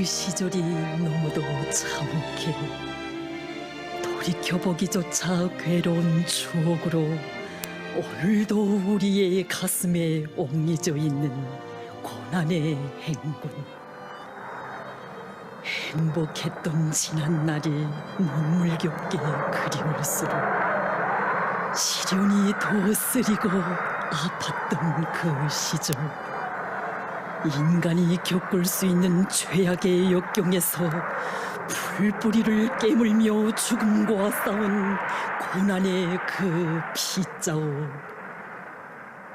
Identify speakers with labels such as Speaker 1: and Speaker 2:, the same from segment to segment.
Speaker 1: 시절이 너무도 참혹해 돌이켜보기조차 괴로운 추억으로 오늘도 우리의 가슴에 옹기져 있는 고난의 행군. 행복했던 지난 날이 눈물겹게 그리울수록 시련이 더 쓰리고 아팠던 그 시절, 인간이 겪을 수 있는 최악의 역경에서 풀뿌리를 깨물며 죽음과 싸운 고난의 그 피자오,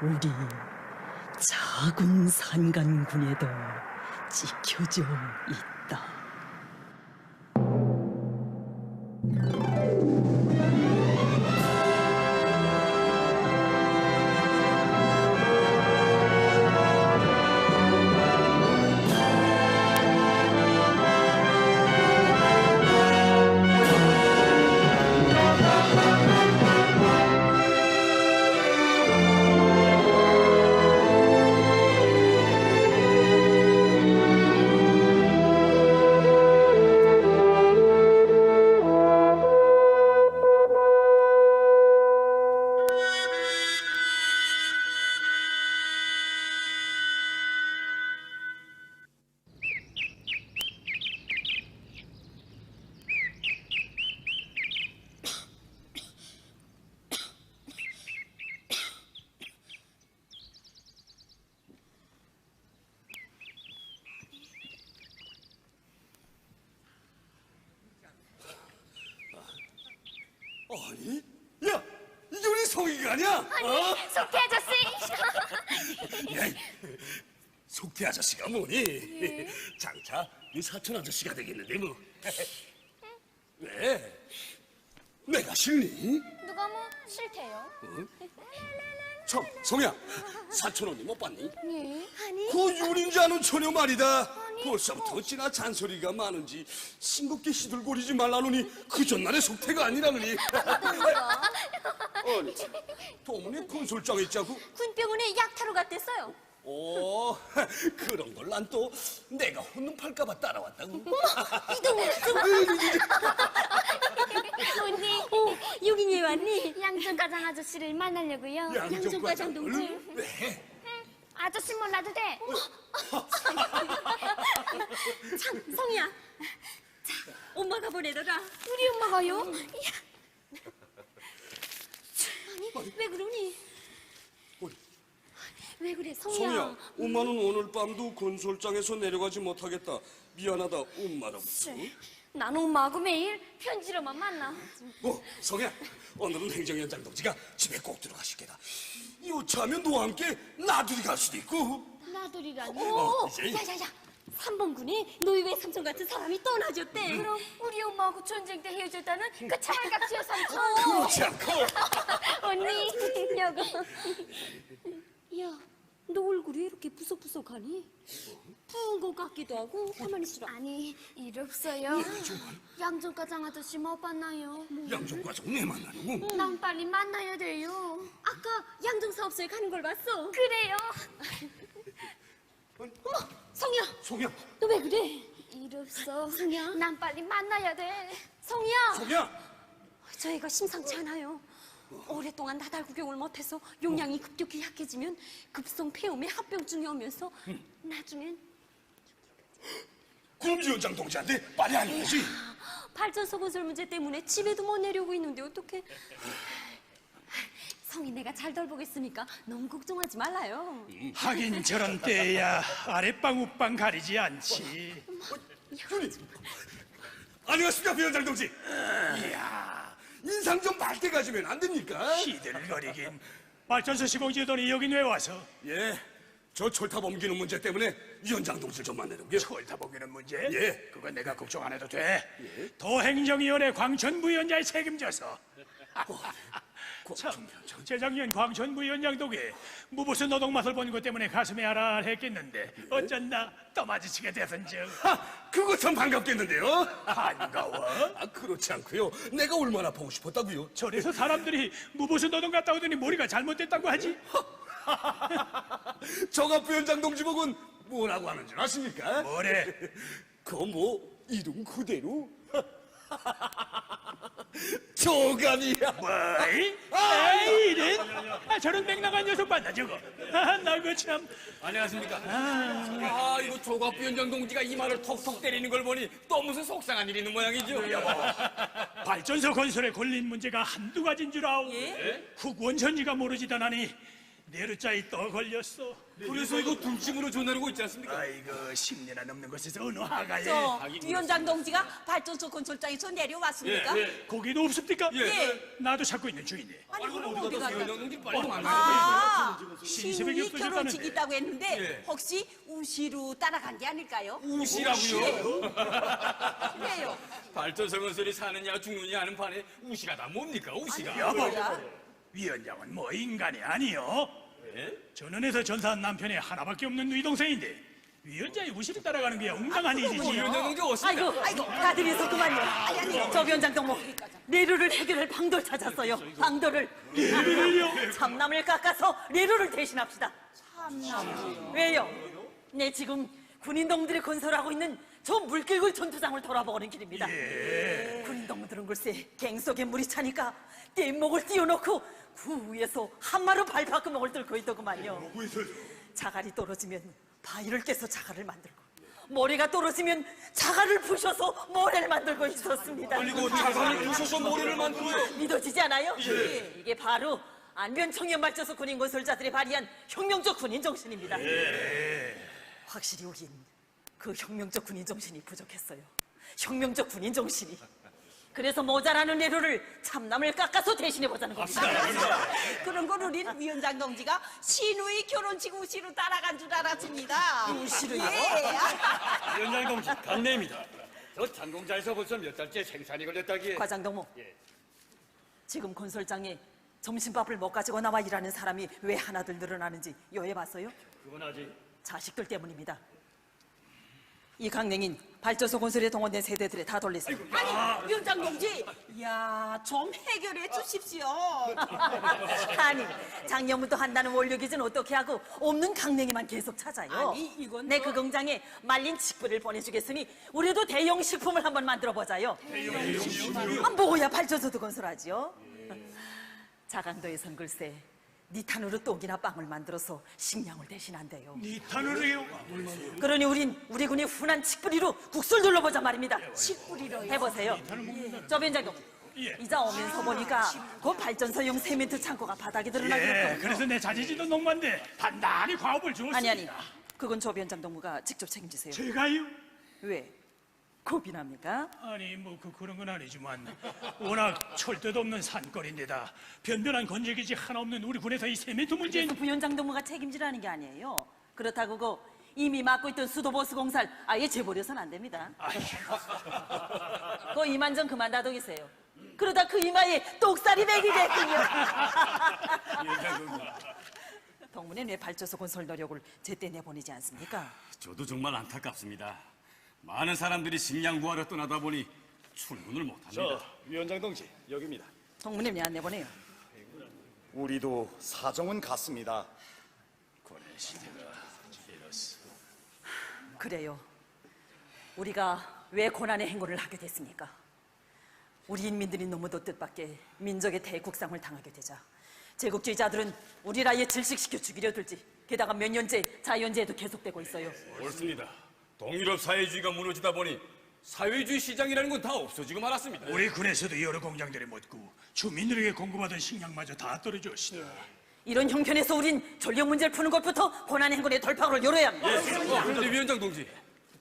Speaker 1: 우리 작은 산간군에도 찍혀져 있다.
Speaker 2: 아니? 야! 이게 우리 성희가 아니야?
Speaker 3: 아니, 속태 아저씨!
Speaker 2: 야, 속태 아저씨가 뭐니? 장차 이 사촌 아저씨가 되겠는데 뭐. 왜? 내가 싫니?
Speaker 3: 누가 뭐 싫대요?
Speaker 2: 참, 성희야, 사촌 언니 못 봤니?
Speaker 3: 네. 아니,
Speaker 2: 그 유린지 않은 처녀 말이다. 벌써부터 어찌나 잔소리가 많은지 싱겁게 시들거리지 말라노니 그 전날의 속태가 아니라느니. 아니, 도문에 군솔장에 있자고?
Speaker 3: 군병원에 약 타러 갔댔어요.
Speaker 2: 오, 그런 걸 난 또 내가 혼눈 팔까봐 따라왔다고.
Speaker 3: 이동훈 언니, 여긴 왜 왔니? 양정과장 아저씨를 만나려고요.
Speaker 2: 양정과장 동지? 왜?
Speaker 3: 아저씨 몰라도 돼. 참, 성희야. 자, 엄마가 보내더라. 우리 엄마가요? 아니, 왜 그러니? 왜 그래, 성희야?
Speaker 2: 성희야, 엄마는 오늘 밤도 건설장에서 내려가지 못하겠다. 미안하다, 엄마로부터.
Speaker 3: 난 엄마하고 매일 편지로만 만나.
Speaker 2: 성희야, 오늘은 행정위원장 동지가 집에 꼭 들어가실 게다. 요차하면 너와 함께 나들이 갈 수도 있고.
Speaker 3: 나들이라니?
Speaker 2: 이제.
Speaker 3: 야야야, 3번 군에 노이외 삼촌 같은 사람이 떠나줬대. 그럼 우리 엄마하고 전쟁 때 헤어졌다는 그 차말같이 삼촌.
Speaker 2: 그렇지 않고.
Speaker 3: 언니, 여보. 야, 너 얼굴이 왜 이렇게 부석부석하니? 부은 것 같기도 하고. 가만히 있으라. 아니, 일 없어요. 양정과장 아저씨 못 봤나요?
Speaker 2: 양정과장 왜 만나려고?
Speaker 3: 난 빨리 만나야 돼요. 아까 양정사업소에 가는 걸 봤어. 그래요. 어머, 성희야.
Speaker 2: 성희야.
Speaker 3: 너 왜 그래? 일 없어. 성희야. 난 빨리 만나야 돼. 성희야.
Speaker 2: 성희야.
Speaker 3: 저 애가 심상치 않아요. 오랫동안 나달 구경을 못해서 용량이 급격히 약해지면 급성 폐렴에 합병증이 오면서 나중엔
Speaker 2: 그럼 위원장 동지한테 빨리 알려야지.
Speaker 3: 발전소 건설 문제 때문에 집에도 못 내려오고 있는데 어떡해. 성희 내가 잘 돌보겠으니까 너무 걱정하지 말라요.
Speaker 4: 하긴 저런 때야 아랫방 윗방 가리지 않지.
Speaker 2: 안녕하십니까, 위원장 동지. 이야, 인상 좀 밝게 가지면 안 됩니까?
Speaker 4: 시들거리긴. 발전소 시공지더니 여긴 왜 와서?
Speaker 2: 예, 저 철탑 옮기는 문제 때문에 위원장 동지를 좀 만나려고요.
Speaker 4: 철탑 옮기는 문제?
Speaker 2: 예.
Speaker 4: 그건 내가 걱정 안 해도 돼. 도행정위원회 광천부위원장이 책임져서. 참, 재작년 광천부위원장 덕에 무보수 노동 맛을 본 것 때문에 가슴에 알알했겠는데 어쩐나 또 마주치게 돼서인즉.
Speaker 2: 그거 참 반갑겠는데요?
Speaker 4: 반가워?
Speaker 2: 그렇지 않고요. 내가 얼마나 보고 싶었다고요.
Speaker 4: 저래서 사람들이 무보수 노동 갔다 오더니 머리가 잘못됐다고 하지.
Speaker 2: 정합 부위원장 동지 보고는 뭐라고 하는 줄 아십니까?
Speaker 4: 뭐래?
Speaker 2: 그거 뭐 이름 그대로? 조감이야.
Speaker 4: 뭐이? 에이는? 저런 맹랑한 녀석 봤나 저거? 나 그 참.
Speaker 5: 안녕하십니까. 이거 조갑위원장 동지가 이 말을 톡톡 때리는 걸 보니 또 무슨 속상한 일이 있는 모양이죠.
Speaker 4: 발전소 건설에 걸린 문제가 한두 가지인 줄 아오. 후원 전지가 모르지다나니 내르자에 또 걸렸어.
Speaker 5: 그래서 이거 등심으로 전화르고 있지 않습니까?
Speaker 4: 아이고 10년이나 넘는 곳에서 어느 하가에
Speaker 6: 저 위원장 동지가 발전소 건설장에서 내려왔습니까?
Speaker 4: 거기도 없습니까?
Speaker 6: 예.
Speaker 4: 나도 찾고 있는 중인데.
Speaker 6: 아니 그럼 어디
Speaker 5: 위원장
Speaker 6: 갔다?
Speaker 5: 동지 빨리 좀 안 가요.
Speaker 6: 아,
Speaker 4: 신세백이
Speaker 6: 신우이
Speaker 4: 없어졌다는데.
Speaker 6: 결혼식 있다고 했는데 혹시 우시로 따라간 게 아닐까요?
Speaker 5: 우시라고요?
Speaker 6: 왜요?
Speaker 5: 발전소 건설이 사느냐 죽느냐 하는 판에 우시가 다 뭡니까? 우시가.
Speaker 4: 여보,
Speaker 6: 뭐야?
Speaker 4: 위원장은 뭐 인간이 아니요. 전원에서 전사한 남편이 하나밖에 없는 누이 동생인데 위원장이 우시를 따라가는 게 엉망한 일이지.
Speaker 5: 위원장 동지 어습니까?
Speaker 6: 아이고 다들 있었구만요. 아니 저 위원장 동무 내루를 해결할 방도를 찾았어요. 방도를.
Speaker 4: 내루를요?
Speaker 6: 참남을 깎아서 내루를 대신합시다. 참남. 왜요? 네 지금 군인동들이 건설하고 있는 저 물길굴 전투장을 돌아보는 길입니다. 군인동들은 글쎄 갱 속에 물이 차니까 뗏목을 띄워놓고 그 위에서 한마로 발바구멍을 뚫고 있더구만요. 자갈이 떨어지면 바위를 깨서 자갈을 만들고 모래가 떨어지면 자갈을 부셔서 모래를 만들고 있었습니다.
Speaker 5: 그리고 자산을 부셔서 모래를 만들어요.
Speaker 6: 믿어지지 않아요? 이게 바로 안변청년발전소 군인 건설자들이 발휘한 혁명적 군인 정신입니다. 확실히 우린 그 혁명적 군인 정신이 부족했어요. 혁명적 군인 정신이. 그래서 모자라는 내로를 참남을 깎아서 대신해보자는 겁니다. 그런 건 우린 위원장 동지가 신우이 결혼식 우시로 따라간 줄 알았습니다. 우시로요? 예.
Speaker 5: 위원장 동지 간내입니다. 저 잔공자에서 벌써 몇 달째 생산이 걸렸다기에.
Speaker 6: 과장동무, 지금 건설장에 점심밥을 못 가지고 나와 일하는 사람이 왜 하나둘 늘어나는지 요해봤어요?
Speaker 5: 그건 아직. 자식들
Speaker 6: 때문입니다. 이 강냉인 발전소 건설에 동원된 세대들에 다 돌리세요. 아니, 위원장 동지, 이야, 좀 해결해 주십시오. 아니, 작년부터 한다는 원료 기준 어떻게 하고 없는 강냉이만 계속 찾아요. 아니, 이건 내 그 공장에 말린 칡뿌리를 보내주겠으니 우리도 대형 식품을 한번 만들어 보자요. 대형 식품이요? 뭐야, 발전소도 건설하지요. 자강도에선 글쎄 니탄으로 떡이나 빵을 만들어서 식량을 대신한대요.
Speaker 4: 니탄으로요?
Speaker 6: 그러니 우리 군이 훈한 칡뿌리로 국수를 눌러보자 말입니다. 칡뿌리로 해보세요. 저 위원장님,
Speaker 4: 예.
Speaker 6: 이자 오면서 보니까 그 발전소용 세멘트 창고가 바닥에 드러나거든요.
Speaker 4: 그래서 내 자제지도 농만데 단단히 과업을 주었습니다.
Speaker 6: 아니, 그건 저 위원장 동무가 직접 책임지세요.
Speaker 4: 제가요?
Speaker 6: 왜? 겁이 납니까?
Speaker 4: 아니 뭐 그런 건 아니지만 워낙 철도도 없는 산거리인데다 변변한 건재기지 하나 없는 우리 군에서 이 세멘트 문제는
Speaker 6: 그래서 부위원장 동무가 책임지라는 게 아니에요. 그렇다고 그 이미 맡고 있던 수도보수 공사를 아예 재버려서는 안 됩니다. 그 이만 좀 그만 다독이세요. 그러다 그 이마에 똑살이 배기겠군요. 동문회 왜 발전소 건설 노력을 제때 내보내지 않습니까?
Speaker 5: 저도 정말 안타깝습니다. 많은 사람들이 식량 구하러 떠나다 보니 출근을 못합니다.
Speaker 7: 위원장 동지 여기입니다.
Speaker 6: 동문회 왜 안 내보내요?
Speaker 7: 우리도 사정은 같습니다.
Speaker 6: 그래요. 우리가 왜 고난의 행군을 하게 됐습니까? 우리 인민들이 너무도 뜻밖의 민족의 대국상을 당하게 되자 제국주의자들은 우리를 아예 질식시켜 죽이려 들지. 게다가 몇 년째 자연재해도 계속되고 있어요.
Speaker 5: 옳습니다. 동유럽 사회주의가 무너지다 보니 사회주의 시장이라는 건 다 없어지고 말았습니다.
Speaker 4: 우리 군에서도 여러 공장들이 멎고 주민들에게 공급하던 식량마저 다 떨어졌시다.
Speaker 6: 이런 형편에서 우린 전력 문제를 푸는 것부터 고난의 행군의 돌파구를 열어야 합니다.
Speaker 5: 그런데 위원장 동지,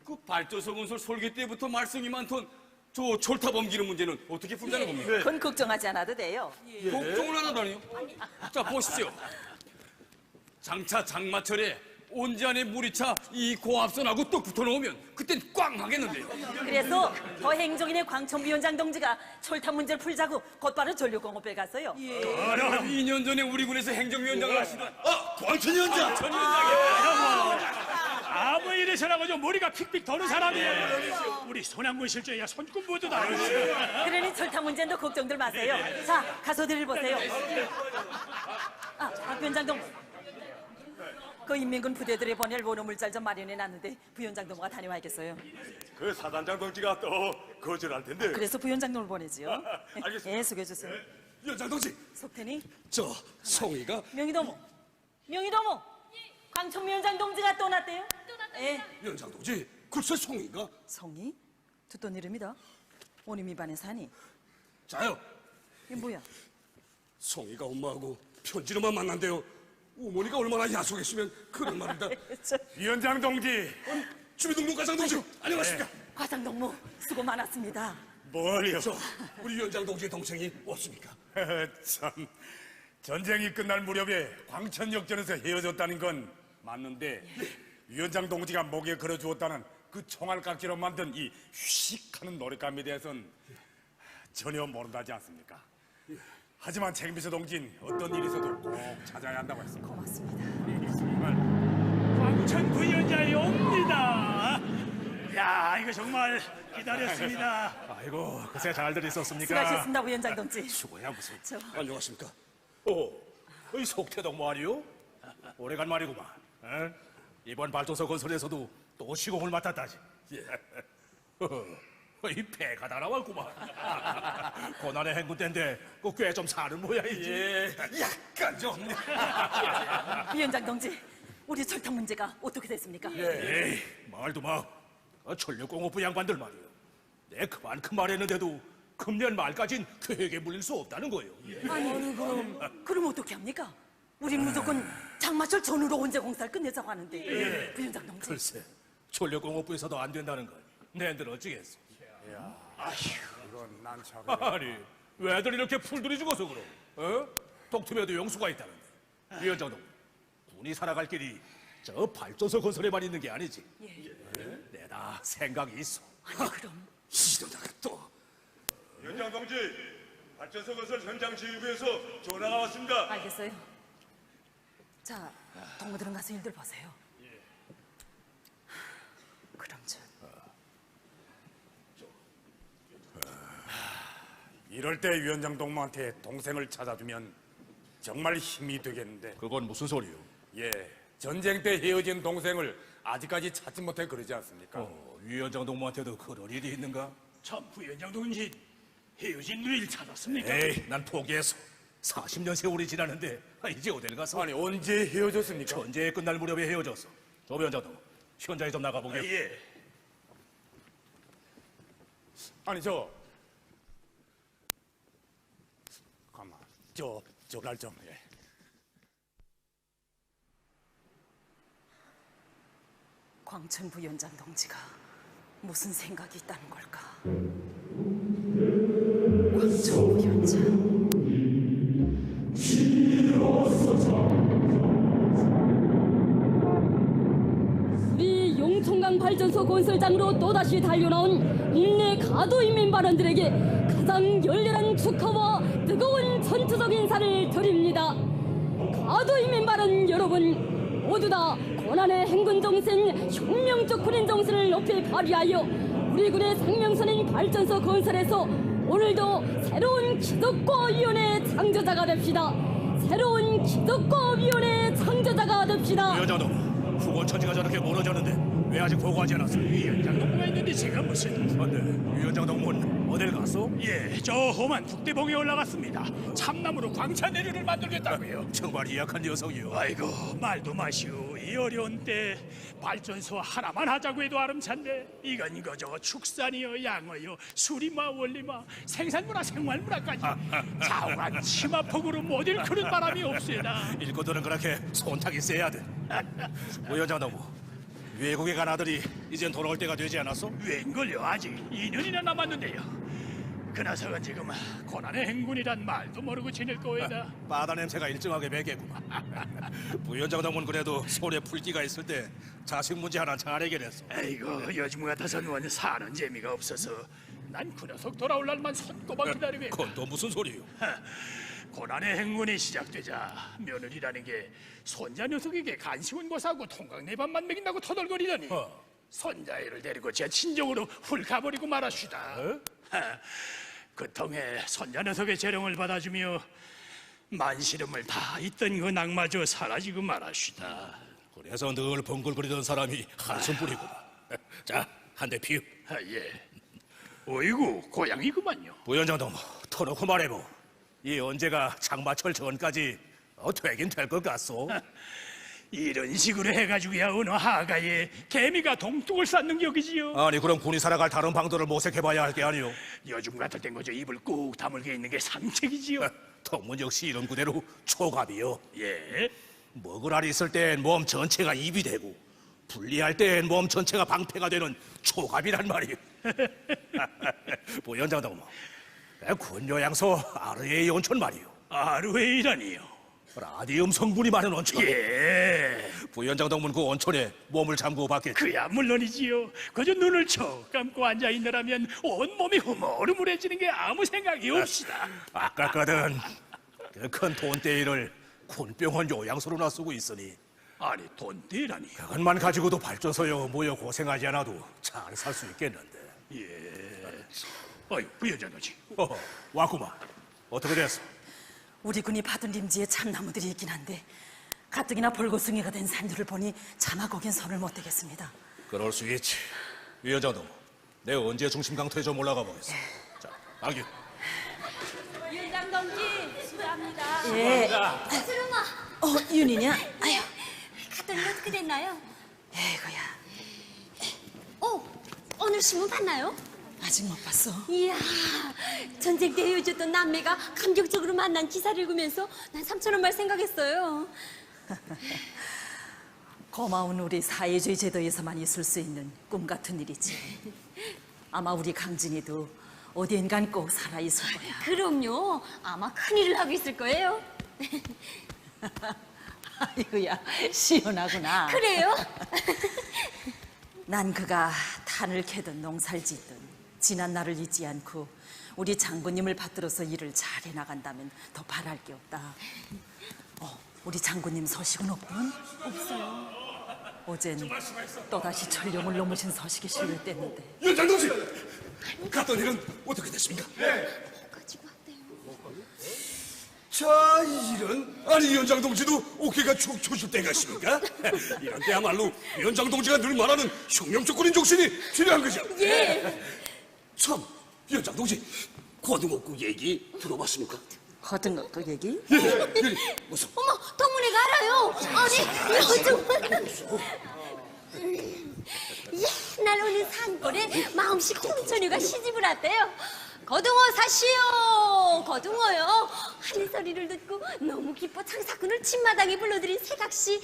Speaker 5: 그 발전소 건설 설계 때부터 말썽이 많던 저 철탑 옮기는 문제는 어떻게 풀자는 겁니까?
Speaker 6: 그건 걱정하지 않아도 돼요.
Speaker 5: 걱정을 안 하다니요? 자, 보십시오. 장차 장마철에 온지 안에 물이 차 이 고압선하고 또 붙어놓으면 그땐 꽝 하겠는데요.
Speaker 6: 그래서 더 행정인의 광천위원장 동지가 철탑 문제를 풀자고 곧바로 전력공업에 갔어요.
Speaker 5: 2년 전에 우리 군에서 행정위원장을 하시던
Speaker 2: 광천이 원장.
Speaker 4: 아무 일에서라고 좀 머리가 픽픽 도는 사람이에요. 우리 손양군 실장이야 손금 모두 다.
Speaker 6: 그러니 철탑 문제도 걱정들 마세요. 자, 가서들을 보세요. 박 위원장 동무. 그 인민군 부대들이 보낼 원호물자 좀 마련해 놨는데 부위원장 동무가 다녀와야겠어요.
Speaker 8: 그 사단장 동지가 또 거절할 텐데.
Speaker 6: 그래서 부위원장 동무를 보내지요.
Speaker 8: 알겠습니다.
Speaker 6: 예, 수고해주세요.
Speaker 2: 위원장 동지,
Speaker 6: 속태니
Speaker 2: 저 송이가
Speaker 6: 명의도무, 명의도무. 광천 위원장 동지가 또 났대요. 예.
Speaker 2: 위원장 동지, 글쎄 송이가
Speaker 6: 성이? 듣던 이름이다. 오님이 반에 사니.
Speaker 2: 자요.
Speaker 6: 이게 뭐야?
Speaker 2: 송이가 엄마하고 편지로만 만난대요. 어머니가 얼마나 야속했으면 그런 말이다.
Speaker 8: 위원장 동지,
Speaker 2: 주민등록과장 동지, 안녕하십니까?
Speaker 6: 과장 동무 수고 많았습니다.
Speaker 8: 뭘요?
Speaker 2: 저 우리 위원장 동지의 동생이 없습니까?
Speaker 8: 참, 전쟁이 끝날 무렵에 광천역전에서 헤어졌다는 건 맞는데 위원장 동지가 목에 걸어주었다는 그 총알깎이로 만든 이 휘식하는 노랫감에 대해서는 전혀 모른다지 않습니까? 하지만 책임비서 동지는 어떤 일이 있어도 꼭 찾아야 한다고 했습니다.
Speaker 6: 고맙습니다.
Speaker 8: 정말
Speaker 4: 광천 부위원장이 옵니다. 야, 이거 정말 기다렸습니다.
Speaker 8: 아이고 그새 잘들 있었습니까?
Speaker 6: 수고하셨습니다, 부위원장 동지.
Speaker 8: 수고야 무슨.
Speaker 2: 안녕하십니까?
Speaker 8: 이 속태동 말이요? 오래간만이구만. 에? 이번 발전소 건설에서도 또 시공을 맡았다지. 이 배가 다 나왔구만. 고난의 행군 때인데 꽤 좀 사는 모양이지.
Speaker 2: 약간 좀.
Speaker 6: 위원장 동지, 우리 철탑 문제가 어떻게 됐습니까?
Speaker 8: 에이, 말도 마. 전력공업부 양반들 말이야. 내 그만큼 말했는데도 금년 말까진 계획에 물릴 수 없다는 거예요.
Speaker 6: 아니, 그럼 어떻게 합니까? 우린 무조건 장마철 전후로 언제 공사를 끝내자고 하는데. 부위원장 동지.
Speaker 8: 글쎄, 전력공업부에서도 안 된다는 걸 내들 어찌겠어.
Speaker 7: 이건 난처하고
Speaker 8: 아니, 왜들 이렇게 풀들이 죽어서 그럼? 어? 독tum에도 용수가 있다는데. 위원장도 군이 살아갈 길이 저 발전소 건설에만 있는 게 아니지. 내다 생각이 있어.
Speaker 6: 아니, 그럼.
Speaker 2: 이러다가 또.
Speaker 8: 위원장 동지, 발전소 건설 현장 지휘부에서 전화가 왔습니다.
Speaker 6: 알겠어요. 자, 동무들은 가서 일들 보세요. 그럼 저
Speaker 8: 이럴 때 위원장 동무한테 동생을 찾아주면 정말 힘이 되겠는데.
Speaker 9: 그건 무슨 소리요?
Speaker 8: 예, 전쟁 때 헤어진 동생을 아직까지 찾지 못해 그러지 않습니까?
Speaker 9: 위원장 동무한테도 그런 일이 있는가?
Speaker 4: 참 부위원장 동지 헤어진 누이를 찾았습니까?
Speaker 9: 에이, 난 포기했어. 40년 세월이 지났는데 이제 어딜 가서?
Speaker 8: 아니 언제 헤어졌습니까?
Speaker 9: 전쟁이 끝날 무렵에 헤어졌어. 조 위원장도 현장에 좀 나가보게.
Speaker 4: 예.
Speaker 8: 아니 가만 저날 좀. 예.
Speaker 6: 광천 부위원장 동지가 무슨 생각이 있다는 걸까? 광천 부위원장.
Speaker 3: 우리 용천강 발전소 건설장으로 또다시 달려나온 국내 가도인민 발언들에게 가장 열렬한 축하와 뜨거운 전투적 인사를 드립니다. 가도인민 발언 여러분 모두 다 고난의 행군 정신, 혁명적 군인 정신을 높이 발휘하여 우리 군의 생명선인 발전소 건설에서 오늘도 새로운 기득권 위원회 창조자가 됩시다. 새로운 기득권 위원회 창조자가 됩시다.
Speaker 9: 위원장 동무, 후원 처지가 저렇게 멀어졌는데 왜 아직 보고하지 않았어?
Speaker 4: 위원장 동무가 있는데 제가 무슨?
Speaker 9: 근데 위원장 동무는 어딜 갔어?
Speaker 4: 예, 저 험한 북대봉에 올라갔습니다. 참나무로 광산내류를 만들겠다고요.
Speaker 9: 정말 이약한 녀석이요.
Speaker 4: 아이고, 말도 마시오. 이 어려운 때 발전소 하나만 하자고 해도 아름찬데 이건 그저 축산이요, 양어요, 수리마, 원리마, 생산문화, 생활문화까지 좌우간 치마폭으로 못 일그는 바람이 없으나.
Speaker 9: 일꾼들은 그렇게 손탁이 세야 돼. 위원장 동무, 외국에 간 아들이 이젠 돌아올 때가 되지 않았어?
Speaker 4: 웬걸요, 아직 2년이나 남았는데요. 그 녀석은 지금 고난의 행군이란 말도 모르고 지낼 거에다.
Speaker 9: 바다 냄새가 일정하게 배겠구만. 부위원장 동무는 그래도 손에 풀기가 있을 때 자식 문제 하나 잘 해결했어.
Speaker 4: 아이고, 요즘 같아서는 사는 재미가 없어서 난 그 녀석 돌아올 날만 손꼽아 기다리고 있다.
Speaker 9: 그건 또 무슨 소리요?
Speaker 4: 고난의 행군이 시작되자 며느리라는 게 손자 녀석에게 간식은 고사하고 통각내밥만 먹인다고 터덜거리더니 손자애를 데리고 제 친정으로 훌 가버리고 말았슈다. 그 통에 손자 녀석의 재롱을 받아주며 만시름을 다 있던 그 낭마저 사라지고 말았슈다.
Speaker 9: 그래서 늘 벙글거리던 사람이 한숨 뿌리구나. 자, 한 대 피우.
Speaker 4: 아, 예. 어이구, 고양이구만요.
Speaker 9: 부위원장 동무, 터놓고 말해보. 이 언제가 장마철 전까지 되긴 될 것 같소?
Speaker 4: 이런 식으로 해가지고야 어느 하가에 개미가 동뚝을 쌓는 격이지요.
Speaker 9: 아니 그럼 군이 살아갈 다른 방도를 모색해봐야 할 게 아니오.
Speaker 4: 요즘 같을 땐 거저 입을 꾹 다물게 있는 게 상책이지요.
Speaker 9: 동문 역시 이런 그대로 초갑이요.
Speaker 4: 예.
Speaker 9: 먹을 알이 있을 땐 몸 전체가 입이 되고 분리할 땐 몸 전체가 방패가 되는 초갑이란 말이오. 부위원장 동무, 군요양소 아르에이 온천 말이오.
Speaker 4: 아르웨이라니요.
Speaker 9: 라디움 성분이 많은 온천.
Speaker 4: 예.
Speaker 9: 부위원장 동문 그 온천에 몸을 잠그고 봤겠지.
Speaker 4: 그야 물론이지요. 그저 눈을 쳐 감고 앉아 있느라면 온 몸이 흐물흐물해지는 게 아무 생각이 없시다.
Speaker 9: 아깝거든. 그 큰 돈대이를 군병원 요양소로 놔쓰고 있으니
Speaker 4: 아니 돈대라니.
Speaker 9: 그것만 가지고도 발전소여 모여 고생하지 않아도 잘 살 수 있겠는데.
Speaker 4: 예. 어이 부여자너지.
Speaker 9: 왔구만. 어떻게 됐어?
Speaker 6: 우리 군이 받은 림지에 참나무들이 있긴 한데 가뜩이나 벌거숭이가 된 산들을 보니 차마 거긴 손을 못 대겠습니다.
Speaker 9: 그럴 수 있지. 위원장 동무, 내가 언제 중심 강토에 좀 올라가 보겠어. 자, 아규.
Speaker 3: 위원장 동지 수고합니다.
Speaker 6: 예.
Speaker 3: 수름아,
Speaker 6: 윤이냐? 아유,
Speaker 3: 갔더니 어떻게 됐나요?
Speaker 6: 에이구야.
Speaker 3: 오늘 신문 봤나요?
Speaker 6: 아직 못 봤어.
Speaker 3: 이야, 전쟁 때 헤어졌던 남매가 감격적으로 만난 기사를 읽으면서 난 삼촌 엄마를 생각했어요.
Speaker 6: 고마운 우리 사회주의 제도에서만 있을 수 있는 꿈 같은 일이지. 아마 우리 강진이도 어디엔간 꼭 살아있을 거야.
Speaker 3: 그럼요. 아마 큰일을 하고 있을 거예요.
Speaker 6: 아이고야, 시원하구나.
Speaker 3: 그래요?
Speaker 6: 난 그가 탄을 캐든 농사를 짓든 지난 날을 잊지 않고 우리 장군님을 받들어서 일을 잘 해나간다면 더 바랄 게 없다. 우리 장군님 소식은 없군?
Speaker 3: 없어요.
Speaker 6: 어젠 또다시 전령을 넘으신 소식이 실렸댔는데.
Speaker 2: 위원장 동지, 갔던 일은 어떻게 됐습니까?
Speaker 3: 가지고 왔대요.
Speaker 2: 자, 이런. 아니 위원장 동지도 어깨가 축 처질 때가 있습니까? 이런 때야말로 위원장 동지가 늘 말하는 혁명적군인 정신이 필요한 거죠.
Speaker 3: 예.
Speaker 2: 참, 위원장 동지, 고등어국 얘기 들어봤습니까?
Speaker 6: 거든 그 얘기?
Speaker 2: 무슨?
Speaker 3: 어머, 동문회가 알아요. 아니, 요즘 옛날 어느 산골에 마음씨 홍천이가 시집을 왔대요. 거둥어 사시오, 거둥어요. 하는 소리를 듣고 너무 기뻐 장사꾼을 집마당에 불러들인 새각시.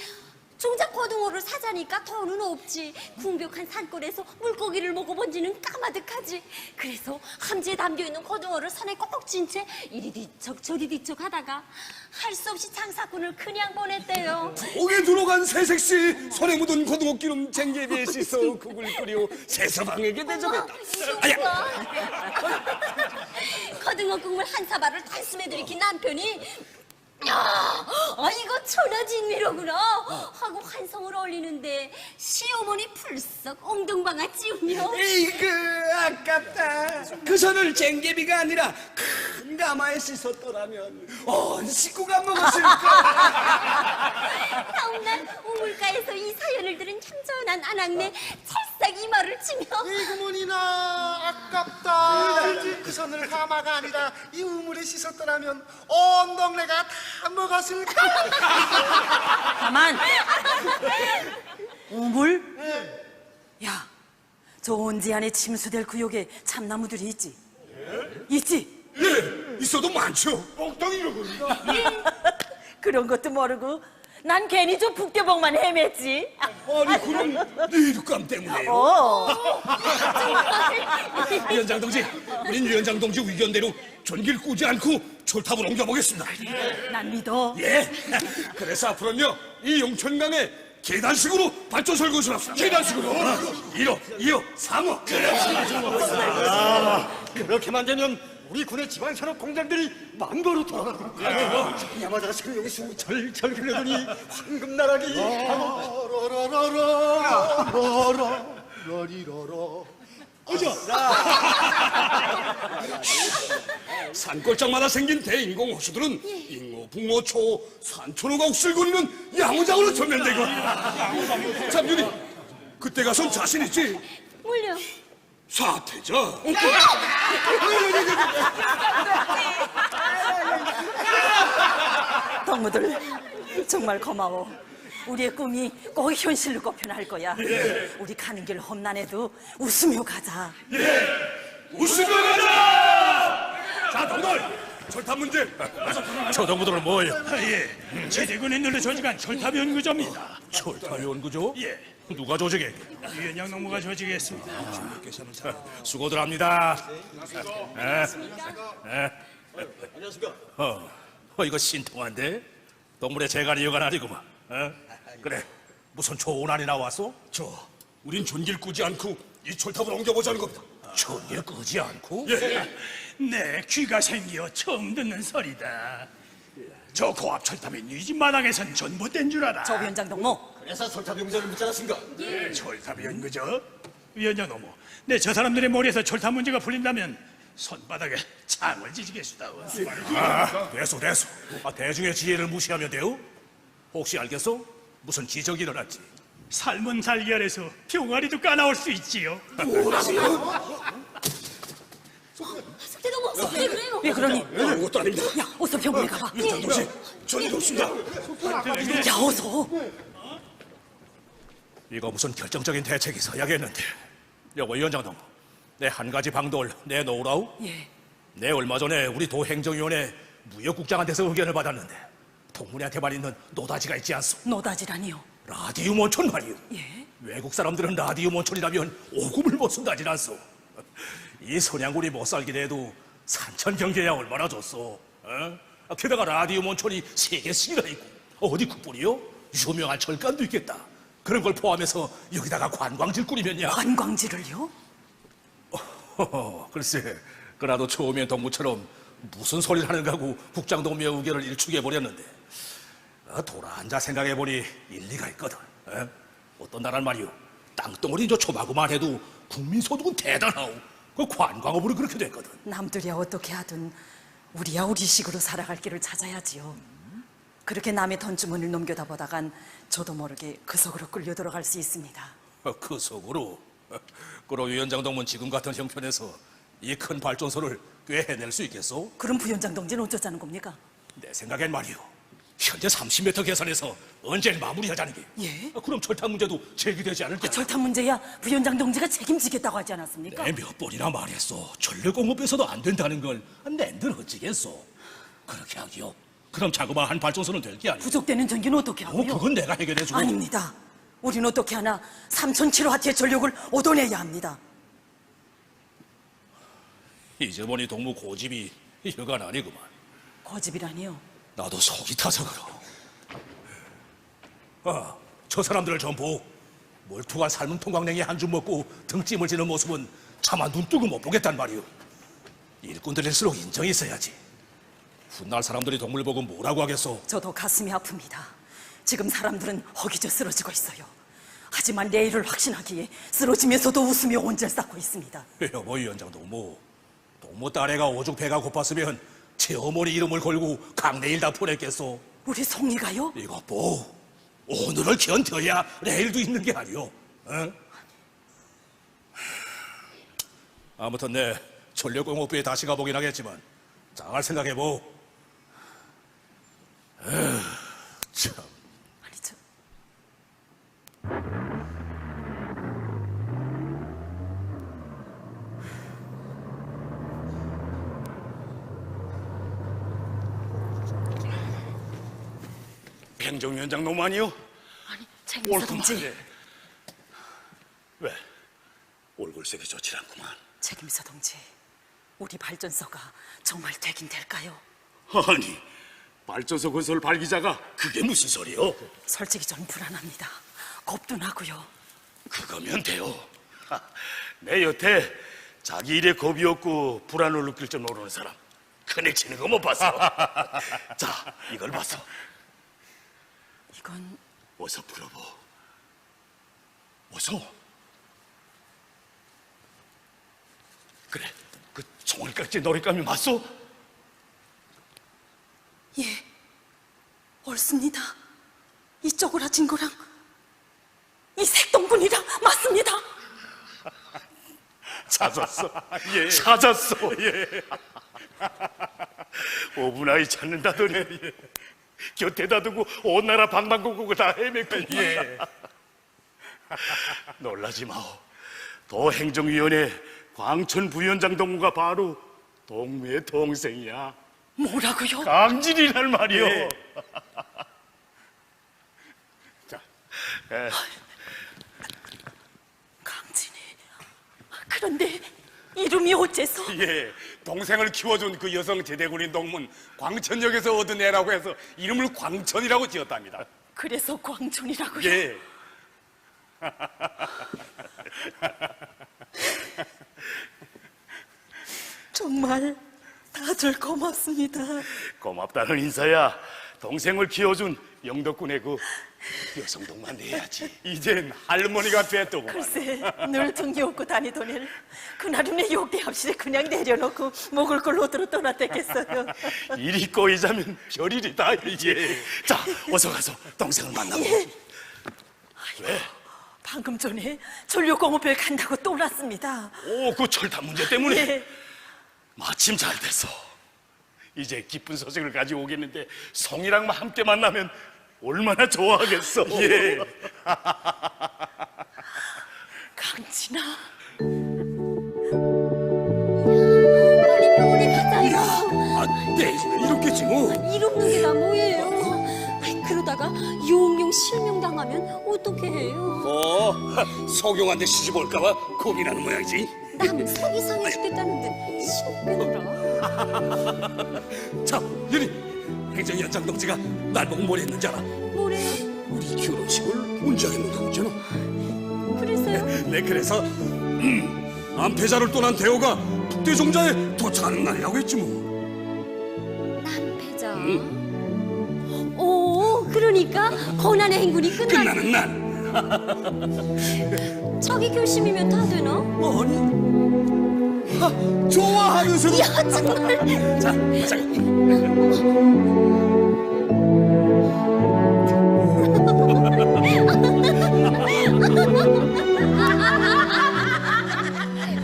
Speaker 3: 정작 거둥어를 사자니까 돈은 없지. 궁벽한 산골에서 물고기를 먹어본 지는 까마득하지. 그래서 함지에 담겨있는 거둥어를 손에 꼭 쥔 채 이리 뒤척 저리 뒤척 하다가 할 수 없이 장사꾼을 그냥 보냈대요.
Speaker 2: 옥에 들어간 새색시 손에 묻은 고등어 기름 쟁개비에 씻어 국을 끓여 새서방에게 대접했다.
Speaker 3: 거둥어 국물 한 사발을 달숨에 들이킨 남편이 이거 천하진미로구나 하고 환성을 올리는데 시어머니 풀썩 엉덩방아 찌우며
Speaker 1: 에이그 아깝다. 그 손을 쟁개비가 아니라 큰 가마에 씻었더라면 온 식구가 먹었을까.
Speaker 3: 다음날 우물가에서 이 사연을 들은 현전한 아낙네 찰싹 이마를 치며
Speaker 10: 이구문이나 아깝다. 그 손을 가마가 아니라 이 우물에 씻었더라면 온 동네가 다 먹었을까.
Speaker 6: 가만! 우물? 야, 저 온지 안에 침수될 구역에 참나무들이 있지? 있지?
Speaker 2: 예, 있어도 많죠.
Speaker 10: 엉덩이로군요.
Speaker 6: 그런 것도 모르고 난 괜히 저 북대복만 헤맸지.
Speaker 2: 아니 그럼 네 일감 때문에요. 위원장 동지, 우린 위원장 동지 의견대로 전기를 끄지 않고 철탑을 옮겨보겠습니다.
Speaker 6: 난 믿어.
Speaker 2: 예. 그래서 앞으로는요 이 용천강에 계단식으로 발전소를 건설합시다. 계단식으로. 1호, 2호, 3호.
Speaker 10: 그렇게만 되면 우리 군의 지방 산업 공장들이 만거로 돌아가고 야마자 생명이 숨이 절절 흘러더니 황금 나락이 라라라라라라라라리라라
Speaker 2: 산골짜마다 생긴 대인공 호수들은 인호, 붕어, 초, 산초로가 옥슬거리는 양어장으로 전멸되고. 잠윤이, 그때 가선 자신 있지?
Speaker 3: 뭘요?
Speaker 2: 사태자.
Speaker 6: 동무들 정말 고마워. 우리의 꿈이 꼭 현실로 꼽혀날 거야. 우리 가는 길 험난해도 웃으며 가자.
Speaker 2: 웃으며 가자! 자, 동들! 철탑 문제!
Speaker 9: 저 동무들은 뭐예요?
Speaker 4: 예, 제대군에 눌러 조직한 철탑 연구조입니다.
Speaker 9: 철탑 연구조?
Speaker 4: 예,
Speaker 9: 누가 조직해?
Speaker 4: 유현영 농무가 조직했습니다.
Speaker 9: 수고들 합니다. 이거 신통한데? 동물의 재간이 여간 아니구만. 그래, 무슨 조언안이 나왔어?
Speaker 2: 우린 전기를 끄지 않고 이 철탑을 옮겨보자는 겁니다.
Speaker 9: 전기를 끄지 않고?
Speaker 4: 네, 귀가 생겨 처음 듣는 소리다. 저 고압 철탑이 네 집 마당에선 전봇된 줄 알아.
Speaker 6: 저 위원장 동무,
Speaker 1: 그래서 철탑 용자를 묻지 않았습니까?
Speaker 4: 철탑 연구죠? 위원장 너무. 네, 저 사람들의 머리에서 철탑 문제가 풀린다면 손바닥에 창을 지지겠수다워.
Speaker 9: 됐어. 대중의 지혜를 무시하면 돼요? 혹시 알겠어? 무슨 기적이 일어났지?
Speaker 4: 삶은 달걀에서 병아리도 까나올 수 있지요.
Speaker 3: 석대동무, 석대 그래요.
Speaker 6: 왜 그러니?
Speaker 2: 아무것도 아닙니다.
Speaker 6: 야, 어서 병원에 가봐.
Speaker 2: 동시, 전일 없습니다.
Speaker 6: 야, 어서.
Speaker 9: 이거 무슨 결정적인 대책이 있어야겠는데. 여보 위원장 동무, 내 한 가지 방도를 내놓으라우?
Speaker 6: 예.
Speaker 9: 내 얼마 전에 우리 도행정위원회 무역국장한테서 의견을 받았는데 동문회한테만 있는 노다지가 있지 않소?
Speaker 6: 노다지라니요.
Speaker 9: 라디움 원천 말이오.
Speaker 6: 예?
Speaker 9: 외국 사람들은 라디움 원천이라면 오금을 못 쓴다진 않소. 이 선양군이 못 살긴 해도 산천 경계야 얼마나 좋소. 게다가 라디움 원천이 3개씩이나 있고 어디 국뿐이요? 유명한 절간도 있겠다. 그런 걸 포함해서 여기다가 관광지를 꾸리면야.
Speaker 6: 관광지를요?
Speaker 9: 글쎄, 그나도 처음엔 동무처럼 무슨 소리를 하는가 하고 국장동무의 의견을 일축해버렸는데 돌아 앉아 생각해보니 일리가 있거든. 어떤 나라는 말이오, 땅덩어리 저 초마구만 해도 국민소득은 대단하오. 그 관광업으로 그렇게 됐거든.
Speaker 6: 남들이야 어떻게 하든 우리야 우리식으로 살아갈 길을 찾아야지요. 그렇게 남의 던주머니를 넘겨다 보다간 저도 모르게 그 속으로 끌려 들어갈 수 있습니다.
Speaker 9: 그 속으로? 그럼 위원장 동문 지금 같은 형편에서 이 큰 발전소를 꽤 해낼 수 있겠소?
Speaker 6: 그럼 부위원장 동지는 어쩌자는 겁니까?
Speaker 9: 내 생각엔 말이오, 현재 30m 계산해서 언제 마무리하자는 게.
Speaker 6: 예?
Speaker 9: 그럼 철탑 문제도 제기되지 않을까?
Speaker 6: 철탑 문제야 부위원장 동지가 책임지겠다고 하지 않았습니까?
Speaker 9: 내 몇 번이나 말했어. 전력공업에서도 안 된다는 걸 낸들 어찌겠소? 그렇게 하기요. 그럼 자그마한 발전소는 될 게 아니오.
Speaker 6: 부족되는 전기는 어떻게 하고요?
Speaker 9: 그건 내가 해결해주고.
Speaker 6: 아닙니다. 우린 어떻게 하나 3,000kW의 전력을 얻어내야 합니다.
Speaker 9: 이제 보니 동무 고집이 여간 아니구만.
Speaker 6: 고집이라니요?
Speaker 9: 나도 속이 타서 그러. 저 사람들을 좀 보. 멀뚱한 삶은 통강냉이 한 줌 먹고 등짐을 지는 모습은 차마 눈뜨고 못 보겠단 말이오. 일꾼들일수록 인정이 있어야지. 훗날 사람들이 동물 보고 뭐라고 하겠소?
Speaker 6: 저도 가슴이 아픕니다. 지금 사람들은 허기져 쓰러지고 있어요. 하지만 내일을 확신하기에 쓰러지면서도 웃으며 온절 쌓고 있습니다.
Speaker 9: 여보 위원장 동무 딸애가 오죽 배가 고팠으면 제 어머니 이름을 걸고 강내일 다 보냈겠소.
Speaker 6: 우리 송이가요?
Speaker 9: 이것 보. 오늘을 견뎌야 내일도 있는 게 아니오. 아무튼 내 전력공업부에 다시 가보긴 하겠지만 잘 생각해보. 참.
Speaker 6: 아니 저
Speaker 2: 행정위원장 너무 아니요?
Speaker 6: 책임사 동지,
Speaker 2: 왜? 얼굴색이 좋지 않구만.
Speaker 6: 책임사 동지, 우리 발전소가 정말 되긴 될까요?
Speaker 2: 아니, 발전소 건설 발기자가 그게 무슨 소리요?
Speaker 6: 솔직히 좀 불안합니다. 겁도 나고요.
Speaker 2: 그거면 돼요. 내 여태 자기 일에 겁이 없고 불안을 느낄 줄 모르는 사람 큰일 치는 거 못 봤어. 자, 이걸 봤어.
Speaker 6: 이건
Speaker 2: 어서 풀어보. 어서.
Speaker 9: 그래, 그 총알깍지 놀잇감이 맞소?
Speaker 6: 예, 옳습니다. 이 쪼그라진 거랑 이 색동군이랑 맞습니다.
Speaker 9: 찾았어. 예. 찾았어. 예. 오분아이 찾는다더니 곁에다 두고 온 나라 방방곡곡을 다 헤맸군. 예. 놀라지 마오. 도행정위원회 광천 부위원장 동무가 바로 동무의 동생이야.
Speaker 6: 뭐라고요?
Speaker 9: 강진이란 말이오.
Speaker 8: 예.
Speaker 9: 자,
Speaker 6: 강진이. 그런데 이름이 어째서?
Speaker 8: 예, 동생을 키워준 그 여성 제대군인 동문 광천역에서 얻은 애라고 해서 이름을 광천이라고 지었답니다.
Speaker 6: 그래서 광천이라고요?
Speaker 8: 예.
Speaker 6: 정말 다들 고맙습니다.
Speaker 9: 고맙다는 인사야. 동생을 키워준 영덕군의 그 여성 동무한테 해야지.
Speaker 8: 이젠 할머니가 됐더구만.
Speaker 6: 글쎄, 늘 등기 업고 다니더니 그날은 욕대합실에 그냥 내려놓고 먹을 걸 얻으러 떠났댔겠어요.
Speaker 9: 일이 꼬이자면 별일이다. 이제 자, 어서 가서 동생을 만나고.
Speaker 6: 예.
Speaker 9: 왜?
Speaker 6: 방금 전에 전력공업을 간다고 또 났습니다.
Speaker 9: 오, 그 철탑 문제 때문에.
Speaker 6: 예.
Speaker 9: 마침 잘 됐어. 이제 기쁜 소식을 가지고 오겠는데 송이랑 함께 만나면 얼마나 좋아하겠어. 예.
Speaker 6: 강진아.
Speaker 3: 빨리 병원에 가자요.
Speaker 2: 아, 네, 이렇겠지 뭐.
Speaker 3: 일 없는 게 다 뭐예요? 아이, 그러다가 용용 실명당하면 어떻게 해요?
Speaker 2: 석용한테 시집 올까봐 고민하는 모양이지.
Speaker 3: 남 속이 상해 죽겠다는데 신병이라.
Speaker 2: 자, 윤희, 행정위원장 동지가 날 보고 뭘 했는지 알아?
Speaker 3: 뭐래요?
Speaker 2: 우리 결혼식을 운장했는다고 했잖아.
Speaker 3: 그래서요?
Speaker 2: 네, 그래서 안패자를 떠난 대호가 북대종자에 도착하는 날이라고 했지 뭐.
Speaker 3: 남패자. 오, 그러니까 고난의 행군이
Speaker 2: 끝나는 날.
Speaker 3: 자기 결심이면 다 되나?
Speaker 2: 아니, 좋아하면서도.
Speaker 3: 야, 정말.
Speaker 2: 자, 가자.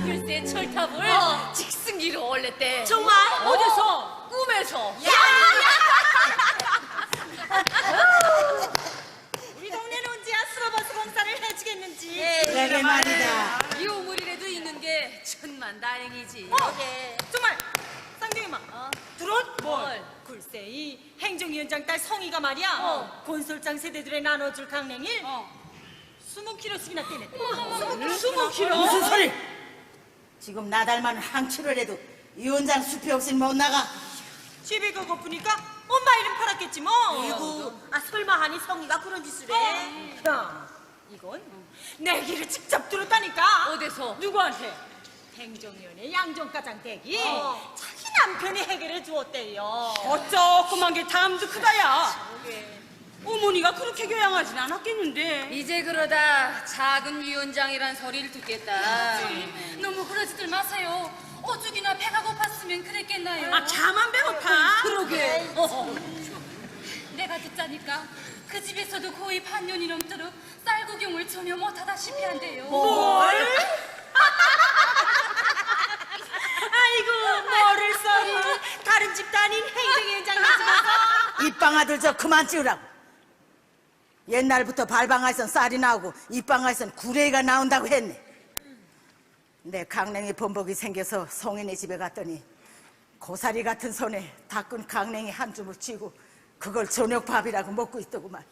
Speaker 11: 글쎄 철탑을 직승기로 올렸대.
Speaker 6: 정말?
Speaker 11: 어디서? 꿈에서.
Speaker 6: 우리 동네는 언제 아스러버스 공사를 해주겠는지.
Speaker 11: 그러게
Speaker 6: 말이다.
Speaker 11: 이 우물이라도 있는 게 천만 다행이지.
Speaker 6: 정말 쌍둥이마. 들어?
Speaker 11: 뭘?
Speaker 6: 글쎄 이 행정위원장 딸 성희가 말이야. 건설장 세대들에 나눠줄 강냉이를 20kg씩이나 떼냈대. 20kg?
Speaker 12: 무슨 소리? 지금 나 닮은 항치를 해도 위원장 숲이 없으면 못 나가.
Speaker 6: 집에 가고 보니까 엄마 이름 팔았겠지 뭐.
Speaker 12: 아이고, 설마 하니 성희가 그런 짓을 해?
Speaker 6: 야, 이건 내 얘기를 직접 들었다니까.
Speaker 11: 어디서?
Speaker 6: 누구한테? 행정위원회 양정과장 댁이 자기 남편이 해결해 주었대요. 어쩌고만 게 다음도 크다야. 어머니가 그렇게 교양하진 않았겠는데.
Speaker 11: 이제 그러다 작은 위원장이란 소리를 듣겠다. 너무 그러지들 마세요. 오죽이나 배가 고팠으면 그랬겠나요?
Speaker 6: 아, 자만 배고파.
Speaker 11: 그러게. 내가 듣자니까 그 집에서도 거의 반년이 넘도록 쌀 구경을 전혀 못하다시피 한대요.
Speaker 6: 뭘? 아이고, 뭐를 써리. 다른 집도 아닌 행정위원장네 집에서.
Speaker 12: 입방아들 저 그만 찌우라고. 옛날부터 발방아에선 쌀이 나오고 입방아에선 구레이가 나온다고 했네. 내 강냉이 범벅이 생겨서 송이네 집에 갔더니 고사리 같은 손에 닦은 강냉이 한 줌을 쥐고 그걸 저녁밥이라고 먹고 있더구만.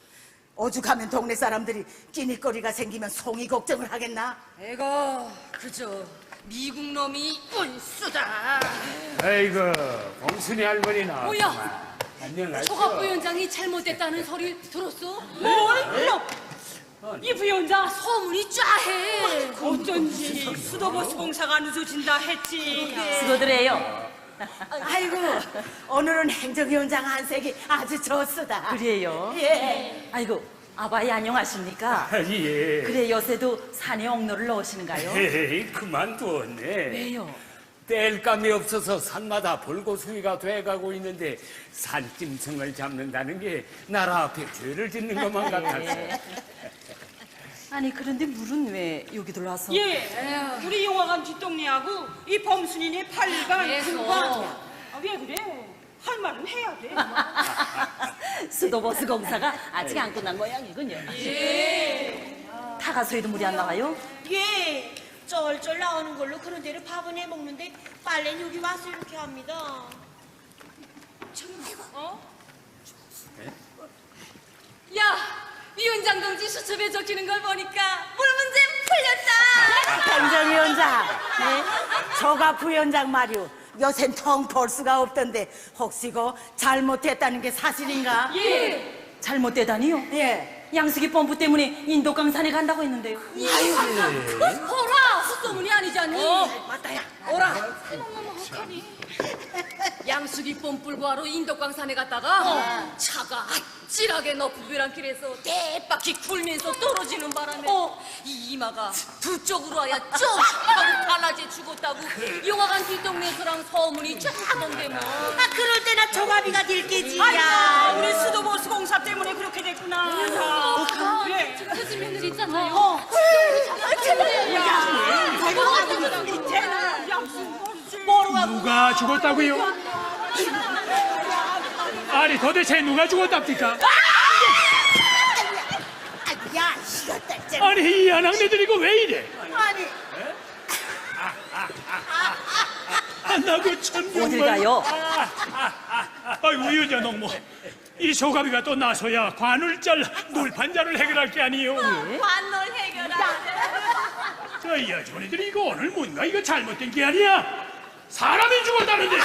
Speaker 12: 오죽하면 동네 사람들이 끼니거리가 생기면 송이 걱정을 하겠나?
Speaker 11: 에고, 그저 미국 놈이 운수다.
Speaker 13: 아이고, 봉순이 할머니나.
Speaker 11: 뭐야?
Speaker 13: 안녕하세요.
Speaker 11: 조각 부위원장이 잘못됐다는 소리 들었어?
Speaker 6: 뭘? 이 부위원장
Speaker 11: 소문이 쫙해.
Speaker 6: 어쩐지 수도버스 공사가 늦어진다 했지.
Speaker 12: 수고드려요. 아이고, 오늘은 행정위원장 안색이 아주 좋수다.
Speaker 6: 그래요?
Speaker 12: 예.
Speaker 6: 아이고, 아바이 안녕하십니까?
Speaker 13: 예.
Speaker 6: 그래 요새도 산에 옥로를 넣으시는가요?
Speaker 13: 에이, 그만두었네.
Speaker 6: 왜요?
Speaker 13: 뗄감이 없어서 산마다 벌고숭이가 돼가고 있는데 산짐승을 잡는다는 게 나라 앞에 죄를 짓는 것만 같았어.
Speaker 6: 아니 그런데 물은 왜 여기 들어와서?
Speaker 14: 예, 우리 영화관 뒷동네하고 이 범순이네 8반,
Speaker 11: 그래서.
Speaker 14: 9반. 왜 그래? 할 말은 해야 돼.
Speaker 6: 수도버스 공사가 아직 안 끝난 모양이군요.
Speaker 14: 예.
Speaker 6: 타가소에도 물이 안 나와요?
Speaker 14: 예, 쩔쩔 나오는 걸로 그런 대로 밥은 해 먹는데 빨래는 여기 와서 이렇게 합니다.
Speaker 11: 야, 위원장 동지 수첩에 적히는 걸 보니까 물 문제 풀렸다.
Speaker 12: 행정위원장, 네? 저가 부위원장 말이오. 요샌 텅 볼 수가 없던데 혹시 그 잘못했다는 게 사실인가?
Speaker 6: 예. 잘못되다니요?
Speaker 12: 예.
Speaker 6: 양수기 펌프 때문에 인도강산에 간다고 했는데요.
Speaker 11: 호라, 헛소문이 아니지 않니?
Speaker 14: 맞다, 야.
Speaker 11: 오라. 양수기 뽐불 구하러 인덕광산에 갔다가 차가 아찔하게 너부배란 길에서 대바퀴 굴면서 떨어지는 바람에 이 이마가 두 쪽으로 하여 쭉 하고 갈라져 죽었다고 영화관 뒷동네에서랑 소문이 쫙던데뭐.
Speaker 14: 아, 그럴 때나 조가비가 들겠지. 야, 우리 수도버스 공사 때문에 그렇게 됐구나. 예.
Speaker 11: 그 며느리 있잖아요.
Speaker 4: 누가 죽었다고요? 아니 도대체 누가 죽었답니까?
Speaker 12: 야, 이것들
Speaker 4: 아니 이 아낙네들 이거 왜 이래?
Speaker 12: 아니.
Speaker 4: 나그 참 정말.
Speaker 6: 어딜 가요?
Speaker 4: 아이고 위원장 농모, 이 조가비가 또 나서야 관울절 물판자를 해결할 게 아니요.
Speaker 11: 관놀 해결하는데.
Speaker 4: 저이 아주머니들이 이거 오늘 뭔가 이거 잘못된 게 아니야. 사람이 죽었다는데.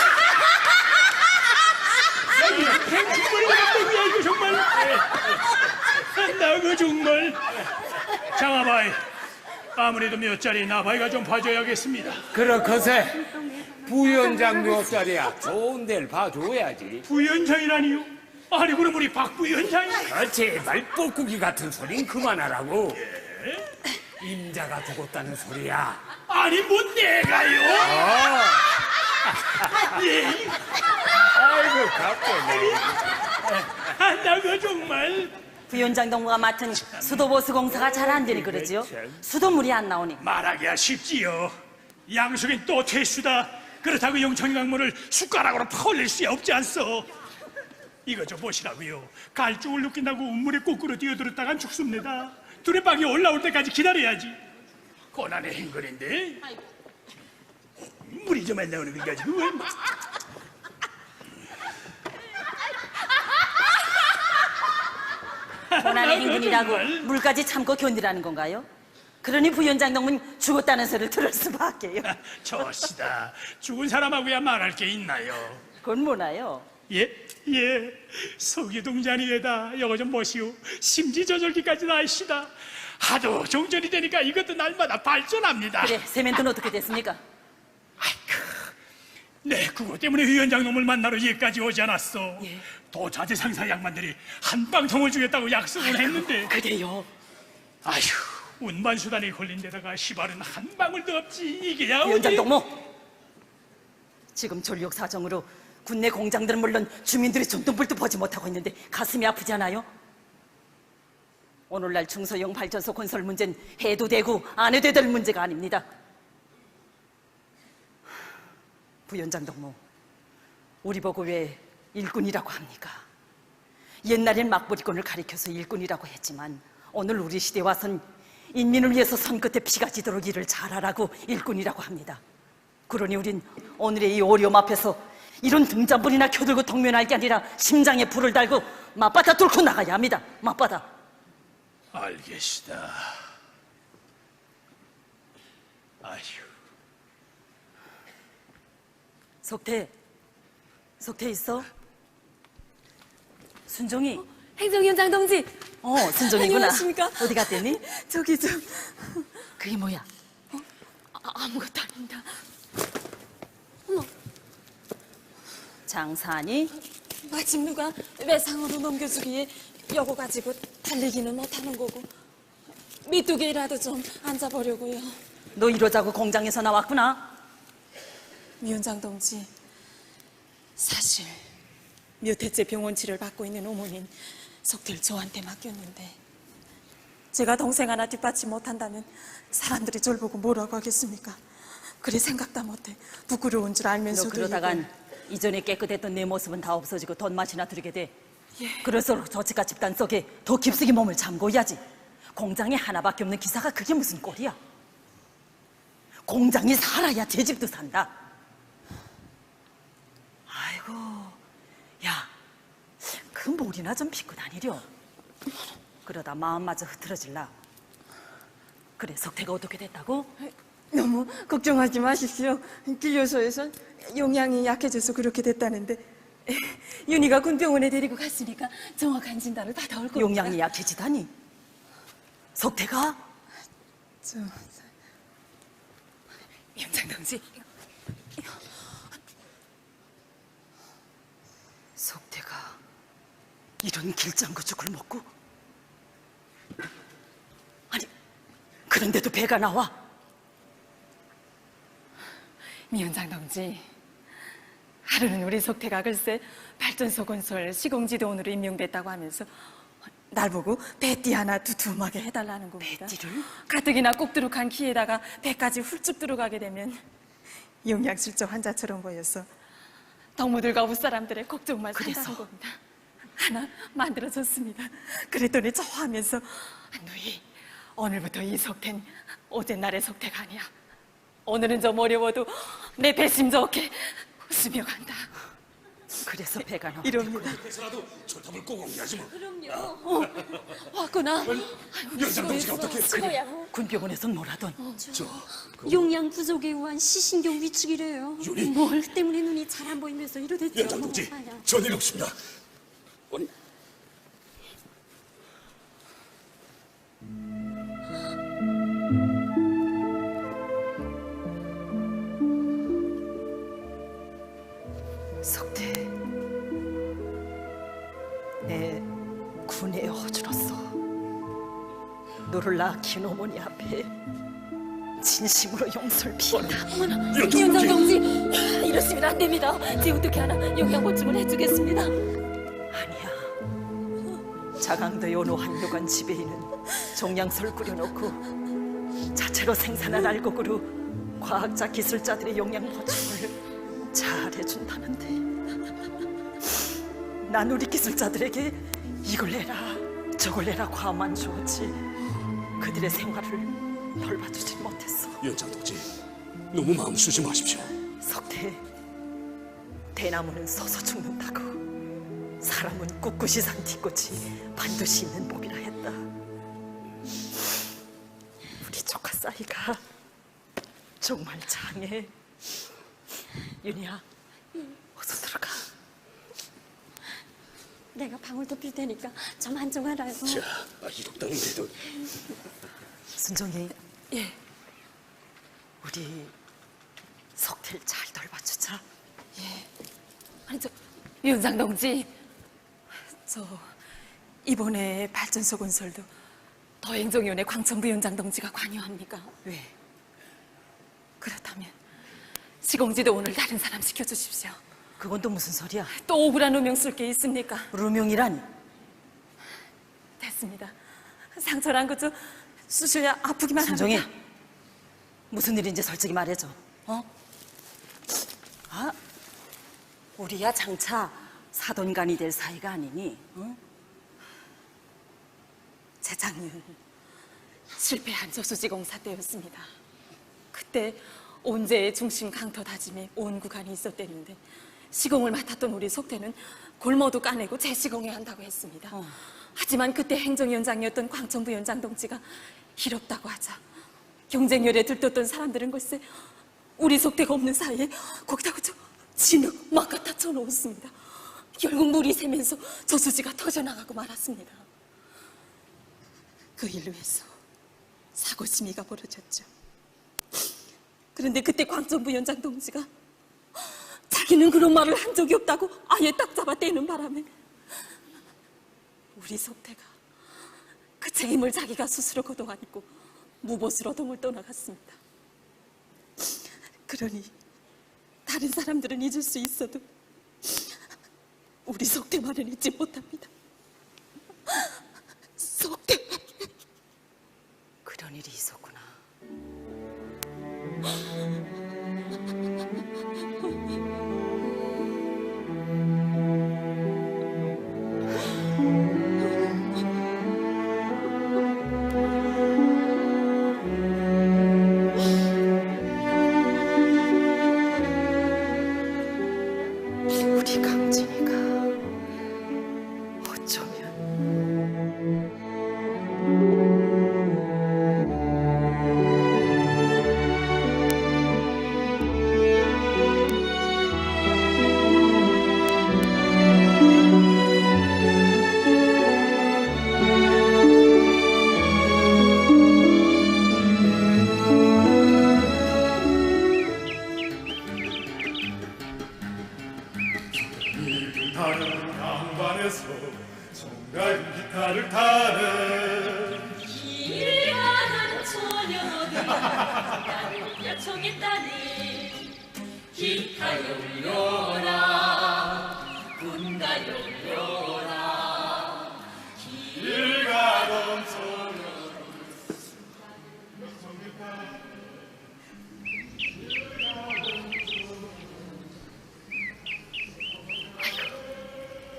Speaker 4: 정말 깜짝이야 이거 정말. 나 그 정말. 장아바이, 아무래도 몇 자리 나바이가 좀 봐줘야겠습니다.
Speaker 13: 그렇거세 부위원장 몇 자리야 좋은 데를 봐줘야지.
Speaker 4: 부위원장이라니요? 아니 그럼 우리 박 부위원장이?
Speaker 13: 제발 뻐꾸기 같은 소린 그만하라고. 임자가 죽었다는 소리야.
Speaker 4: 아니 뭔 내가요? 예.
Speaker 13: 아이고 갑자기.
Speaker 4: 나 그 정말.
Speaker 6: 부위원장 동무가 맡은 수도버스 공사가 잘 안 되니 그러지요? 수도물이 안 나오니.
Speaker 4: 말하기야 쉽지요. 양숙이 또 퇴수다. 그렇다고 영천이 강물을 숟가락으로 퍼올릴 수 없지 않소. 이거 좀 보시라고요. 갈증을 느낀다고 우물에 거꾸로 뛰어들었다간 죽습니다. 두레박이 올라올 때까지 기다려야지. 고난의 행거리인데 물이 좀 안 나오는 건가 지금. 왜?
Speaker 6: 고난의 행군이라고 물까지 참고 견디라는 건가요? 그러니 부위원장 동무는 죽었다는 소리를 들을 수밖에요.
Speaker 4: 좋시다. 죽은 사람하고야 말할 게 있나요?
Speaker 6: 그건 뭐나요?
Speaker 4: 예? 서기동자니에다 이거 좀 보시오. 심지저절기까지 나이시다. 하도 종전이 되니까 이것도 날마다 발전합니다.
Speaker 6: 그래, 세멘트는 어떻게 됐습니까?
Speaker 4: 네, 그것 때문에 위원장 놈을 만나러 여기까지 오지 않았어. 도자재 상사 양반들이 한방통을 주겠다고 약속을 했는데.
Speaker 6: 그래요?
Speaker 4: 아휴, 운반수단이 걸린 데다가 시발은 한 방울도 없지. 이게야
Speaker 6: 위원장
Speaker 4: 어디.
Speaker 6: 동무, 지금 전력 사정으로 국내 공장들은 물론 주민들이 전동불도 보지 못하고 있는데 가슴이 아프지 않아요? 오늘날 중소형 발전소 건설 문제는 해도 되고 안 해도 될 문제가 아닙니다. 부위원장 동무, 우리 보고 왜 일꾼이라고 합니까? 옛날엔 막부리꾼을 가리켜서 일꾼이라고 했지만 오늘 우리 시대에 와선 인민을 위해서 손끝에 피가 지도록 일을 잘하라고 일꾼이라고 합니다. 그러니 우린 오늘의 이 어려움 앞에서 이런 등잔불이나 켜들고 동면할 게 아니라 심장에 불을 달고 맞받아 뚫고 나가야 합니다. 맞받아.
Speaker 4: 알겠시다. 아휴.
Speaker 6: 석태 있어? 순종이.
Speaker 3: 행정위원장 동지.
Speaker 6: 순종이구나.
Speaker 3: 안녕하십니까?
Speaker 6: 어디 갔더니?
Speaker 3: 저기 좀.
Speaker 6: 그게 뭐야?
Speaker 3: 아무것도 아닙니다.
Speaker 6: 장사하니?
Speaker 3: 마침 누가 외상으로 넘겨주기에 여고 가지고 달리기는 못하는 거고 미뚜기라도 좀 앉아보려고요.
Speaker 6: 너 이러자고 공장에서 나왔구나. 위원장 동지, 사실 몇 해째 병원 치료를 받고 있는 어머니는 속태를 저한테 맡겼는데 제가 동생 하나 뒷받침 못한다면 사람들이 저를 보고 뭐라고 하겠습니까? 그리 생각도 못해 부끄러운 줄 알면서도
Speaker 14: 너 그러다간 이전에 깨끗했던 내 모습은 다 없어지고 돈 맛이나 들게 돼.
Speaker 6: 예.
Speaker 14: 그럴수록 저치가 집단 속에 더 깊숙이 몸을 잠궈야지. 공장에 하나밖에 없는 기사가 그게 무슨 꼴이야? 공장이 살아야 제 집도 산다. 아이고, 야, 그 몰이나 좀 빚고 다니려. 그러다 마음마저 흐트러질라. 그래, 석태가 어떻게 됐다고?
Speaker 6: 너무 걱정하지 마십시오. 진료소에선 용량이 약해져서 그렇게 됐다는데 윤희가 군병원에 데리고 갔으니까 정확한 진단을 받아올 겁니다.
Speaker 14: 용량이 약해지다니? 석태가?
Speaker 6: 위원장 동지,
Speaker 14: 석태가 이런 길장구죽을 먹고? 아니, 그런데도 배가 나와?
Speaker 6: 위원장 동지, 하루는 우리 석태가 글쎄 발전소 건설 시공지도원으로 임명됐다고 하면서 날 보고 배띠 하나 두툼하게 해달라는 겁니다.
Speaker 14: 배띠를?
Speaker 6: 가뜩이나 꼭두룩한 키에다가 배까지 훌쩍 들어가게 되면 용약실조 환자처럼 보여서 동무들과 웃사람들의 걱정만 산다는 겁니다. 하나 만들어줬습니다. 그랬더니 좋아하면서 누이, 오늘부터 이 석태는 어젯날의 석태가 아니야. 오늘은 좀 어려워도 내 배심 좋게 웃으며 간다.
Speaker 14: 그래서 배가 나와.
Speaker 6: 이럽니다.
Speaker 2: 그래서라도 철탑을 꼭 옮겨야지 뭐.
Speaker 3: 그럼요. 왔구나.
Speaker 2: 위원장 동지가 어떻게?
Speaker 3: 그래.
Speaker 14: 군병원에선 뭐라던?
Speaker 3: 용량 부족에 의한 시신경 위축이래요.
Speaker 2: 윤희?
Speaker 3: 뭘 때문에 눈이 잘 안 보이면서 이러댔죠.
Speaker 2: 위원장 동지,
Speaker 3: 아야.
Speaker 2: 전일 없습니다. 아니,
Speaker 14: 석태, 내 군의 허주로서 너를 낳긴 어머니 앞에 진심으로 용서를 비운다.
Speaker 3: 어머나, 위원장 동지, 이러시면 안 됩니다. 제 어떻게 하나 영양 보충을 해주겠습니다.
Speaker 14: 아니야. 자강도 연호 한요관 지배인은 종양소를 꾸려놓고 자체로 생산한 알곡으로 과학자 기술자들의 영양 보충을 잘 해준다는데 난 우리 기술자들에게 이걸 해라 저걸 해라 과만 주었지 그들의 생활을 돌봐주지 못했어.
Speaker 2: 위원장 동지, 너무 마음 쓰지 마십시오.
Speaker 14: 석태, 대나무는 서서 죽는다고 사람은 꿋꿋이 산 뒤꽃이 반드시 있는 법이라 했다. 우리 조카 싸이가 정말 장해. 윤희야, 어서 들어가.
Speaker 3: 내가 방울 덮일 테니까 좀 안정하라요.
Speaker 2: 자, 이렇다는데도.
Speaker 14: 순정이, 예, 우리 석태를 잘 돌봐주자.
Speaker 6: 아니 저 위원장 동지, 저 이번에 발전소 건설도 더행정위원회 광천부 위원장 동지가 관여합니까?
Speaker 14: 왜?
Speaker 6: 그렇다면 시공지도 오늘 다른 사람 시켜주십시오.
Speaker 14: 그건 또 무슨 소리야?
Speaker 6: 또 억울한 누명 쓸 게 있습니까?
Speaker 14: 누명이라니?
Speaker 6: 됐습니다. 상처란 거죠. 수술야 아프기만
Speaker 14: 순정이,
Speaker 6: 합니다.
Speaker 14: 무슨 일인지 솔직히 말해줘. 어? 아, 우리야 장차 사돈간이 될 사이가 아니니, 어?
Speaker 6: 재작년 실패한 저수지공사 때였습니다. 그때 온재의 중심 강터 다짐에 온 구간이 있었댔는데 시공을 맡았던 우리 속태는 골모도 까내고 재시공해야 한다고 했습니다. 하지만 그때 행정위원장이었던 광천부 위원장 동지가 이롭다고 하자 경쟁열에 들떴던 사람들은 글쎄 우리 속태가 없는 사이에 거기다가 저 진흙 막 갖다 쳐놓았습니다. 결국 물이 새면서 저수지가 터져나가고 말았습니다. 그 일로 해서 사고 심의가 벌어졌죠. 그런데 그때 광천부 위원장 동지가 자기는 그런 말을 한 적이 없다고 아예 딱 잡아 떼는 바람에 우리 속태가 그 책임을 자기가 스스로 거둬안고 무보수로 동을 떠나갔습니다. 그러니
Speaker 14: 다른 사람들은 잊을 수 있어도 우리 속대만은 잊지 못합니다. 속대.
Speaker 6: 그런 일이 있었구나.
Speaker 14: 우리 강진이가 어쩌면
Speaker 15: 다른 양반에서 정갈 기타를 타는
Speaker 11: 길 가는 처녀들 나를 요청했다니 기타여 울려라 군가여 울려라
Speaker 15: 길 가던 소녀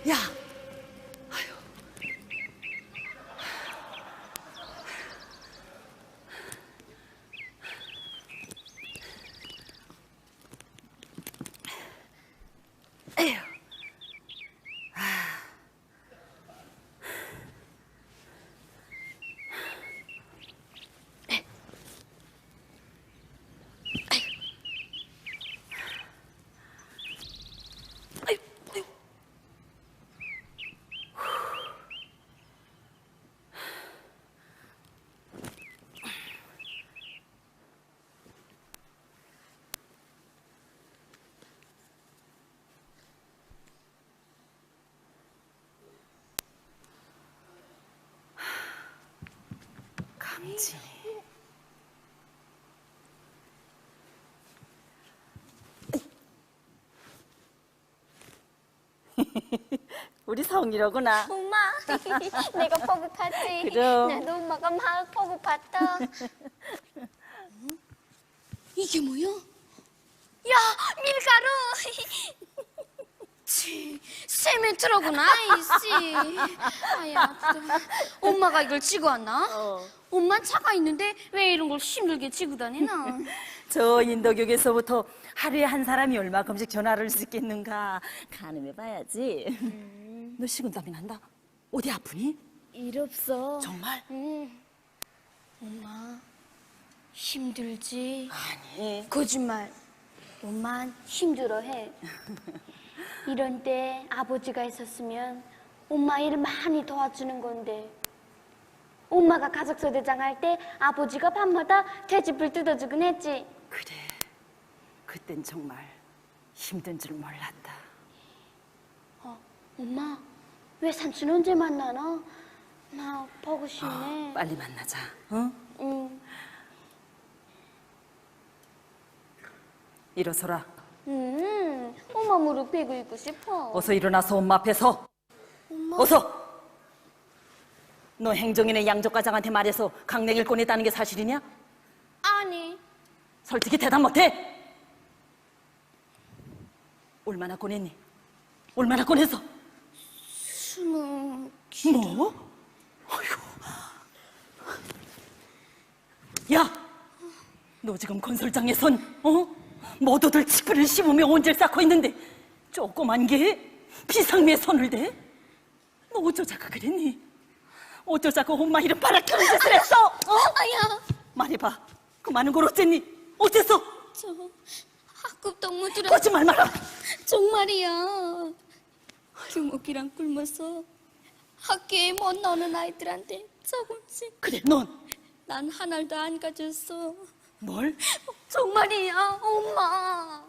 Speaker 6: 야, 에휴. 강진이. 우리 성이로구나.
Speaker 3: 엄마, 내가 포구 봤지?
Speaker 6: 그럼.
Speaker 3: 나도 엄마가 막 포구 봤다. 이게 뭐야? 야, 밀가루! 치, 세멘트로구나, 이씨. 아야, 아프다. 엄마가 이걸 지고 왔나? 엄마 차가 있는데 왜 이런 걸 힘들게 지고 다니나?
Speaker 6: 저 인도교에서부터 하루에 한 사람이 얼마큼씩 전화를 쓰겠는가 가늠해봐야지. 너 식은땀이 난다. 어디 아프니?
Speaker 3: 일 없어.
Speaker 6: 정말?
Speaker 3: 응. 엄마, 힘들지?
Speaker 6: 아니.
Speaker 3: 거짓말. 엄만 힘들어해. 이런 때 아버지가 있었으면 엄마 일 많이 도와주는 건데 엄마가 가족소대장 할 때 아버지가 밤마다 돼지불 뜯어주긴 했지.
Speaker 6: 그래. 그땐 정말 힘든 줄 몰랐다.
Speaker 3: 엄마, 왜 삼촌 언제 만나나? 나 보고 싶네.
Speaker 6: 빨리 만나자. 응?
Speaker 3: 응.
Speaker 6: 일어서라.
Speaker 3: 엄마 무릎 베고 있고 싶어.
Speaker 6: 어서 일어나서 엄마 앞에 서.
Speaker 3: 엄마.
Speaker 6: 어서. 너 행정인의 양조과장한테 말해서 강냉이를 꺼냈다는 게 사실이냐?
Speaker 3: 아니.
Speaker 6: 솔직히 대답 못해. 얼마나 꺼냈니? 얼마나 꺼냈어?
Speaker 3: 20kg.
Speaker 6: 뭐? 아이고. 야, 너 지금 건설장에선 모두들 치프를 씹으며 온질 쌓고 있는데 조그만 게 비상미에 손을 대? 너 어쩌자고 그랬니? 어쩌자고 엄마 이름 바라켜는 짓을 했어?
Speaker 3: 아야.
Speaker 6: 말해봐. 그 많은 걸 어쨌니? 어쨌어?
Speaker 3: 저 학급 동무들은
Speaker 6: 거짓말 마라.
Speaker 3: 정말이야. 규목이랑 굶어서 학교에 못 나오는 아이들한테 조금씩.
Speaker 6: 그래, 넌?
Speaker 3: 난 한 알도 안 가졌어.
Speaker 6: 뭘?
Speaker 3: 정말이야, 엄마.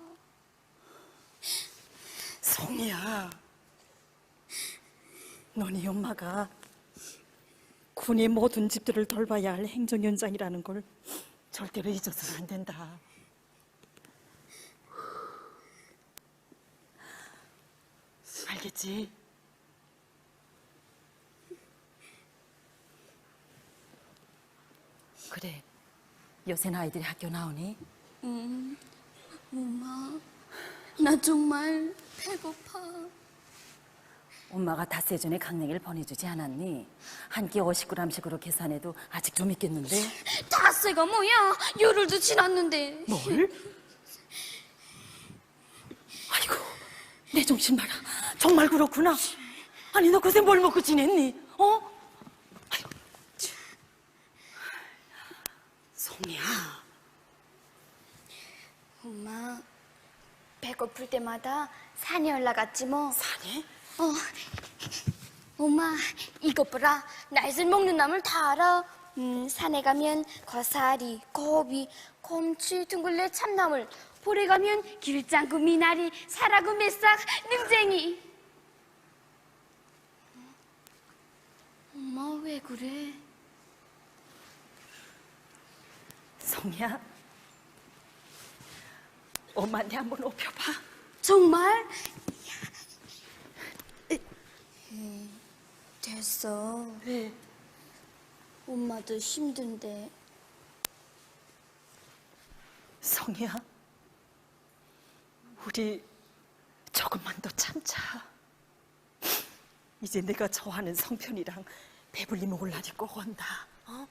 Speaker 6: 송이야. 너네 엄마가 군의 모든 집들을 돌봐야 할 행정연장이라는 걸 절대로 잊어서는 안 된다.
Speaker 14: 알겠지? 그래, 요새 아이들이 학교 나오니?
Speaker 3: 엄마, 나 정말 배고파.
Speaker 14: 엄마가 닷새 전에 강냉이를 보내주지 않았니? 한 끼 50g씩으로 계산해도 아직 좀 있겠는데?
Speaker 3: 닷새가 뭐야? 열흘도 지났는데.
Speaker 14: 뭘? 아이고, 내 정신 봐라. 정말 그렇구나. 아니, 너 그새 뭘 먹고 지냈니? 어? 아이고. 송이야.
Speaker 3: 엄마, 배고플 때마다 산에 올라갔지 뭐.
Speaker 14: 산에?
Speaker 3: 엄마, 이것 봐라. 날쌘 먹는 나물 다 알아. 산에 가면 거사리, 고비, 곰치, 둥글레, 참나물. 볼에 가면 길장구, 미나리, 사라구, 매싹, 능쟁이. 엄마, 왜 그래?
Speaker 14: 송이야. 엄마한테 한번 업혀봐.
Speaker 3: 정말? 됐어.
Speaker 14: 왜?
Speaker 3: 엄마도 힘든데.
Speaker 14: 성이야, 우리 조금만 더 참자. 이제 내가 좋아하는 성편이랑 배불리 먹을 날이 꼭 온다. 어?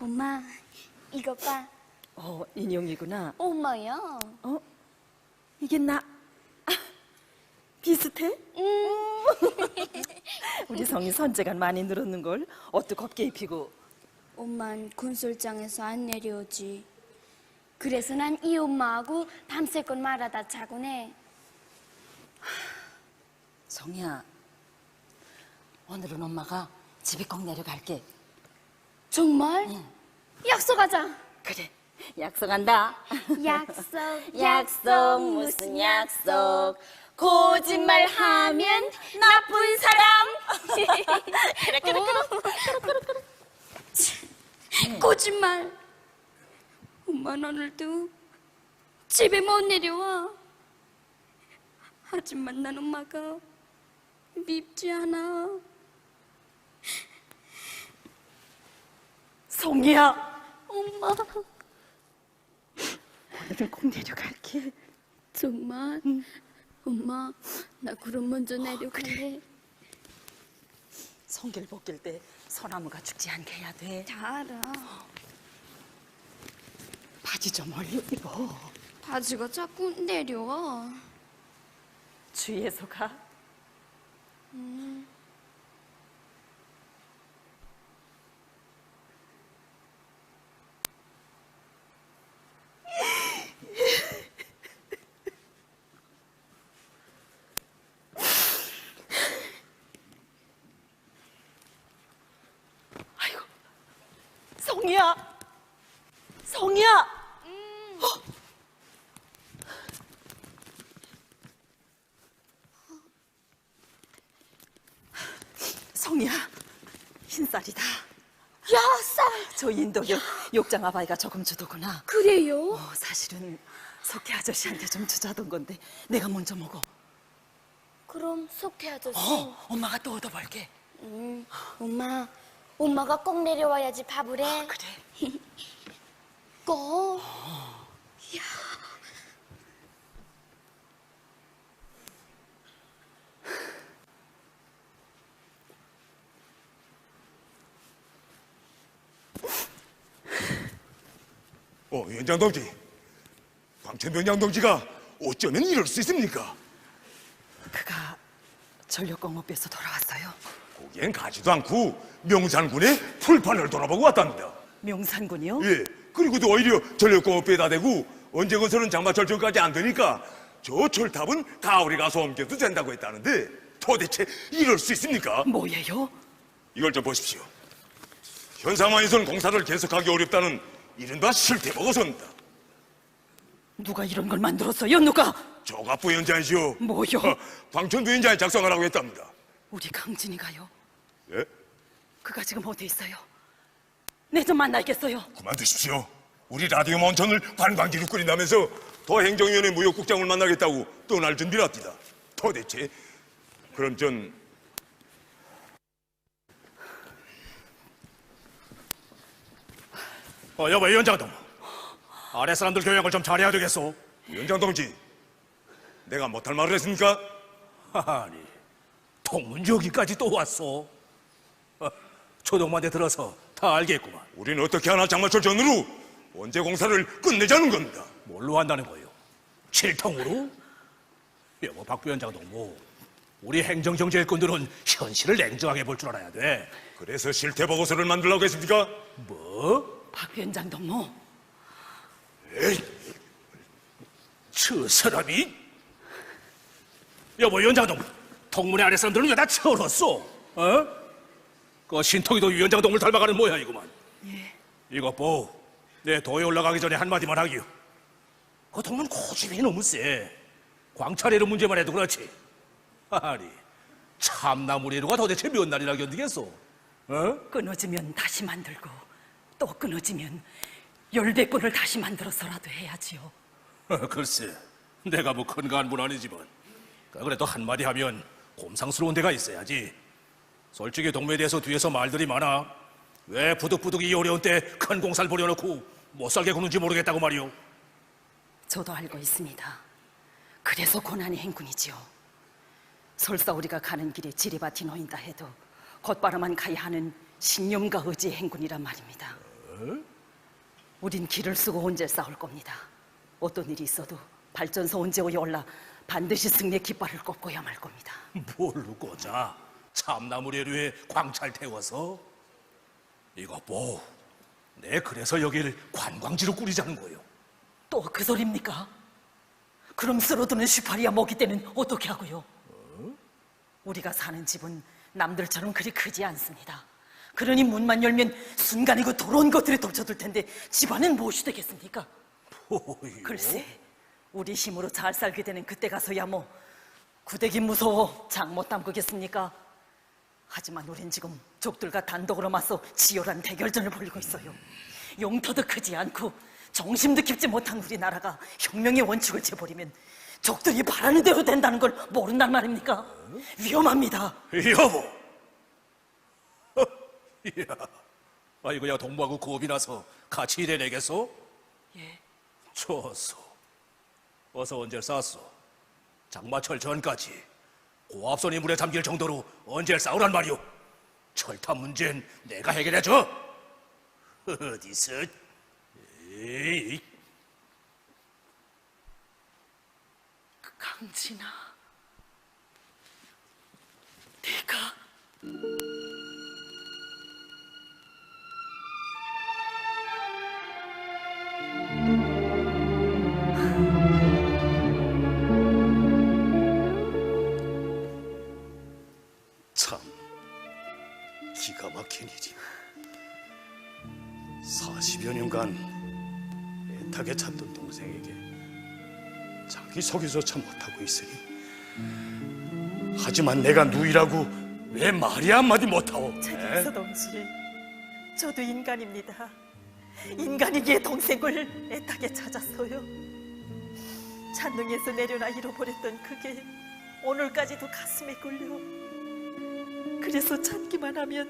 Speaker 3: 엄마, 이것 봐.
Speaker 14: 인형이구나.
Speaker 3: 엄마야.
Speaker 14: 어? 이게 나 비슷해? 우리 성이 선재가 많이 늘었는걸. 옷도 곱게 입히고.
Speaker 3: 엄만 군술장에서 안 내려오지. 그래서 난 이 엄마하고 밤새껏 말하다 자곤 해.
Speaker 14: 성이야, 오늘은 엄마가 집에 꼭 내려갈게.
Speaker 3: 정말?
Speaker 14: 응.
Speaker 3: 약속하자.
Speaker 14: 그래, 약속한다.
Speaker 3: 약속 무슨 약속? 거짓말하면 나쁜 사람. 그래. 거짓말. 엄마는 오늘도 집에 못 내려와. 하지만 난 엄마가 밉지 않아.
Speaker 14: 성이야,
Speaker 3: 엄마.
Speaker 14: 오늘은 꼭 내려갈게.
Speaker 3: 정말? 엄마, 나 그럼 먼저 내려갈래.
Speaker 14: 성길 벗길 때 소나무가 죽지 않게 해야 돼.
Speaker 3: 다 알아.
Speaker 14: 바지 좀 얼려 입어.
Speaker 3: 바지가 자꾸 내려와.
Speaker 14: 주의해서 가. 아이고, 성이야, 성이야. 성이야, 흰쌀이다.
Speaker 3: 야, 쌀.
Speaker 14: 저 인도역 욕장 아바이가 조금 주더구나.
Speaker 3: 그래요?
Speaker 14: 사실은 석회 아저씨한테 좀 주자던 건데 내가 먼저 먹어.
Speaker 3: 그럼 석태 아저씨.
Speaker 14: 엄마가 또 얻어볼게.
Speaker 3: 엄마가 꼭 내려와야지 밥을 해.
Speaker 14: 그래.
Speaker 3: 꼭. 야.
Speaker 2: 위원장 동지, 광천병 양동지가 어쩌면 이럴 수 있습니까?
Speaker 14: 그가 전력공업에서 돌아왔어요.
Speaker 2: 거기엔 가지도 않고 명산군의 풀판을 돌아보고 왔답니다.
Speaker 14: 명산군이요?
Speaker 2: 예, 그리고도 오히려 전력공업에다 대고 언제 건설은 장마철 전까지 안 되니까 저 철탑은 가을에 가서 옮겨도 된다고 했다는데 도대체 이럴 수 있습니까?
Speaker 14: 뭐예요?
Speaker 2: 이걸 좀 보십시오. 현 상황에선 공사를 계속하기 어렵다는 이른바 실태보고서입니다.
Speaker 14: 누가 이런 걸 만들었어요? 누가?
Speaker 2: 조갑 부위원장이시오.
Speaker 14: 뭐요?
Speaker 2: 광천 부위원장이 작성하라고 했답니다.
Speaker 14: 우리 강진이가요?
Speaker 2: 예?
Speaker 14: 그가 지금 어디 있어요? 내 좀 만나겠어요.
Speaker 2: 그만두십시오. 우리 라디오 몬천을 관광지로 꾸린다면서
Speaker 16: 더 행정위원회 무역국장을 만나겠다고 떠날 준비랍니다. 도대체 그럼 전
Speaker 9: 여보 위원장 동무, 아래 사람들 교양을 좀 잘해야 되겠소.
Speaker 16: 위원장 동지, 내가 못할 말을 했습니까?
Speaker 9: 아니, 동문 여기까지 또 왔어. 초동만에 들어서 다 알겠구만.
Speaker 16: 우린 어떻게 하나 장마철 전으로 원재 공사를 끝내자는 겁니다.
Speaker 9: 뭘로 한다는 거요? 실통으로? 여보 박 위원장 동무, 우리 행정경제 일꾼들은 현실을 냉정하게 볼 줄 알아야 돼.
Speaker 16: 그래서 실태 보고서를 만들려고 했습니까?
Speaker 9: 뭐?
Speaker 14: 박 위원장 동무,
Speaker 9: 에이, 저 사람이? 여보 위원장 동무, 동문회 아래 사람들은 왜 다 철었어? 그 신통이도 위원장 동무를 닮아가는 모양이구만.
Speaker 14: 예.
Speaker 9: 이것 보, 내 도에 올라가기 전에 한마디만 하기요. 그 동문 고집이 너무 세. 광찰이로 문제만 해도 그렇지. 아니, 참나무리루가 도대체 몇 날이나 견디겠어?
Speaker 14: 끊어지면 다시 만들고 또 끊어지면 10배권을 다시 만들어서라도 해야지요.
Speaker 9: 글쎄, 내가 뭐 큰 간부는 아니지만 그래도 한마디 하면 곰상스러운 데가 있어야지. 솔직히 동무에 대해서 뒤에서 말들이 많아. 왜 부득부득 이 어려운 때 큰 공사를 벌여놓고 못 살게 구는지 모르겠다고 말이오.
Speaker 14: 저도 알고 있습니다. 그래서 고난의 행군이지요. 설사 우리가 가는 길에 지뢰밭이 놓인다 해도 곧바로만 가야 하는 신념과 의지의 행군이란 말입니다. 우린 길을 쓰고 언제 싸울 겁니다. 어떤 일이 있어도 발전소 언제 올라 반드시 승리의 깃발을 꼽고야 말 겁니다.
Speaker 9: 뭘로 꽂아? 참나무리루에 광찰 태워서? 이거 뭐, 내 그래서 여길 관광지로 꾸리자는 거예요.
Speaker 14: 또 그 소리입니까? 그럼 쓸어두는 슈파리아 먹이 때는 어떻게 하고요? 우리가 사는 집은 남들처럼 그리 크지 않습니다. 그러니 문만 열면 순간이고 더러운 것들이 덮쳐둘 텐데 집안은 무엇이 되겠습니까? 글쎄, 우리 힘으로 잘 살게 되는 그때 가서야 뭐 구대기 무서워 장 못 담그겠습니까? 하지만 우린 지금 적들과 단독으로 맞서 치열한 대결전을 벌이고 있어요. 용터도 크지 않고 정심도 깊지 못한 우리나라가 혁명의 원칙을 재버리면 적들이 바라는 대로 된다는 걸 모른단 말입니까? 위험합니다.
Speaker 9: 여보! 이야, 이거 야 동무하고 겁이 나서 같이 일해내겠어?
Speaker 14: 예.
Speaker 9: 좋소. 어서 언제 쌌어? 장마철 전까지 고압선이 물에 잠길 정도로 언제 싸우란 말이오. 철탑 문제는 내가 해결해줘. 어디서? 에이.
Speaker 14: 강진아, 내가
Speaker 16: 참 기가 막힌 일이. 40여 년간 애타게 찾던 동생에게 자기 소개조차 못하고 있으니, 하지만 내가 누이라고 왜 말이 한마디 못하오?
Speaker 14: 최경서 동지, 저도 인간입니다. 인간이기에 동생을 애타게 찾았어요. 찬능에서 내려나 잃어버렸던 그게 오늘까지도 가슴에 끌려. 그래서 찾기만 하면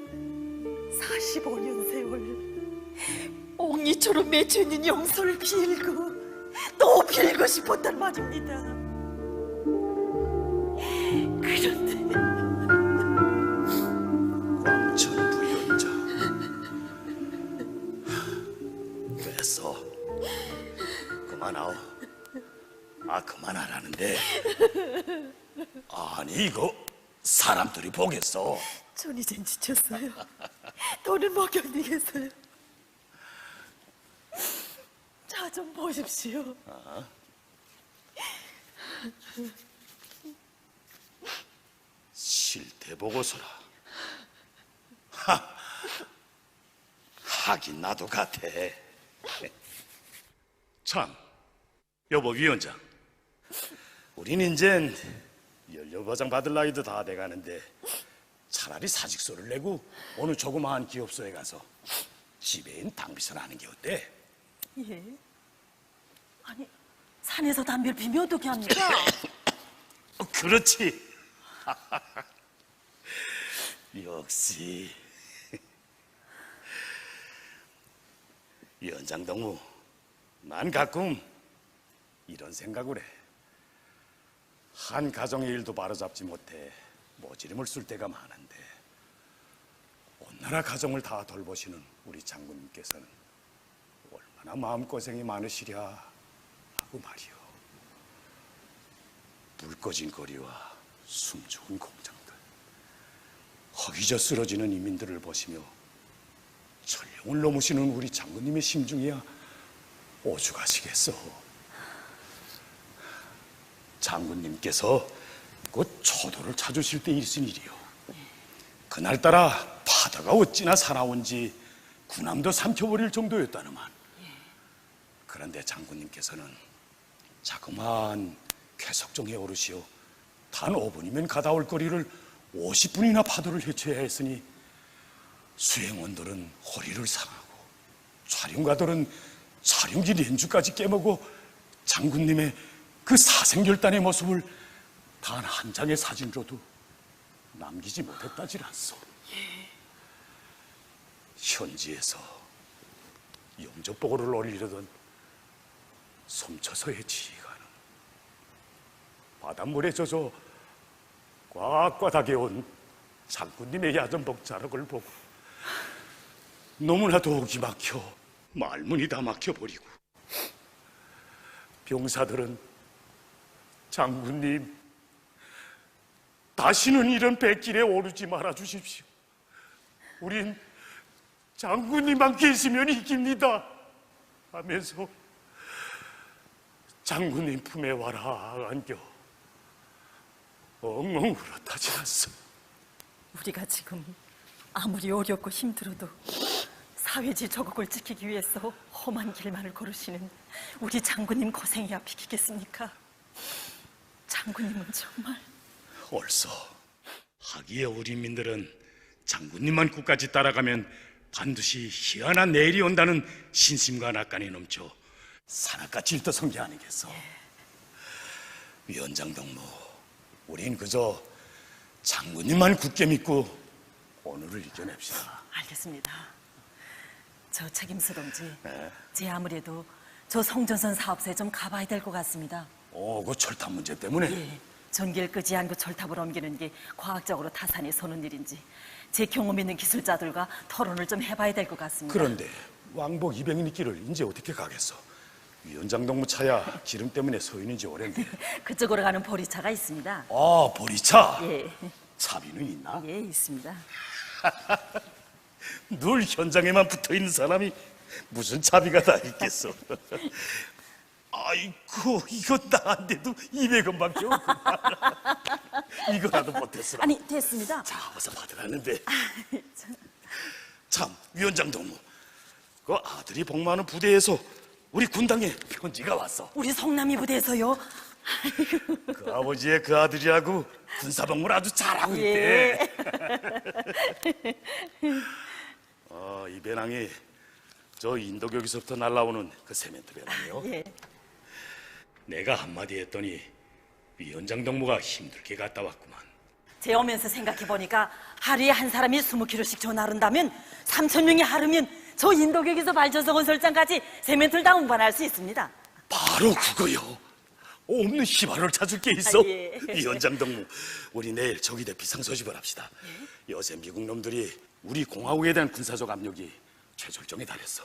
Speaker 14: 45년 세월 옥리처럼 맺혀있는 용서를 빌고 또 빌고 싶었단 말입니다. 그런데
Speaker 16: 광천 부연자 됐어. 그만하오. 그만하라는데. 아니 이거 사람들이 보겠어.
Speaker 14: 전 이젠 지쳤어요. 더는 못 견디겠어요. 자 좀 보십시오.
Speaker 16: 실태 보고서라. 하긴 나도 같아. 참, 여보 위원장, 우린 이젠 연료보장 받을 나이도 다 돼가는데 차라리 사직서를 내고 어느 조그마한 기업소에 가서 지배인 당비서를 하는 게 어때?
Speaker 14: 예? 아니 산에서 담배를 피면 어떻게 합니까?
Speaker 16: 그렇지. 역시 위원장 동무, 난 가끔 이런 생각을 해. 한 가정의 일도 바로잡지 못해 모지름을 쓸 때가 많은데 온 나라 가정을 다 돌보시는 우리 장군님께서는 얼마나 마음고생이 많으시랴 하고 말이오. 불 꺼진 거리와 숨죽은 공장들, 허기져 쓰러지는 이민들을 보시며 전령을 넘으시는 우리 장군님의 심중이야 오죽하시겠어. 장군님께서 그 초도를 찾으실 때 있은 일이요. 그날따라 바다가 어찌나 사나운지 군함도 삼켜버릴 정도였다는만. 그런데 장군님께서는 자그마한 쾌석종에 오르시어 단 5분이면 가다 올 거리를 50분이나 파도를 헤쳐야 했으니 수행원들은 허리를 상하고 촬영가들은 촬영기 렌즈까지 깨먹어 장군님의 그 사생결단의 모습을 단 한 장의 사진으로도 남기지 못했다질 않소. 현지에서 영접보고를 올리려던 섬처서의 지휘관은 바닷물에 젖어 꽉꽉하게 온 장군님의 야전복 자락을 보고 너무나도 ok이 막혀 말문이 다 막혀버리고 병사들은 장군님, 다시는 이런 백길에 오르지 말아 주십시오. 우린 장군님만 계시면 이깁니다 하면서 장군님 품에 와라 안겨 엉엉 울었다지 않소.
Speaker 14: 우리가 지금 아무리 어렵고 힘들어도 사회지 조국을 지키기 위해서 험한 길만을 걸으시는 우리 장군님 고생이야 비키겠습니까? 장군님은 정말
Speaker 16: 옳소. 하기에 우리 민들은 장군님만 끝까지 따라가면 반드시 희한한 내일이 온다는 신심과 낙관이 넘쳐 산악같이 일떠선 게 아니겠소. 위원장 동무, 우린 그저 장군님만 굳게 믿고 오늘을 이겨냅시다.
Speaker 14: 알겠습니다. 저 책임서 동지, 제 아무래도 저 성전선 사업소에 좀 가봐야 될 것 같습니다.
Speaker 16: 그 철탑 문제 때문에?
Speaker 14: 예, 전기를 끄지 않고 철탑을 옮기는 게 과학적으로 타산이 서는 일인지 제 경험 있는 기술자들과 토론을 좀 해봐야 될 것 같습니다.
Speaker 16: 그런데 왕복 200인 길을 이제 어떻게 가겠어? 위원장 동무 차야 기름 때문에 서 있는 지 오랜데.
Speaker 14: 그쪽으로 가는 보리차가 있습니다.
Speaker 16: 아, 보리차?
Speaker 14: 예.
Speaker 16: 차비는 있나?
Speaker 14: 예, 있습니다.
Speaker 16: 늘 현장에만 붙어있는 사람이 무슨 차비가 다 있겠어. 아이고, 이거 나한테도 200원밖에 없구나. 이거라도 못했으라.
Speaker 14: 아니, 됐습니다.
Speaker 16: 자, 어서 받으라는데. 참, 위원장 동무, 그 아들이 복무하는 부대에서 우리 군당에 편지가 왔어.
Speaker 14: 우리 성남이 부대에서요?
Speaker 16: 그 아버지의 그 아들이라고 군사복무를 아주 잘하고
Speaker 14: 예.
Speaker 16: 있대. 이 배낭이 저 인도교에서부터 날라오는 그 세멘트 배낭이요.
Speaker 14: 예.
Speaker 16: 내가 한마디 했더니 위원장 동무가 힘들게 갔다 왔구만.
Speaker 14: 제 오면서 생각해보니까 하루에 한 사람이 20kg씩 저 나른다면 3,000명이 하루면 저 인도격에서 발전소 건설장까지 세멘트를 다 운반할 수 있습니다.
Speaker 16: 바로 그거요. 없는 희망을 찾을 게 있어.
Speaker 14: 예.
Speaker 16: 위원장 동무, 우리 내일 저기대 비상소집을 합시다. 요새 미국 놈들이 우리 공화국에 대한 군사적 압력이 최절정에 달했어.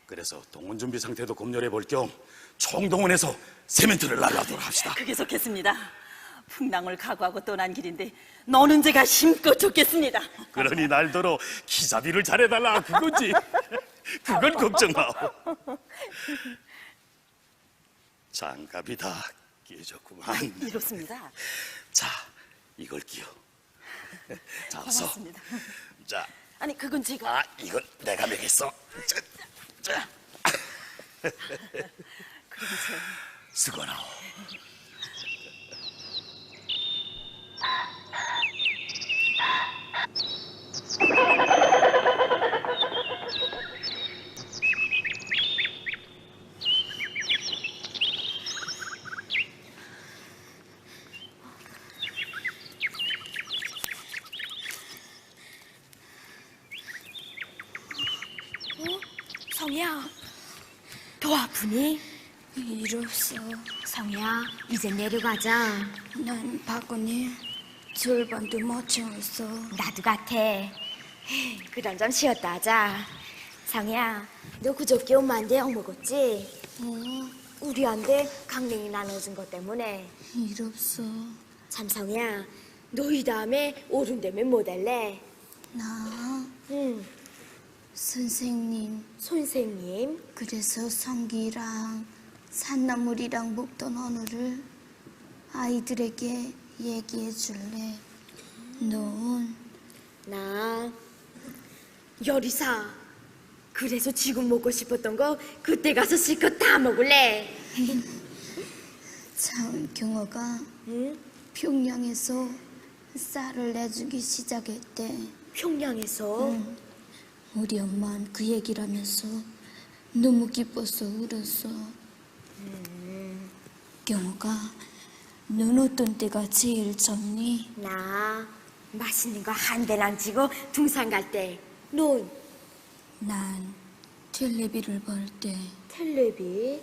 Speaker 16: 그래서 동원 준비 상태도 검열해 볼 겸 총동원해서 세멘트를 날라도록 합시다.
Speaker 14: 그게 좋겠습니다. 풍랑을 각오하고 떠난 길인데 너는 제가 힘껏 줬겠습니다.
Speaker 16: 그러니 날더러 기사비를 잘해달라 그거지. 그건 걱정 마오. 장갑이 다 깨졌구만.
Speaker 14: 이렇습니다.
Speaker 16: 자, 이걸 끼워. 자, 어서.
Speaker 14: 고맙습니다.
Speaker 16: 자,
Speaker 14: 아니, 그건 제가.
Speaker 16: 이건 내가 매겠어. 자.
Speaker 14: 그럼
Speaker 16: 수고나오.
Speaker 3: 성이야, 더 아프니? 일 없어. 성이야, 이제 내려가자. 난 박은이 절반도 못 채웠어. 나도 같아. 그럼 좀 쉬었다 하자. 성이야, 너 그저께 엄마한테 약 먹었지? 우리한테 강냉이 나눠준 것 때문에. 일 없어. 참 성이야, 너 이 다음에 어른 되면 뭐 될래? 나? 응. 선생님. 선생님? 그래서 성기랑 산나물이랑 먹던 언어를 아이들에게 얘기해 줄래? 넌? 나 요리사. 그래서 지금 먹고 싶었던 거 그때 가서 실컷 다 먹을래. 참 경호가 평양에서 쌀을 내주기 시작했대. 평양에서? 우리 엄마는 그 얘기를 하면서 너무 기뻐서 울었어. 경호가 넌 어떤 때가 제일 좋니? 나 맛있는 거 한 대랑 지고 등산 갈 때. 넌? 난 텔레비를 볼 때. 텔레비?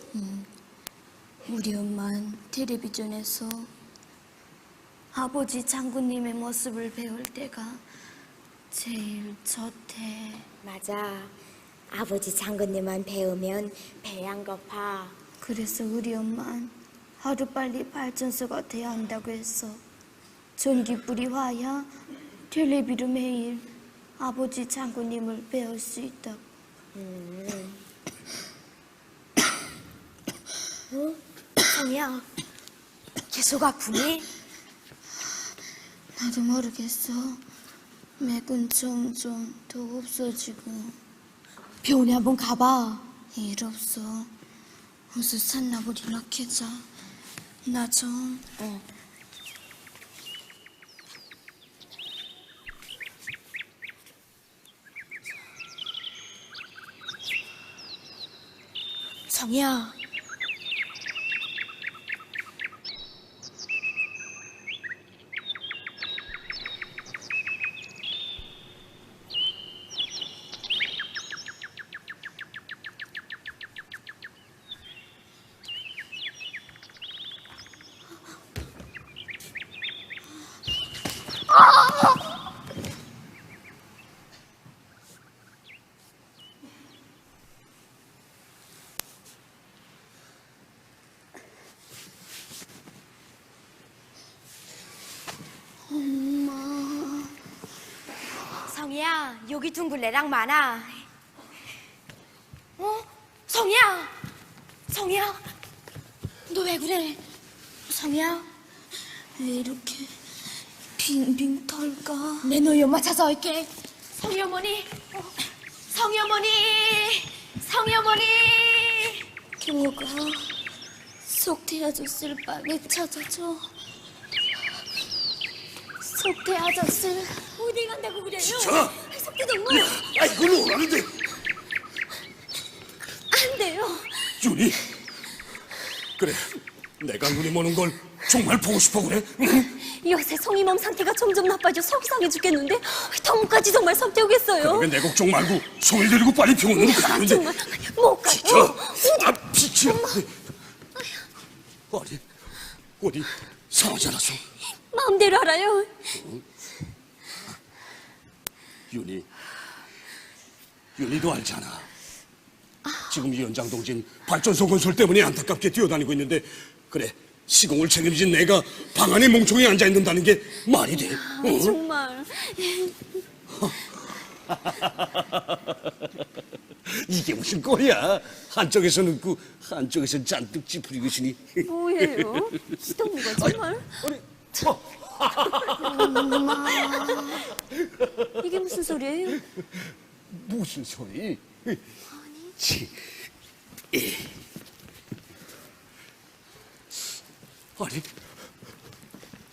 Speaker 3: 우리 엄마는 텔레비전에서 아버지 장군님의 모습을 배울 때가 제일 좋대. 맞아. 아버지 장군님만 배우면 배 안 고파. 그래서 우리 엄마는 하루빨리 발전소가 돼야 한다고 했어. 전기불이 와야 텔레비로 매일 아버지 장군님을 배울 수 있다고. 성이야, 계속 아프니? 나도 모르겠어. 맥은 점점 더 없어지고. 병원에 한번 가봐. 일 없어. 어서 산나물이나 캐자. 나 좀. 성이야. 엄마. 성이야, 여기 둥글레랑 많아. 성이야. 성이야, 너 왜 그래? 성이야, 왜 이렇게 빙빙 털까? 내 너희 엄마 찾아올게. 성희 어머니, 성희 어머니, 성희 어머니. 경호가 속태 아저씨를 빨리 찾아줘. 속태 아저씨 어디 간다고 그래요?
Speaker 2: 진짜?
Speaker 3: 속태 정말.
Speaker 2: 아, 이걸로 오라는데.
Speaker 3: 안 돼요.
Speaker 2: 윤희. 그래, 내가 눈이 머는 걸 정말 보고 싶어 그래? 응?
Speaker 3: 요새 성희 몸 상태가 점점 나빠져 속이 상해 죽겠는데 덤까지 정말 섭대 오겠어요.
Speaker 2: 그러면 내 걱정 말고 성을 데리고 빨리 병원으로 가는데.
Speaker 3: 정말 못 가요.
Speaker 2: 진짜? 아, 빛이야. 아니, 어디 상하지 않았어?
Speaker 3: 마음대로 알아요.
Speaker 2: 윤희도 알잖아. 지금 이 연장 동진 발전소 건설 때문에 안타깝게 뛰어다니고 있는데, 그래, 시공을 책임진 내가 방 안에 멍청이 앉아 있는다는 게 말이 돼? 어?
Speaker 3: 정말.
Speaker 2: 이게 무슨 꼴이야? 한쪽에서는 웃고 한쪽에서는 잔뜩 찌푸리고 있으니.
Speaker 3: 뭐예요? 시동무가 정말. 엄마. 이게 무슨 소리예요?
Speaker 2: 무슨 소리? 치. 아니,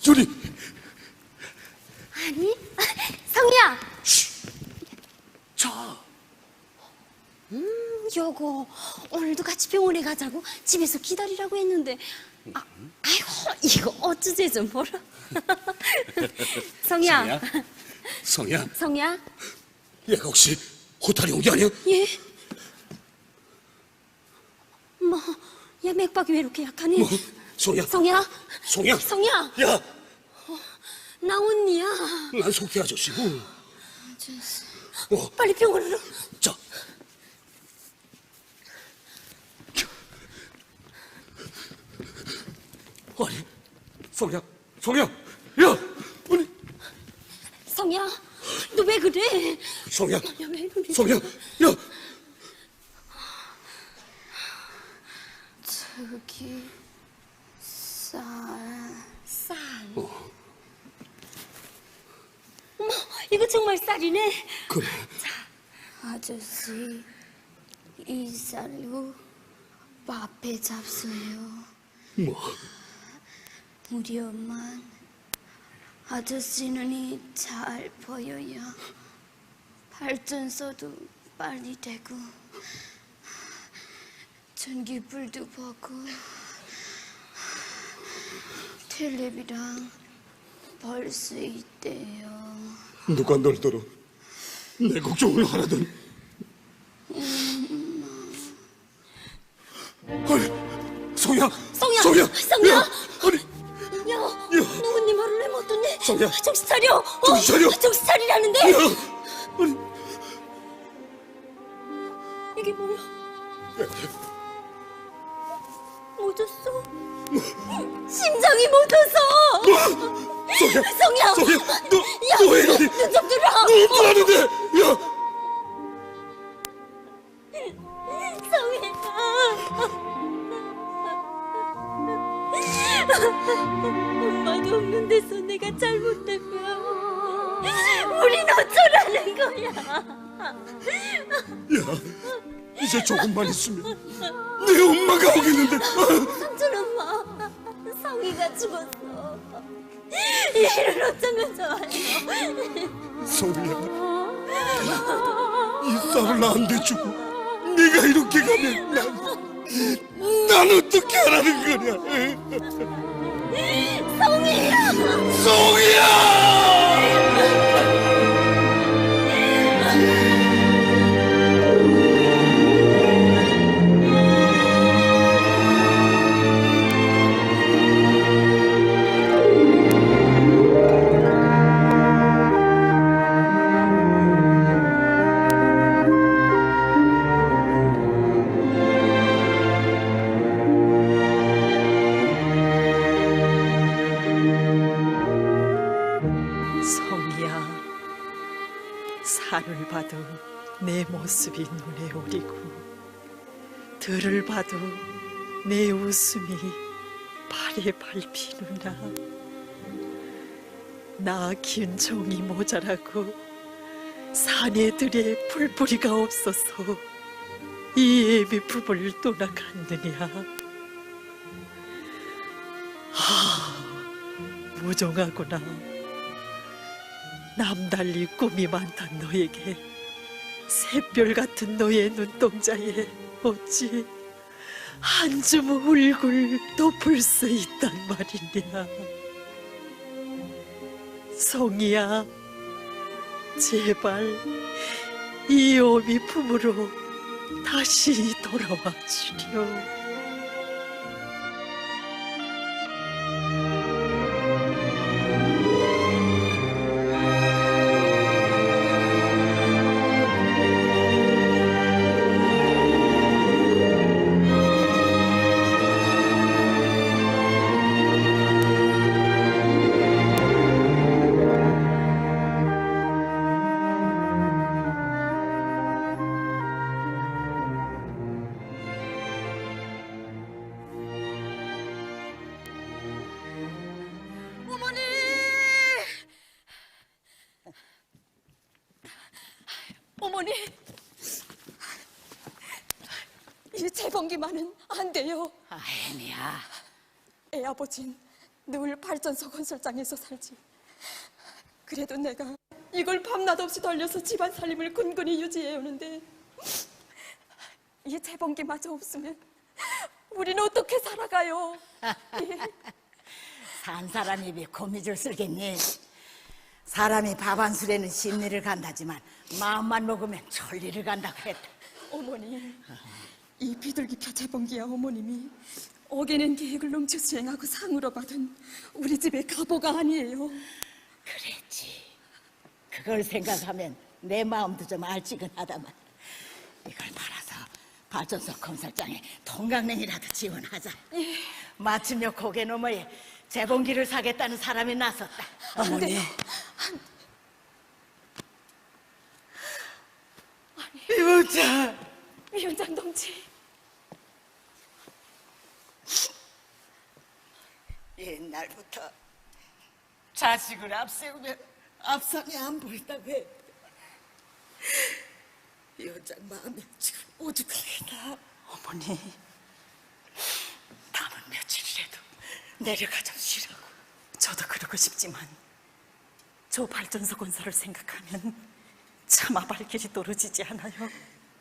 Speaker 2: 윤희.
Speaker 3: 아니, 성희야.
Speaker 2: 자.
Speaker 3: 여보, 오늘도 같이 병원에 가자고 집에서 기다리라고 했는데, 아이고, 이거 어쩌지 좀 보라. 성희야.
Speaker 2: 성희야.
Speaker 3: 성희야.
Speaker 2: 얘가 혹시 호탈이 온 게 아니야?
Speaker 3: 예. 야, 맥박이 왜 이렇게 약하니?
Speaker 2: 뭐? 송이야.
Speaker 3: 성이야?
Speaker 2: 송이야.
Speaker 3: 성이야?
Speaker 2: 야,
Speaker 3: 나 언니야.
Speaker 2: 난 속희 아저씨고.
Speaker 3: 아저씨.
Speaker 2: 어.
Speaker 3: 빨리 병원으로.
Speaker 2: 자. 아니, 송이야, 송이야, 야, 아니,
Speaker 3: 성이야, 너 왜 그래?
Speaker 2: 송이야,
Speaker 3: 야, 왜 그래?
Speaker 2: 송이야, 야.
Speaker 3: 저기 쌀. 어머, 이거 정말 쌀이네.
Speaker 2: 그래.
Speaker 3: 아저씨, 이 쌀로 밥에 잡숴요.
Speaker 2: 뭐?
Speaker 3: 우리 엄마 아저씨 눈이 잘 보여요. 발전소도 빨리 되고 전기불도 보고 텔레비랑 볼 수 있대요.
Speaker 2: 누가 널 들어? 내 걱정을 하라던. 아니, 송이야,
Speaker 3: 성이야,
Speaker 2: 송이야,
Speaker 3: 성이야.
Speaker 2: 야, 아니,
Speaker 3: 야, 너 언니 말을 왜 못 듣니?
Speaker 2: 성이야.
Speaker 3: 정신 차려.
Speaker 2: 정신 차려.
Speaker 3: 정신 차리라는데.
Speaker 2: 야, 아니,
Speaker 3: 이게 뭐야? 묻었어? 심장이 묻어서.
Speaker 2: 송이야,
Speaker 3: 성이야.
Speaker 2: 송이야,
Speaker 3: 야,
Speaker 2: 너 왜 이러니?
Speaker 3: 눈좀 들어.
Speaker 2: 너 어떡하는데? 야,
Speaker 3: 엄마도 없는 데서 내가 잘못했면 우린 어쩌라는 거야.
Speaker 2: 야, 이제 조금만 있으면 네 엄마가 오겠는데.
Speaker 3: 삼촌 엄마, 성이가 죽었어. 얘를 어쩌면 좋아요.
Speaker 2: 송이야, 이 쌀을 나한테 주고 네가 이렇게 가면 난 어떻게 하라는 거냐?
Speaker 3: 성이야!
Speaker 2: 송이야!
Speaker 14: 하늘 봐도 내 모습이 눈에 오리고 들을 봐도 내 웃음이 발에 밟히누나. 나 긴 종이 모자라고 사내들의 풀뿌리가 없어서 이 애비 부부를 떠나갔느냐. 무정하구나. 남달리 꿈이 많단 너에게 샛별 같은 너의 눈동자에 어찌 한줌 울굴 덮을 수 있단 말이냐. 성이야, 제발 이 어미 품으로 다시 돌아와 주려.
Speaker 3: 어머니, 이 재번기만은 안 돼요.
Speaker 12: 애미야.
Speaker 3: 애 아버진 늘 발전소 건설장에서 살지. 그래도 내가 이걸 밤낮 없이 돌려서 집안 살림을 근근히 유지해오는데 이 재번기마저 없으면 우린 어떻게 살아가요?
Speaker 12: 산 사람 입에 거미줄 쓸겠니? 사람이 밥 한 술에는 심리를 간다지만 마음만 먹으면 천리를 간다고 했다.
Speaker 3: 어머니,
Speaker 14: 이 비둘기표 재봉기야 어머님이 어게낸 계획을 넘쳐 수행하고 상으로 받은 우리 집의 가보가 아니에요.
Speaker 12: 그랬지. 그걸 생각하면 내 마음도 좀 알찌근하다만 이걸 팔아서 발전소 건설장에 통강냉이라도 지원하자. 마침내 고개 너머에 재봉기를 사겠다는 사람이 나섰다.
Speaker 14: 어머니.
Speaker 12: 위원장.
Speaker 14: 위원장 동지.
Speaker 12: 옛날부터 자식을 앞세우면 앞상이 안 보인다고 해. 위원장 마음이 지금 오죽하겠다.
Speaker 14: 어머니.
Speaker 12: 남은 며칠이라도 내려가 좀 쉬라고.
Speaker 14: 저도 그러고 싶지만 저 발전소 건설을 생각하면 차마 발길이 떨어지지 않아요.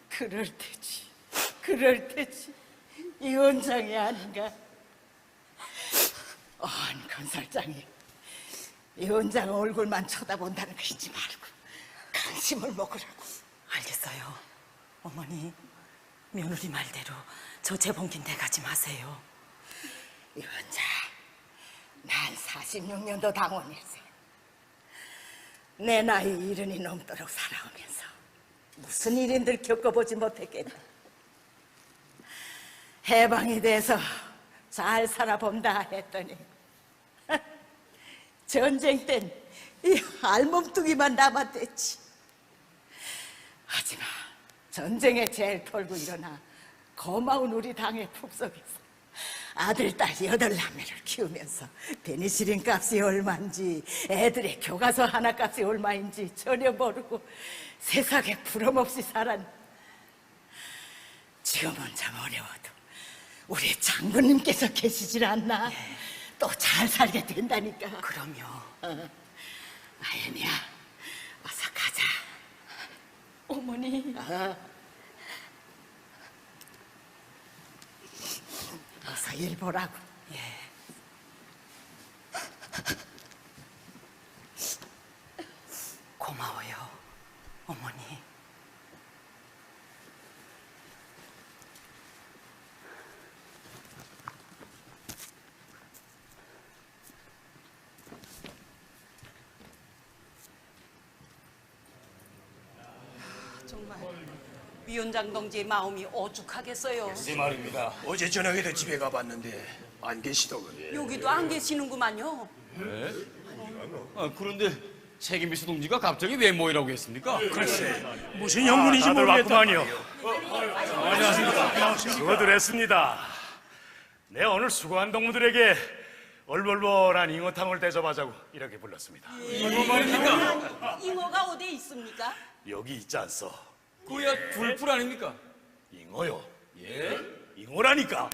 Speaker 12: 그럴 테지. 그럴 테지. 이 원장이 아닌가. 건설장이 이 원장 얼굴만 쳐다본다는 거 잊지 말고 관심을 먹으라고.
Speaker 14: 알겠어요. 어머니, 며느리 말대로 저 재봉기 내가지 마세요.
Speaker 12: 이 원장, 난 46년도 당원일세. 내 나이 70이 넘도록 살아오면서 무슨 일인들 겪어보지 못했겠나. 해방이 돼서 잘 살아본다 했더니 전쟁 땐 이 알몸뚱이만 남았댔지. 하지만 전쟁에 제일 털고 일어나 고마운 우리 당의 품속에서 아들, 딸 8남매를 키우면서 페니실린 값이 얼마인지 애들의 교과서 하나 값이 얼마인지 전혀 모르고 세상에 부럼없이 살았네. 지금은 참 어려워도 우리 장군님께서 계시질 않나? 또 잘 살게 된다니까.
Speaker 14: 그럼요.
Speaker 12: 아연이야, 어서 가자.
Speaker 14: 어머니.
Speaker 12: 어서 일 보라고.
Speaker 14: 예. 고마워요, 어머니.
Speaker 6: 정말 위원장 동지의 마음이 오죽하겠어요.
Speaker 4: 네 말입니다. 어제 저녁에도 집에 가봤는데 안 계시더군요.
Speaker 6: 여기도 안 계시는구만요.
Speaker 5: 네? 그런데 책임비서 동지가 갑자기 왜 모이라고 했습니까?
Speaker 16: 글쎄, 무슨 형문인지 모르겠더만요.
Speaker 5: 안녕하십니까.
Speaker 16: 수고들 했습니다. 내 오늘 수고한 동무들에게 얼벌벌한 잉어탕을 대접하자고 이렇게 불렀습니다.
Speaker 5: 이거 말입니까?
Speaker 6: 잉어가 어디에 있습니까?
Speaker 16: 여기 있지 않소?
Speaker 5: 그야 불풀 아닙니까?
Speaker 16: 잉어요.
Speaker 5: 예?
Speaker 16: 잉어라니까.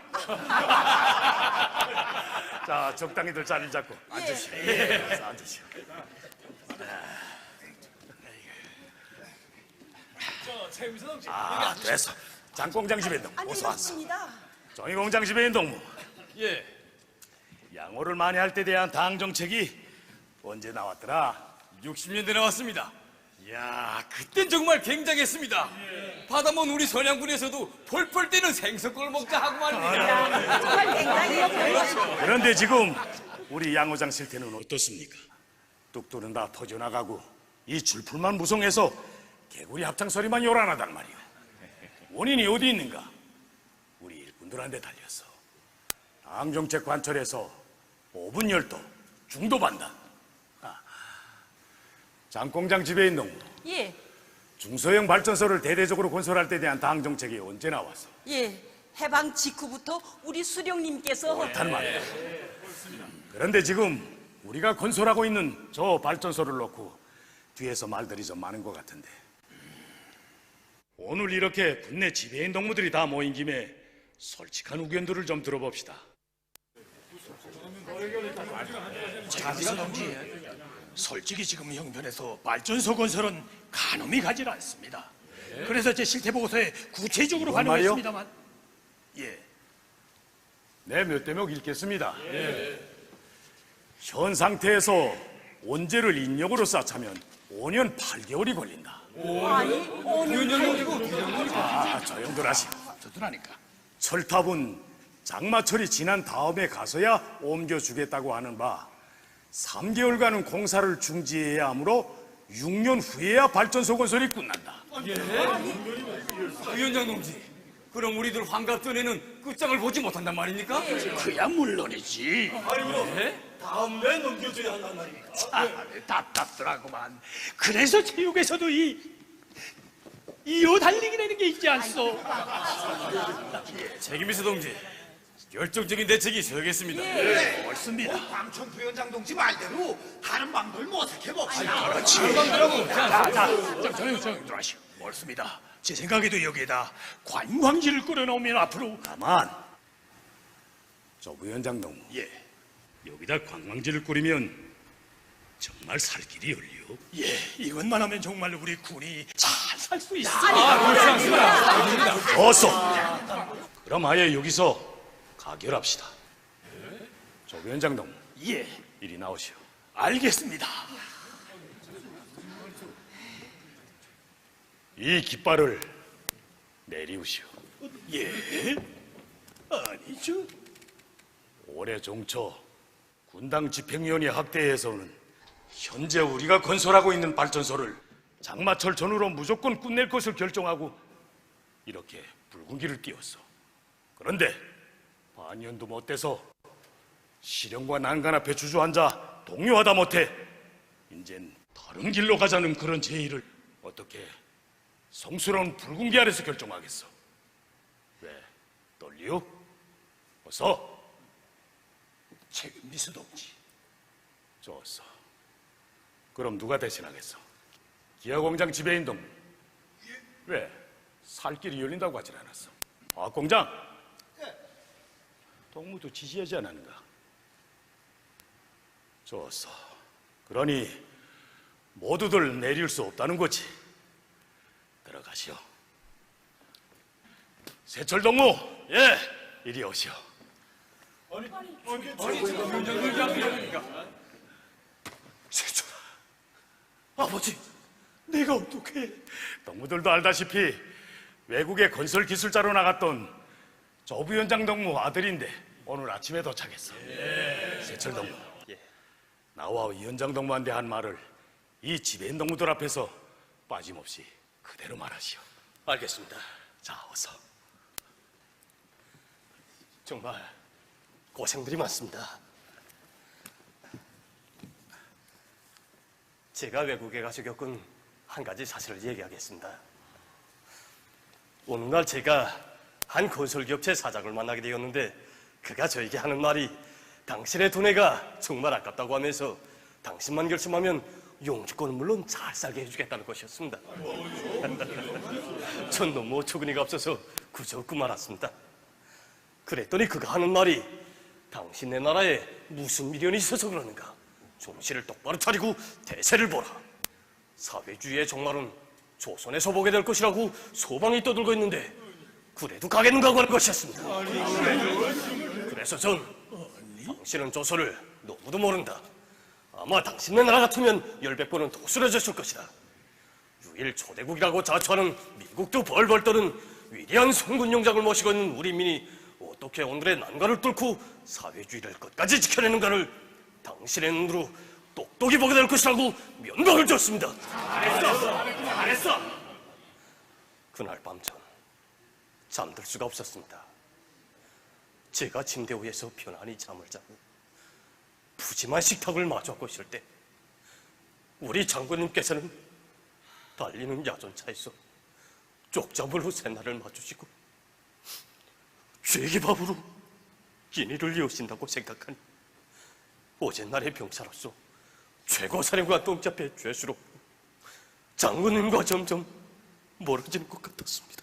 Speaker 16: 자, 적당히들 자리를 잡고 앉으시오. 예. 앉으시오. 아, 됐어. 장공장 집에 있는 동무 어서 왔어. 정의공장 집에 있는 동무.
Speaker 5: 예.
Speaker 16: 양호를 많이 할 때 대한 당 정책이 언제 나왔더라?
Speaker 5: 60년대 나왔습니다. 이야, 그땐 정말 굉장했습니다. 바다먼 우리 선양군에서도 펄펄 뛰는 생선국을 먹자 하고 말입니다.
Speaker 6: 정말 굉장히
Speaker 16: 그런데 지금 우리 양호장 실태는 어떻습니까? 뚝뚝은 다 터져나가고 이 줄풀만 무성해서 개구리 합창 소리만 요란하단 말이오. 원인이 어디 있는가? 우리 일꾼들한테 달렸어. 당 정책 관철에서 5분 열도 중도 반단. 장공장 집에 있는 동무.
Speaker 6: 예,
Speaker 16: 중소형 발전소를 대대적으로 건설할 때 대한 당 정책이 언제 나왔어?
Speaker 6: 예. 해방 직후부터 우리 수령님께서
Speaker 16: 옳단 말이야. 그런데 지금 우리가 건설하고 있는 저 발전소를 놓고 뒤에서 말들이 좀 많은 것 같은데 오늘 이렇게 국내 지배인 동무들이 다 모인 김에 솔직한 의견들을 좀 들어봅시다.
Speaker 4: 장비서 동지, 솔직히 지금 형편에서 발전소 건설은 가늠이 가질 않습니다. 그래서 제 실태 보고서에 구체적으로
Speaker 16: 뭔 말이요?
Speaker 4: 반영했습니다만, 예.
Speaker 16: 네, 몇 대목 읽겠습니다. 현 상태에서 원재를 인력으로 쌓자면 5년 8개월이 걸린다.
Speaker 6: 아니, 5년
Speaker 16: 아, 조용들 하시고.
Speaker 4: 없었더라니까.
Speaker 16: 철탑은 장마철이 지난 다음에 가서야 옮겨주겠다고 하는 바 3개월간은 공사를 중지해야 하므로 6년 후에야 발전소 건설이 끝난다.
Speaker 5: 예? 위원장 동지, 그럼 우리들 환갑 전에는 끝장을 보지 못한단 말입니까?
Speaker 4: 그야 물론이지.
Speaker 9: 다음에 넘겨줘야 한단 말입니까?
Speaker 4: 참 답답더라고만. 그래서 체육에서도 이어 달리기라는 게 있지 않소?
Speaker 5: 책임있어 동지, 결정적인 대책이 있어야겠습니다.
Speaker 4: 네, 옳습니다.
Speaker 10: 광천 부위원장 동지 말대로 다른 방법을 모색해 봅시다.
Speaker 4: 그렇지. 조용히 들어가시오. 옳습니다. 제 생각에도 여기에다 관광지를 끌어놓으면 앞으로.
Speaker 16: 다만 저 부위원장 동무,
Speaker 4: 예,
Speaker 16: 여기다 관광지를 꾸리면 정말 살 길이 열려.
Speaker 4: 예, 이것만 하면 정말 우리 군이 잘 살 수 있어.
Speaker 5: 그렇지 않습니다.
Speaker 16: 어서. 그럼 아예 여기서 가결합시다. 저 위원장 동무,
Speaker 4: 예,
Speaker 16: 이리 나오시오.
Speaker 4: 알겠습니다.
Speaker 16: 이 깃발을 내리우시오.
Speaker 4: 예? 아니죠.
Speaker 16: 올해 종초 군당 집행위원회 학대에서는 현재 우리가 건설하고 있는 발전소를 장마철 전후로 무조건 끝낼 것을 결정하고 이렇게 붉은 길을 띄웠어. 그런데 반년도 못 돼서 시련과 난간 앞에 주저앉아 동요하다 못해 이젠 다른 길로 가자는 그런 제의를 어떻게 성스러운 붉은 기 아래서 결정하겠어? 왜 떨리오? 어서.
Speaker 4: 최금미수 동지.
Speaker 16: 좋았어. 그럼 누가 대신하겠어? 기아공장 지배인 동무. 왜? 살 길이 열린다고 하질 않았어. 화학공장? 동무도 지시하지 않았는가? 좋았어. 그러니 모두들 내릴 수 없다는 거지. 들어가시오. 세철 동무, 예, 이리 오시오.
Speaker 4: 세철아, 아버지, 내가 어떻게?
Speaker 16: 동무들도 알다시피 외국에 건설 기술자로 나갔던 조 부위원장 동무 아들인데 오늘 아침에 도착했어. 세철 동무, 나와 위원장 동무한테 한 말을 이 지배인 동무들 앞에서 빠짐없이 그대로 말하시오.
Speaker 9: 알겠습니다.
Speaker 16: 자, 어서.
Speaker 9: 정말 고생들이 많습니다. 제가 외국에 가서 겪은 한 가지 사실을 얘기하겠습니다. 어느 날 제가 한 건설기업체 사장을 만나게 되었는데 그가 저에게 하는 말이 당신의 두뇌가 정말 아깝다고 하면서 당신만 결심하면 용주권은 물론 잘 살게 해주겠다는 것이었습니다. 전 너무 어처구니가 없어서 그저 웃고 말았습니다. 그랬더니 그가 하는 말이 당신네 나라에 무슨 미련이 있어서 그러는가? 정신을 똑바로 차리고 대세를 보라. 사회주의의 종말은 조선에서 보게 될 것이라고 소방이 떠들고 있는데 그래도 가겠는가 하는 것이었습니다. 그래서 전 당신은 조선을 너무도 모른다. 아마 당신네 나라 같으면 10배번은 더 쓰러졌을 것이다. 유일 초대국이라고 자처하는 미국도 벌벌 떠는 위대한 성군 용장을 모시고 있는 우리 민이 어떻게 오늘의 난관을 뚫고 사회주의를 끝까지 지켜내는가를 당신의 눈으로 똑똑히 보게 될 것이라고 면박을 줬습니다. 잘했어. 그날 밤 전 잠들 수가 없었습니다. 제가 침대 위에서 편안히 잠을 자고 푸짐한 식탁을 마주하고 있을 때 우리 장군님께서는 달리는 야전차에서 쪽잠으로 새날을 맞추시고 죄기밥으로 인의를 이으신다고 생각하니 어젯날의 병사로서 최고사령관 똥잡의 죄수로 장군님과 점점 멀어지는 것 같았습니다.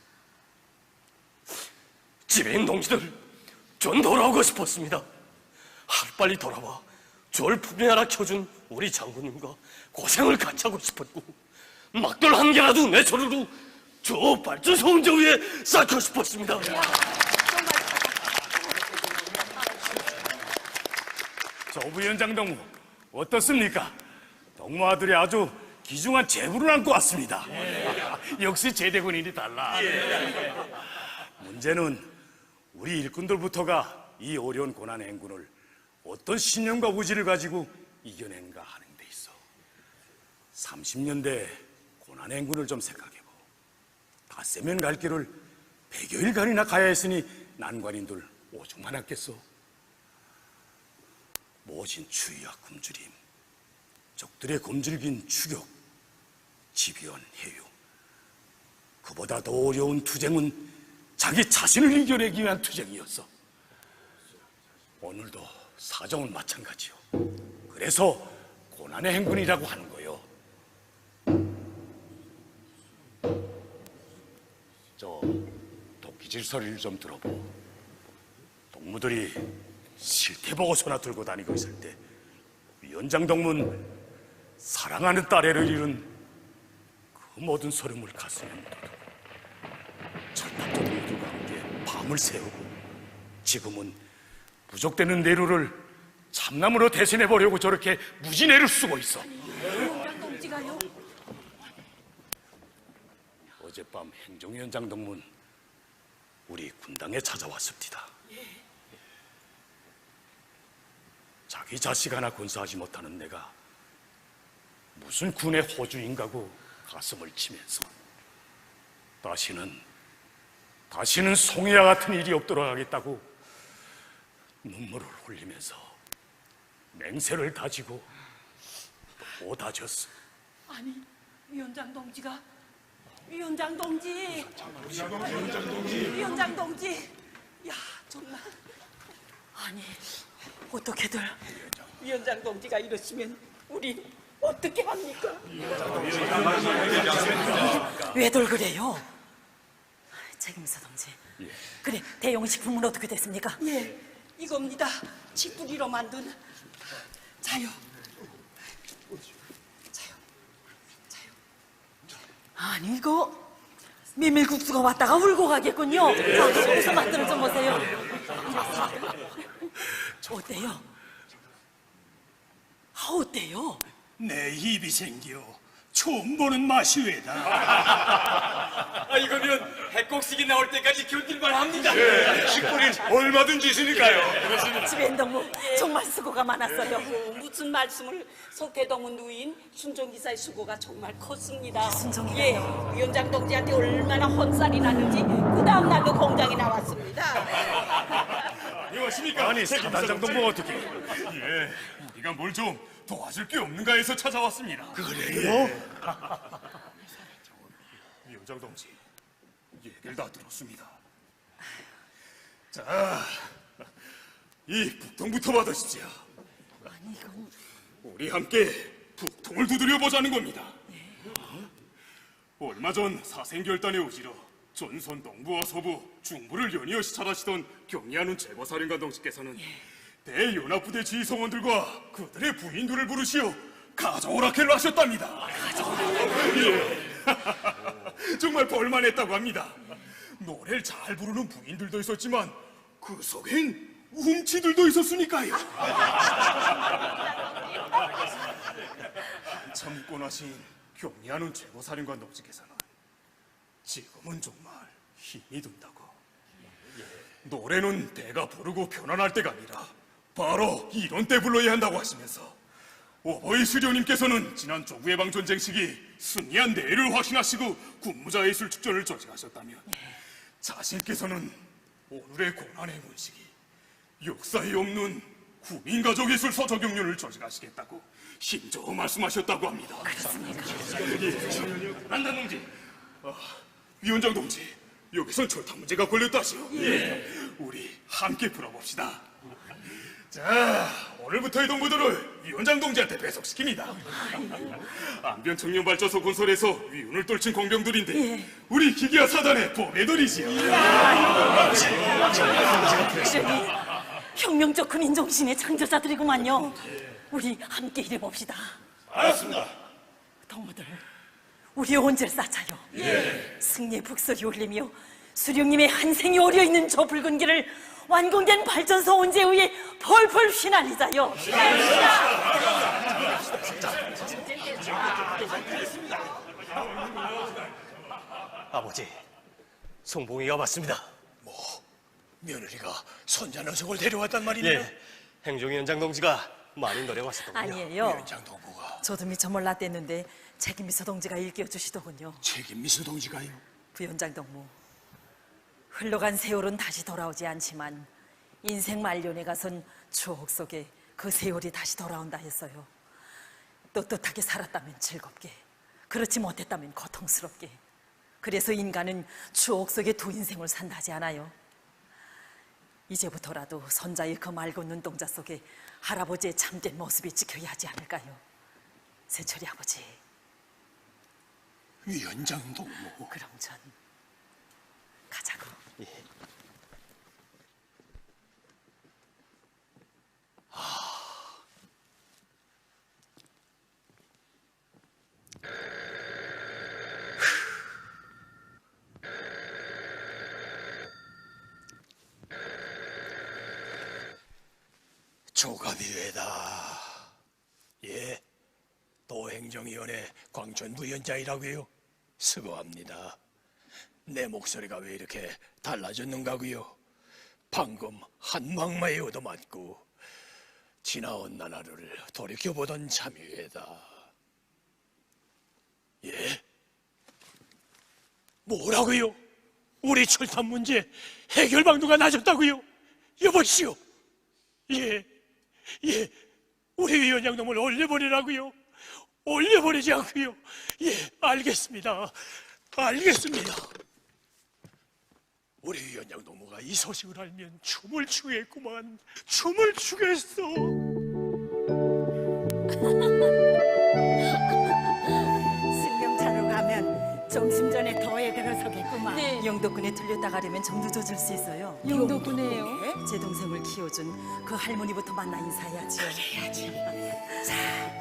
Speaker 9: 지배인 동지들, 전 돌아오고 싶었습니다. 하루빨리 돌아와 절 품에 하나 켜준 우리 장군님과 고생을 같이 하고 싶었고 막돌 한 개라도 내 손으로 저 발전소 운제 위에 쌓고 싶었습니다.
Speaker 16: 조 부위원장 동무, 어떻습니까? 동무 아들이 아주 귀중한 제부를 안고 왔습니다. 역시 제대군인이 달라. 문제는 우리 일꾼들부터가 이 어려운 고난 행군을 어떤 신념과 의지를 가지고 이겨낸가 하는 데 있어. 30년대 고난 행군을 좀 생각해보. 닷새면 갈 길을 100여일간이나 가야 했으니 난관인들 오죽 많았겠소. 모진 추위와 굶주림, 적들의 굶줄긴 추격, 집요한 해유, 그보다 더 어려운 투쟁은 자기 자신을 이겨내기 위한 투쟁이었어. 오늘도 사정은 마찬가지요. 그래서 고난의 행군이라고 하는 거요. 저 도끼질 소리를 좀 들어보. 동무들이 실태보고서나 들고 다니고 있을 때 위원장 동문 사랑하는 딸애를 잃은 그 모든 소름을 가슴에 묻어두고 철탑 동무들과 함께 밤을 새우고 지금은 부족되는 내루를 참나무로 대신해보려고 저렇게 무진애를 쓰고 있어.
Speaker 14: 동지가요?
Speaker 16: 어젯밤 행정위원장 동문 우리 군당에 찾아왔습니다. 자기 자식 하나 건사하지 못하는 내가 무슨 군의 호주인가고 가슴을 치면서 다시는 송이와 같은 일이 없도록 하겠다고 눈물을 흘리면서 맹세를 다지고 또 다졌어.
Speaker 14: 아니, 위원장 동지가 위원장 동지. 위원장 동지. 야, 정말. 아니, 어떻게들 위원장 동지가 이러시면 우리 어떻게 합니까? 왜들 그래요? 책임서 동지. 그래, 대용식품은 어떻게 됐습니까?
Speaker 6: 예, 이겁니다. 칡뿌리로 만든 자요.
Speaker 14: 아니, 이거 메밀국수가 왔다가 울고 가겠군요. 자, 어디서 만들어 좀 보세요. 어때요? 아, 어때요?
Speaker 4: 내 입이 생겨 처음 보는 맛이 왜다.
Speaker 5: 아, 이거면 백곡식이 나올 때까지 견딜만 합니다.
Speaker 8: 식분이 얼마든지 있으니까요.
Speaker 14: 집엔동무 정말 수고가 많았어요.
Speaker 6: 무슨 말씀을. 석태동문 누인 순종기사의 수고가 정말 컸습니다.
Speaker 14: 순종이요?
Speaker 6: 예, 위원장 동지한테 얼마나 혼살이 났는지 그 다음 날도 공장에 나왔습니다.
Speaker 8: 안녕하십니까? 아니, 사단장도 뭐 어떻게? 예, 우리가 뭘 좀 도와줄 게 없는가 해서 찾아왔습니다.
Speaker 16: 그래요?
Speaker 8: 위원장 동지, 얘기를 다 들었습니다. 자, 이 북통부터 받으시죠.
Speaker 14: 아니, 이건
Speaker 8: 우리 함께 북통을 두드려 보자는 겁니다. 얼마 전 사생결단의 의지로 전선 동부와 서부, 중부를 연이어 시찰하시던 경리하는 제거사령관 동지께서는 대연합부대 지휘성원들과 그들의 부인들을 부르시어 가정오락회를 하셨답니다. 예. 정말 볼만했다고 합니다. 노래를 잘 부르는 부인들도 있었지만 그 속엔 움치들도 있었으니까요. 참고 나신 경리하는 제거사령관 동지께서는 지금은 정말 힘이 든다고. 노래는 내가 부르고 편안할 때가 아니라 바로 이런 때 불러야 한다고 하시면서 오버이 수료님께서는 지난 조국해방 전쟁 시기 승리한 내를 확신하시고 군무자 예술 축전을 조직하셨다면 자신께서는 오늘의 고난의 문식이 역사에 없는 구민가족 예술 서적용륜을 조직하시겠다고 힘줘어 말씀하셨다고 합니다.
Speaker 14: 그렇습니까?
Speaker 8: 안단 동지, 위원장 동지, 여기선 철탑 문제가 걸렸다시요. 우리 함께 풀어봅시다. 자, 오늘부터 이 동부들을 위원장 동지한테 배속시킵니다. 안변 청년발전소 건설에서 위운을 떨친 공병들인데 우리 기계화 사단의 보배들이지요.
Speaker 14: 그러니 혁명적 군인 정신의 창조자들이구만요. 우리 함께 일해봅시다.
Speaker 8: 알았습니다.
Speaker 14: 동무들, 우리 온젤 쌓자요. 승리의 북소리 울리며 수령님의 한생이 어려있는 저 붉은 길을 완공된 발전소 온재에 의해 펄펄 휘날리자요.
Speaker 9: 아버지, 송봉이가 왔습니다.
Speaker 4: 며느리가 손자 녀석을 데려왔단 말이냐?
Speaker 17: 예, 행정위원장 동지가 많이 노려왔었더군요.
Speaker 14: 아니에요.
Speaker 4: 위원장 동무가
Speaker 14: 저도 미처 몰랐댔는데 책임비서 동지가 일깨워주시더군요.
Speaker 4: 책임미수 동지가요?
Speaker 14: 부위원장 동무, 흘러간 세월은 다시 돌아오지 않지만 인생 말년에 가선 추억 속에 그 세월이 다시 돌아온다 했어요. 떳떳하게 살았다면 즐겁게, 그렇지 못했다면 고통스럽게. 그래서 인간은 추억 속에 두 인생을 산다지 않아요. 이제부터라도 손자의 그 맑은 눈동자 속에 할아버지의 참된 모습이 찍혀야 하지 않을까요? 세철이 아버지.
Speaker 4: 위원장 동무.
Speaker 14: 그럼 전 가자고.
Speaker 17: 예.
Speaker 4: 조감이외다. 예, 도행정위원회 광천부위원장이라고요. 수고합니다. 내 목소리가 왜 이렇게 달라졌는가고요? 방금 한방마에 얻어맞고 지나온 나날을 돌이켜보던 참이외다. 예? 뭐라고요? 우리 철탑 문제 해결 방도가 낮았다고요? 여보시오. 예, 예, 우리 위원장 놈을 올려버리라고요. 올려버리지 않고요. 예, 알겠습니다. 알겠습니다. 우리 위원장 노무가 이 소식을 알면 춤을 추겠구만. 춤을 추겠어.
Speaker 12: 승용차로 가면 점심 전에 더에 들어서겠구만.
Speaker 14: 네. 영도군에 들렸다 가려면 좀 늦어질 수 있어요.
Speaker 12: 영도군에요?
Speaker 14: 제 동생을 키워준 그 할머니부터 만나 인사해야죠.
Speaker 12: 그래야지. 자,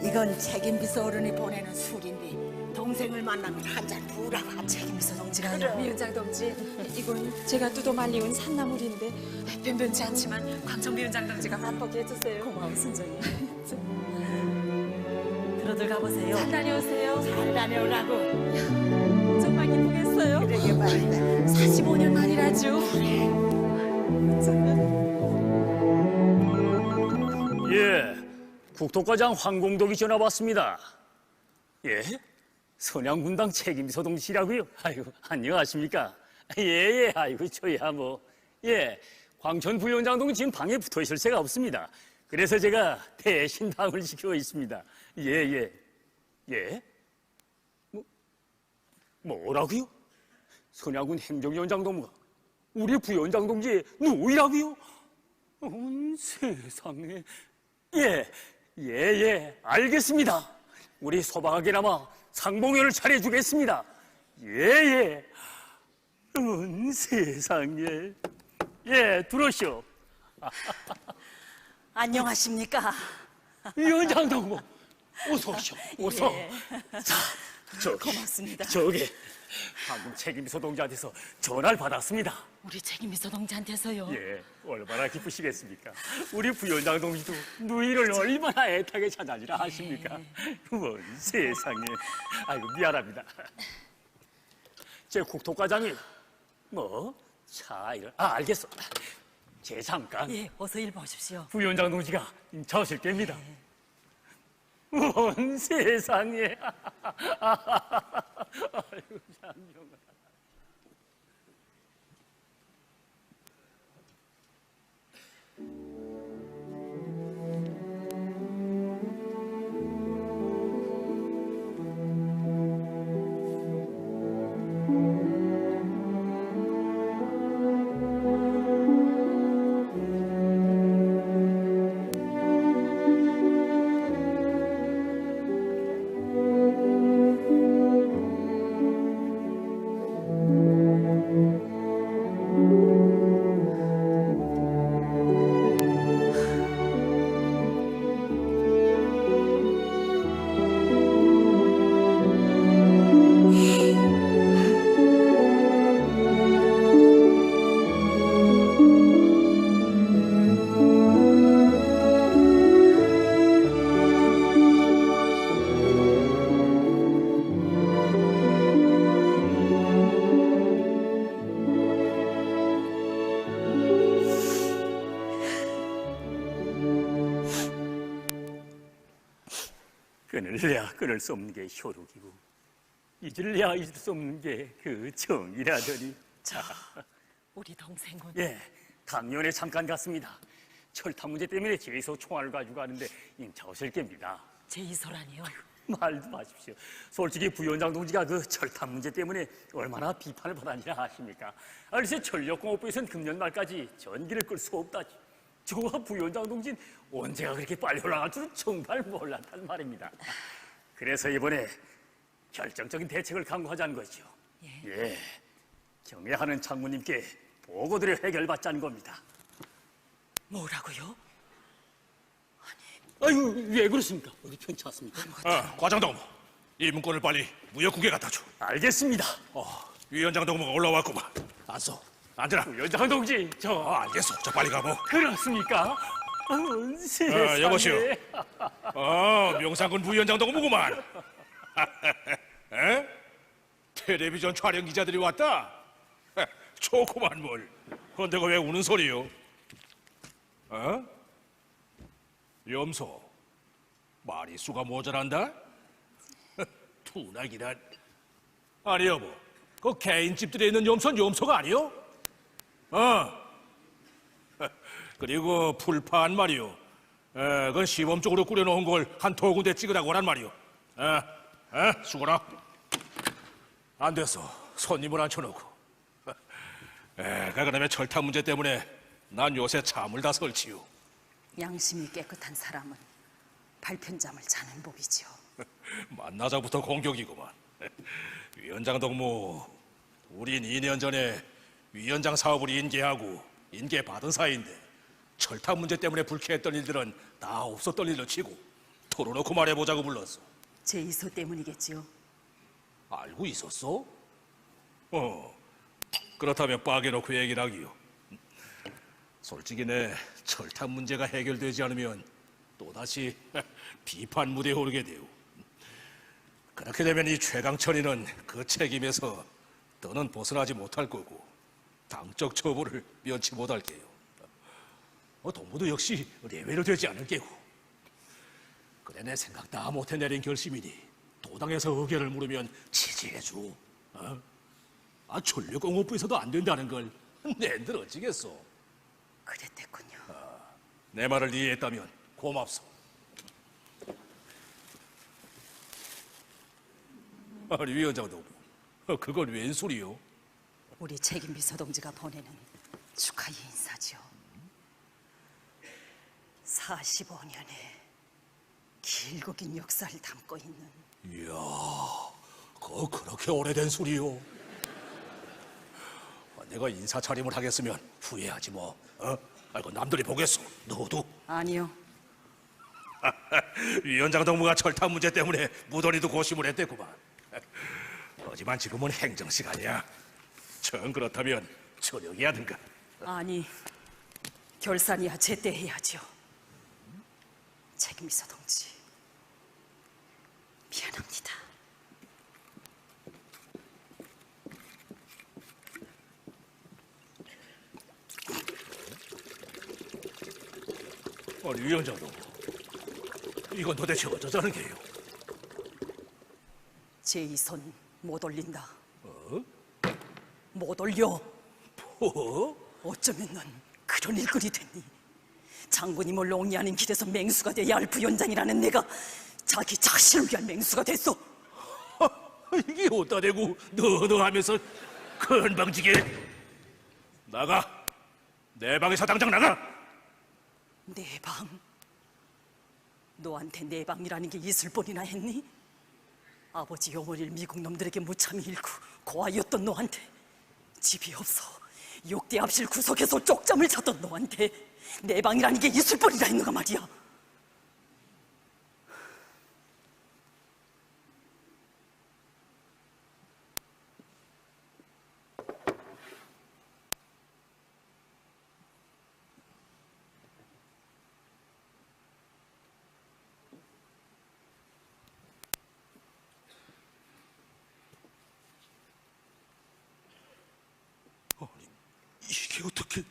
Speaker 12: 이건 책임비서 어른이 보내는 술인데 동생을 만나면 한 잔 부으라고 하지.
Speaker 14: 책임비서 동지가요?
Speaker 3: 위원장 동지, 이건 제가 뜯어 말리운 산나물인데 변변치 않지만 광천위원장 동지가 맛보게 해주세요.
Speaker 14: 고마워, 순정이. 들어들 가보세요.
Speaker 3: 잘 다녀오세요.
Speaker 12: 잘 다녀오라고.
Speaker 3: 정말 기쁘겠어요.
Speaker 12: 그러게 말이다.
Speaker 3: 45년 만이라죠.
Speaker 13: 예, 국토과장 황공덕이 전화 왔습니다. 예? 선양군당 책임비서 동지라고요? 아이고, 안녕하십니까? 예, 아이고, 저야 뭐. 예, 광천 부위원장 동지 지금 방에 붙어 있을 새가 없습니다. 그래서 제가 대신 방을 지키고 있습니다. 예. 뭐라고요? 선양군 행정위원장 동무가 우리 부위원장 동지의 누이라고요? 세상에. 예, 알겠습니다. 우리 소박하게나마 상봉회를 차려주겠습니다. 예. 세상에. 예, 들어오시오.
Speaker 14: 안녕하십니까?
Speaker 13: 위원장 동무, 어서 오시오. 어서.
Speaker 14: 예.
Speaker 13: 자,
Speaker 14: 고맙습니다.
Speaker 13: 저기 방금 책임비서 동지한테서 전화를 받았습니다.
Speaker 14: 우리 책임비서 동지한테서요?
Speaker 13: 예, 얼마나 기쁘시겠습니까? 우리 부위원장 동지도 누이를 얼마나 애타게 찾아주라 하십니까? 뭐 세상에. 아이고, 미안합니다. 제 국토과장이 알겠어. 제 잠깐.
Speaker 14: 예, 어서 일 보십시오.
Speaker 13: 부위원장 동지가 인차오실 겁니다. 온 세상에. 아이고, 장룡아. 끊을래야 끊을 수 없는 게 효력이고 잊을래야 잊을 수 없는 게 그 정이라더니.
Speaker 14: 자, 우리 동생은
Speaker 13: 예, 강연에 잠깐 갔습니다. 철탑 문제 때문에 제이소 총알을 가지고 가는데 임차오실 겁니다.
Speaker 14: 제이소라니요?
Speaker 13: 말도 마십시오. 솔직히 부위원장 동지가 그 철탑 문제 때문에 얼마나 비판을 받았냐 아십니까? 글쎄 전력공업부에서는 금년 말까지 전기를 끌 수 없다지. 저와 부위원장 동지는 언제가 그렇게 빨리 올라갈 줄은 정말 몰랐단 말입니다. 그래서 이번에 결정적인 대책을 강구하자는 거죠. 예, 경애하는 장모님께 보고드려 해결받자는 겁니다.
Speaker 14: 뭐라고요?
Speaker 13: 아유, 왜 그러십니까? 어디 편치 않습니까?
Speaker 9: 과장동무, 이 문건을 빨리 무역국에 갖다 줘.
Speaker 13: 알겠습니다.
Speaker 9: 위원장 동무가 올라왔구만. 안써. 앉으라.
Speaker 13: 위원장 동지,
Speaker 9: 알겠어. 저 빨리 가보.
Speaker 13: 그렇습니까? 세상에.
Speaker 9: 여보시오. 명상군 부위원장 동무구만. 에? 텔레비전 촬영 기자들이 왔다? 좋구만 뭘. 그런데 왜 우는 소리요? 염소, 마리수가 모자란다? 투나기란. 아니 여보, 그 개인집들에 있는 염소는 염소가 아니요? 그리고 풀파한 말이요. 그건 시범적으로 꾸려놓은 걸 한 두 군데 찍으라고 하란 말이요. 수고라. 안 됐어. 손님을 앉혀놓고. 그다음에 철탑 문제 때문에 난 요새 잠을 다 설치요.
Speaker 14: 양심이 깨끗한 사람은 발편잠을 자는 법이지요.
Speaker 9: 만나자부터 공격이구만. 위원장 동무, 우린 2년 전에 위원장 사업을 인계하고 인계받은 사이인데 철탑 문제 때문에 불쾌했던 일들은 다 없었던 일로 치고 털어놓고 말해보자고 불렀어.
Speaker 14: 제이소 때문이겠지요.
Speaker 9: 알고 있었어? 그렇다면 빠개놓고 얘기를 하기요. 솔직히 내 철탑 문제가 해결되지 않으면 또다시 비판 무대에 오르게 돼요. 그렇게 되면 이 최강천이는 그 책임에서 더는 벗어나지 못할 거고 당적 처벌을 면치 못할 게요. 동무도 역시 내외로 되지 않을 게고. 그래 내 생각 다 못해 내린 결심이니 도당에서 의견을 물으면 지지해줘. 전력공업부에서도 안 된다는 걸 낸들 어찌겠어.
Speaker 14: 그랬댔군요.
Speaker 9: 내 말을 이해했다면 고맙소. 아니 위원장 동무, 그건 웬 소리요?
Speaker 14: 우리 책임비서동지가 보내는 축하의 인사지요. 45년의 길고 긴 역사를 담고 있는.
Speaker 9: 이야, 그거 그렇게 오래된 소리요? 내가 인사 차림을 하겠으면 후회하지 뭐. 아이고 남들이 보겠어. 너도.
Speaker 14: 아니요.
Speaker 9: 위원장 동무가 철탑 문제 때문에 무더니도 고심을 했대구만. 하지만 지금은 행정 시간이야. 정 그렇다면 저녁이 하든가.
Speaker 14: 아니, 결산이야 제때 해야죠. 책임비서동지, 미안합니다.
Speaker 9: 아니 위원장 동무, 이건 도대체 어쩌자는 게요?
Speaker 14: 제이손 못 올린다. 못 올려.
Speaker 9: 뭐?
Speaker 14: 어쩌면 넌 그런 일거리 됐니? 장군님을 옹리하는 길에서 맹수가 돼야 할 부위원장이라는 내가 자기 자신을 위한 맹수가 됐어.
Speaker 9: 이게 어디다 대고 너하면서 건방지게. 나가. 내 방에서 당장 나가.
Speaker 14: 내 방? 너한테 내 방이라는 게 있을 뻔이나 했니? 아버지 영월일 미국 놈들에게 무참히 잃고 고아였던 너한테, 집이 없어 욕대 앞실 구석에서 쪽잠을 잤던 너한테 내 방이라는 게 있을 뻔이나 했는가 말이야.
Speaker 9: 이게 어떻게?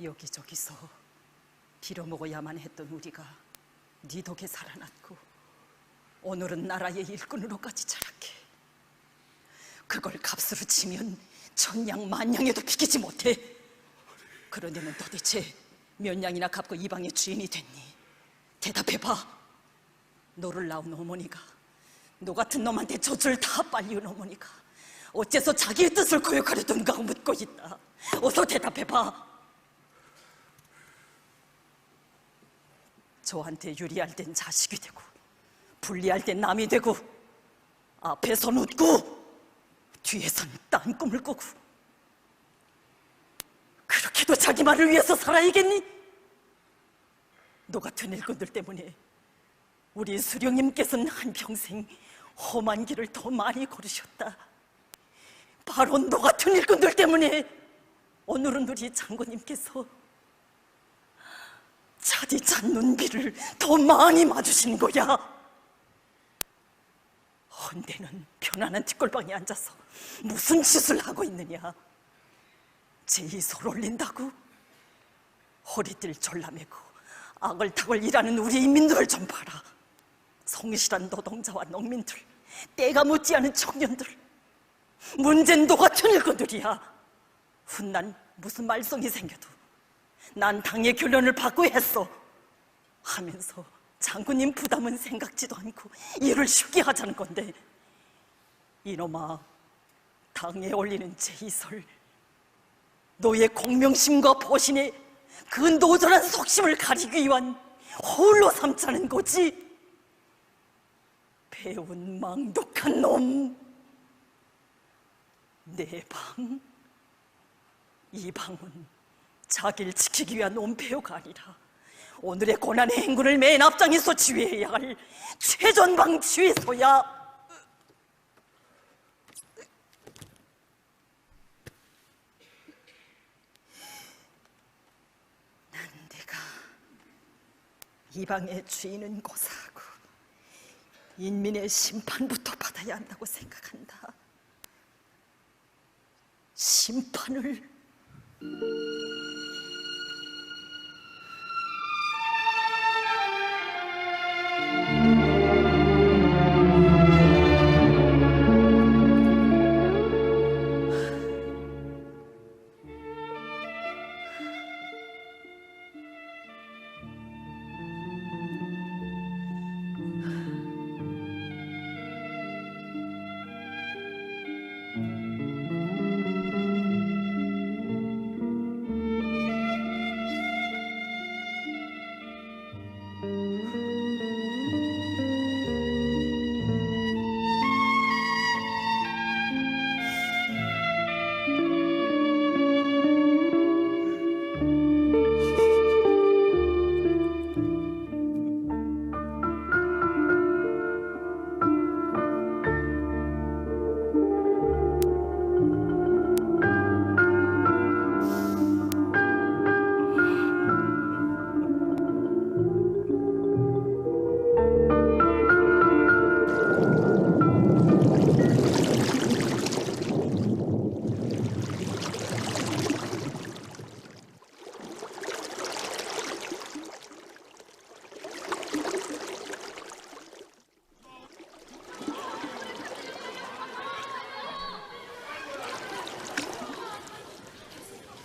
Speaker 14: 여기저기서 빌어먹어야만 했던 우리가 네 덕에 살아났고 오늘은 나라의 일꾼으로까지 자라게. 그걸 값으로 치면 천냥 만냥에도 비키지 못해. 그런데는 도대체 몇 냥이나 갚고 이 방의 주인이 됐니? 대답해봐. 너를 낳은 어머니가, 너 같은 놈한테 젖을 다 빨리운 어머니가 어째서 자기의 뜻을 거역하려던가 묻고 있다. 어서 대답해봐. 저한테 유리할 땐 자식이 되고 불리할 땐 남이 되고 앞에선 웃고 뒤에선 딴 꿈을 꾸고 그렇게도 자기 말을 위해서 살아야겠니? 너 같은 일꾼들 때문에 우리 수령님께서는 한평생 험한 길을 더 많이 걸으셨다. 바로 너 같은 일꾼들 때문에 오늘은 우리 장군님께서 차디찬 눈비를 더 많이 맞으신 거야. 헌데는 편안한 뒷골방에 앉아서 무슨 짓을 하고 있느냐? 제이솔 올린다고? 허리띠를 졸라매고 아글타글 일하는 우리 인민들을 좀 봐라. 성실한 노동자와 농민들, 때가 묻지 않은 청년들, 문제는 너 같은 일꾼들이야. 훗날 무슨 말썽이 생겨도 난 당의 교련을 받고 했어 하면서 장군님 부담은 생각지도 않고 일을 쉽게 하자는 건데, 이놈아, 당에 올리는 제이설, 너의 공명심과 보신에 그 노절한 속심을 가리기 위한 홀로 삼자는 거지. 배운 망독한 놈. 내 방, 이 방은 자기를 지키기 위한 온폐요가 아니라 오늘의 고난의 행군을 맨 앞장에서 지휘해야 할 최전방 지휘소야. 이 방의 주인은 고사하고 인민의 심판부터 받아야 한다고 생각한다. 심판을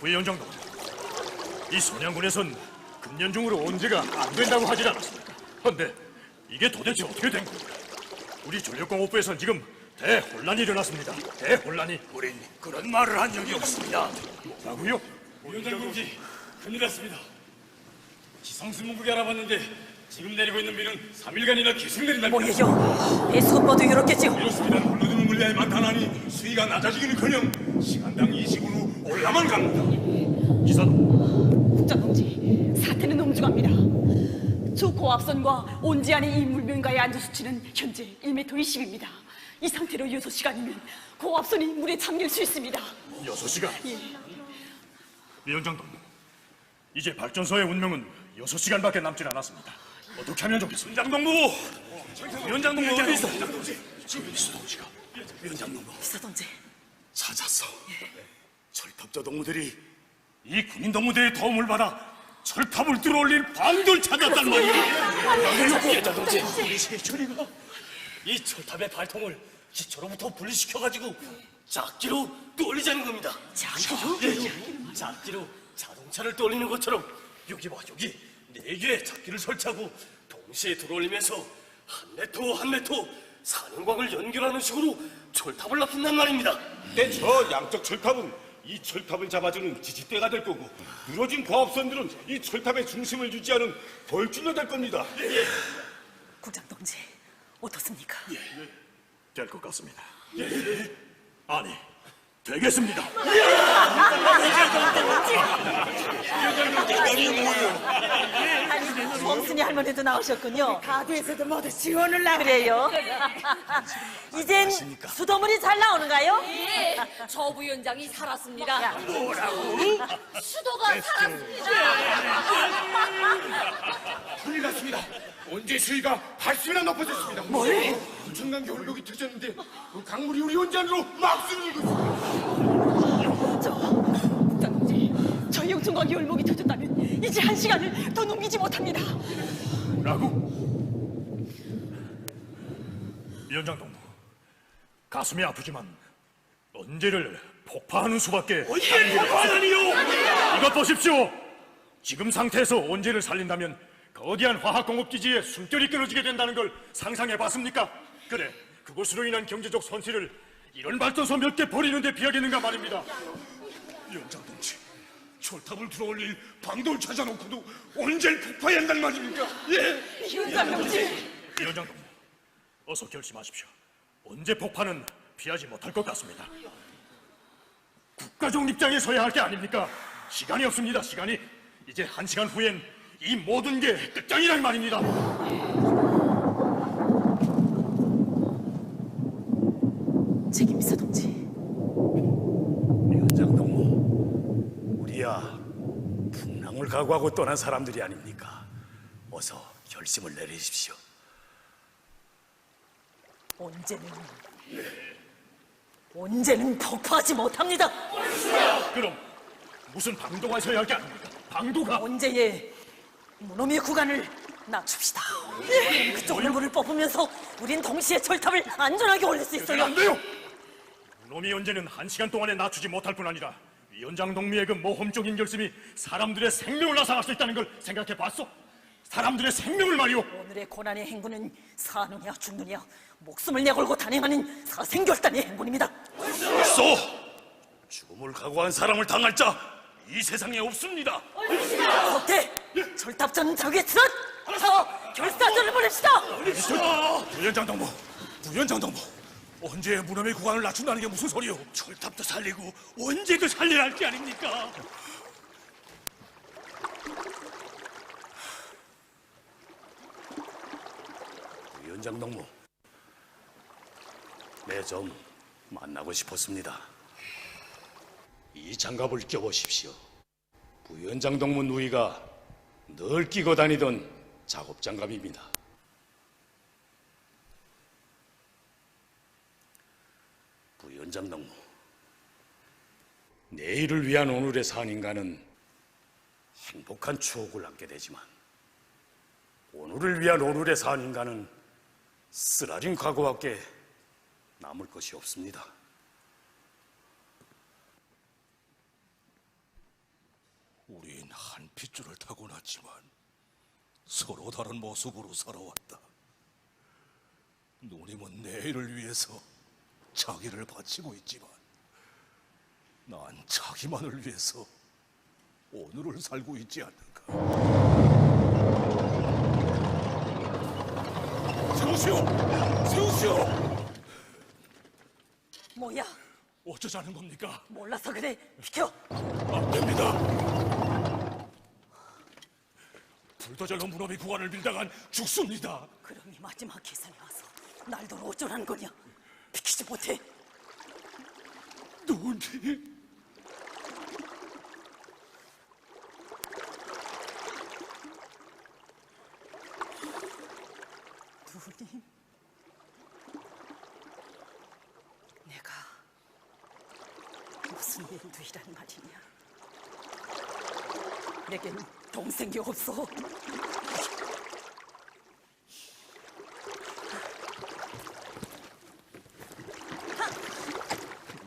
Speaker 9: 부위원장도, 이 선양군에선 금년 중으로 언제가 안 된다고 하질 않았습니까? 그런데 이게 도대체 어떻게 된 겁니까? 우리 전력공업부에선 지금 대혼란이 일어났습니다. 대혼란이.
Speaker 5: 우린 그런 말을 한 적이 없습니다.
Speaker 9: 뭐라고요?
Speaker 5: 위원장 동지, 큰일 났습니다. 지상수문국에 알아봤는데 지금 내리고 있는 비는 3일간이나 계속 내린답니다.
Speaker 14: 뭐예요? 배 속보도 이렇겠지요?
Speaker 8: 이렇습니다. 물러드는 물량이 많다나니 수위가 낮아지기는커녕 시간당 20으로 올라만 갑니다.
Speaker 14: 국장동지, 사태는 엄중합니다. 주 고압선과 온지안의 이 물면가의 안전 수치는 현재 1m 20입니다. 이 상태로 6시간이면 고압선이 물에 잠길 수 있습니다.
Speaker 9: 6시간?
Speaker 14: 예.
Speaker 9: 위원장도, 이제 발전소의 운명은 6시간밖에 남질 않았습니다. 어떻게 하면 좋겠습니까? 위원장동무 어디 있어?
Speaker 2: 지금 이수동지가 위원장놈
Speaker 14: 비서동지
Speaker 2: 찾았어. 철탑저 동무들이
Speaker 9: 이 군인 동무들의 도움을 받아 철탑을 뚫어올릴 방도를 찾았단 말이야.
Speaker 16: 연장동지, 우리 세철이가 이 철탑의 발통을 기초로부터 분리시켜가지고 작기로 뚫리자는 겁니다.
Speaker 14: 작기로?
Speaker 16: 예, 작기로 자동차를 뚫리는 것처럼 여기 봐, 여기 4개의 작기를 설치하고 동시에 들어올리면서 한 메토 한 메토 사령광을 연결하는 식으로 철탑을 납힌단 말입니다.
Speaker 8: 근데 저 양쪽 철탑은 이 철탑을 잡아주는 지지대가 될 거고, 늘어진 과업선들은 이 철탑의 중심을 유지하는 벌줄로 될 겁니다.
Speaker 14: 국장 동지, 어떻습니까?
Speaker 9: 될 것 같습니다. 아니, 되겠습니다.
Speaker 14: 아니, 범순이 할머니도 나오셨군요.
Speaker 12: 가도에서도 모두 지원을 나.
Speaker 14: 그래요. 이젠 수도물이 잘 나오는가요?
Speaker 11: 예, 저 부위원장이 살았습니다.
Speaker 14: 뭐라고?
Speaker 11: 수도가 살았습니다.
Speaker 8: 큰일 났습니다. 언제 수위가 80이나 높아졌습니다.
Speaker 14: 뭘?
Speaker 8: 엄청난 겨울벽이 터졌는데 그 강물이 우리 원전으로 막 스르고 있습니다.
Speaker 14: 국장 동지, 저희 영천광 열목이 터졌다면 이제 1시간을 더 넘기지 못합니다.
Speaker 9: 뭐라고? 위원장 동무, 가슴이 아프지만 언제를 폭파하는 수밖에.
Speaker 16: 언제 폭파하다니요?
Speaker 9: 이것 보십시오. 지금 상태에서 언제를 살린다면 거대한 화학공업기지에 숨결이 끊어지게 된다는 걸 상상해봤습니까? 그래, 그것으로 인한 경제적 손실을 이런 발전소 몇 개 버리는 데 비하겠는가 말입니다.
Speaker 2: 위원장 동지, 철탑을 들어올릴 방도를 찾아놓고도 언제 폭파해야 한단 말입니까? 예.
Speaker 14: 위원장 동지.
Speaker 9: 위원장 동무, 어서 결심하십시오. 언제 폭파는 피하지 못할 것 같습니다. 국가적 입장에 서야 할 게 아닙니까? 시간이 없습니다. 시간이. 이제 1시간 후엔 이 모든 게 끝장이란 말입니다.
Speaker 14: 책임있어 동지.
Speaker 16: 위원장 동무, 우리야 풍랑을 각오하고 떠난 사람들이 아닙니까? 어서 결심을 내리십시오.
Speaker 14: 언제는 폭파하지 못합니다.
Speaker 9: 그럼 무슨 방도가 있어야 할 게 아닙니까? 방도가.
Speaker 14: 언제의 무놈의 구간을 낮춥시다. 그쪽 얼굴을 뽑으면서 우린 동시에 철탑을 안전하게 올릴 수 있어요.
Speaker 9: 안 돼요. 놈이 언제는 1시간 동안에 낮추지 못할 뿐 아니라 위원장 동무의 그 모험적인 결심이 사람들의 생명을 앗아갈 수 있다는 걸 생각해봤어? 사람들의 생명을 말이오.
Speaker 14: 오늘의 고난의 행군은 사느냐 죽느냐 목숨을 내걸고 단행하는 사생결단의 행군입니다.
Speaker 16: 벌써 죽음을 각오한 사람을 당할 자 이 세상에 없습니다.
Speaker 14: 석태, 철탑전 적의 트롯! 결사전을 보냅시다!
Speaker 9: 위원장 동무, 위원장 동무, 언제 무덤의 구간을 낮춘다는 게 무슨 소리요?
Speaker 16: 철탑도 살리고 언제도 살려야 할 게 아닙니까? 위원장 동무, 네, 좀 만나고 싶었습니다. 이 장갑을 껴보십시오. 부위원장 동무 누이가 늘 끼고 다니던 작업 장갑입니다. 부위원장 동무, 내일을 위한 오늘의 산 인간은 행복한 추억을 남게 되지만 오늘을 위한 오늘의 산 인간은 쓰라린 과거밖에 남을 것이 없습니다.
Speaker 9: 우린 한 핏줄을 타고났지만 서로 다른 모습으로 살아왔다. 누님은 내일을 위해서 자기를 바치고 있지만 난 자기만을 위해서 오늘을 살고 있지 않는가. 세우시오! 세우시오!
Speaker 14: 뭐야?
Speaker 9: 어쩌자는 겁니까?
Speaker 14: 몰라서 그래. 비켜.
Speaker 9: 안 됩니다. 불도저로 무덤이 구간을 밀다간 죽습니다.
Speaker 14: 그럼 이 마지막 계산에 와서 날도 어쩌라는 거냐? 비키지 못해.
Speaker 9: 누님.
Speaker 14: 누님. 내가 무슨 일도 이란 말이냐? 내겐 동생이 없어.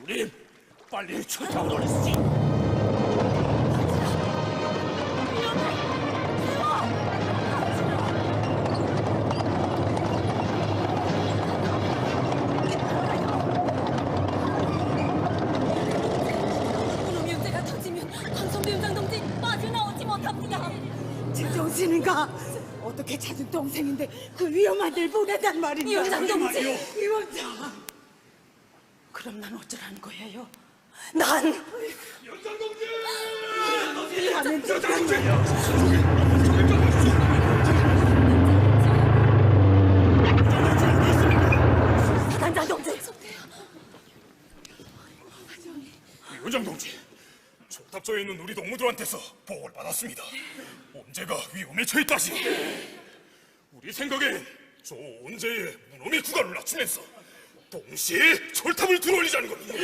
Speaker 9: 우리 빨리 철탑을 올리시지.
Speaker 3: 그럼 연재가 터지면 황선배 연장 동지 빠져나오지 못합니다.
Speaker 12: 제정신인가? 어떻게 찾은 동생인데 그 위험한 데 보내단 말인가?
Speaker 3: 위원장 동지!
Speaker 12: 위원장!
Speaker 14: 그럼 난 어쩌라는 거예요? 난
Speaker 12: 위원장 동지! 하는
Speaker 14: 사단장 동지!
Speaker 8: 위원장 동지, 철탑소에 있는 우리 동무들한테서 보고를 받았습니다. 언제가 위험에 처했다시. 우리 생각엔 저 언제의 무놈의 구간을 낮추면서 동시에 철탑을 들어올리자는 겁니다.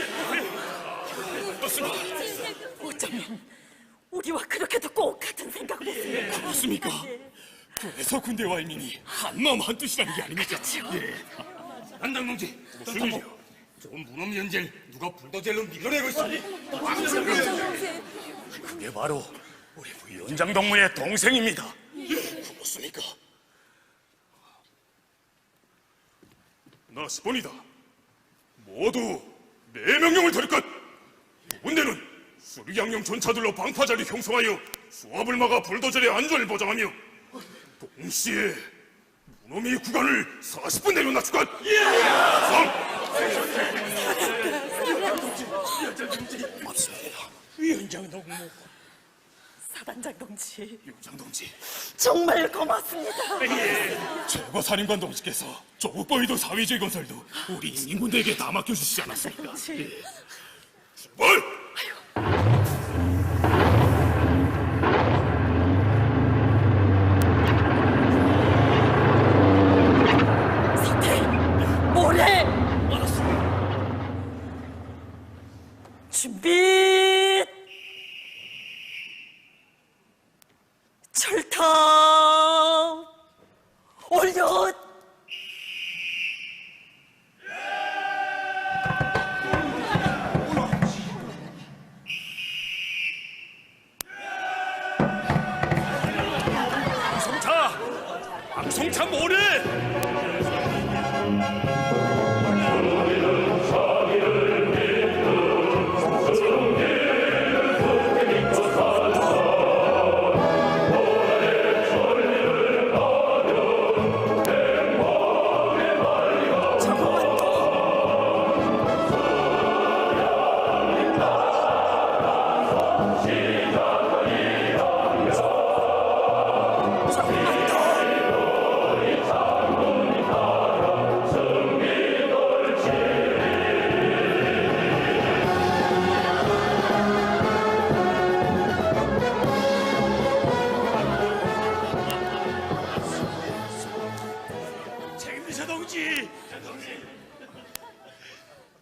Speaker 8: 어떻습니까?
Speaker 14: 어쩌면 우리와 그렇게도 꼭 같은 생각을 했습니다.
Speaker 8: 그렇습니까? 그래서 군대와 인민이 한마음 한뜻이라는 게 아닙니까? 예.
Speaker 2: 단장 동지,
Speaker 8: 무슨 일이요?
Speaker 2: 저 무놈 연재를 누가 불도저로 밀어내고 있어.
Speaker 8: 그게 바로 우리 위원장 동무의 동생입니다. 그렇습니까? 나 스폰이다. 모두 내 명령을 들을 것. 군대는 수리양령 전차들로 방파제를 형성하여 수압을 막아 불도저의 안전을 보장하며 동시에 무놈의 구간을 40분 내로 낮출 것.
Speaker 2: 맞습니다. 위원장 동무.
Speaker 14: 사단장 동지,
Speaker 8: 위원장 동지,
Speaker 14: 정말 고맙습니다.
Speaker 8: 최고 살인관 동지께서 조국보위도 사회주의 건설도 우리 인민군대에게 다 맡겨주시지 않았습니까? 예. 출발!
Speaker 14: 모래! 준비! 철탑! 올려!
Speaker 8: 방송차 모래!
Speaker 4: 책임비서 동지,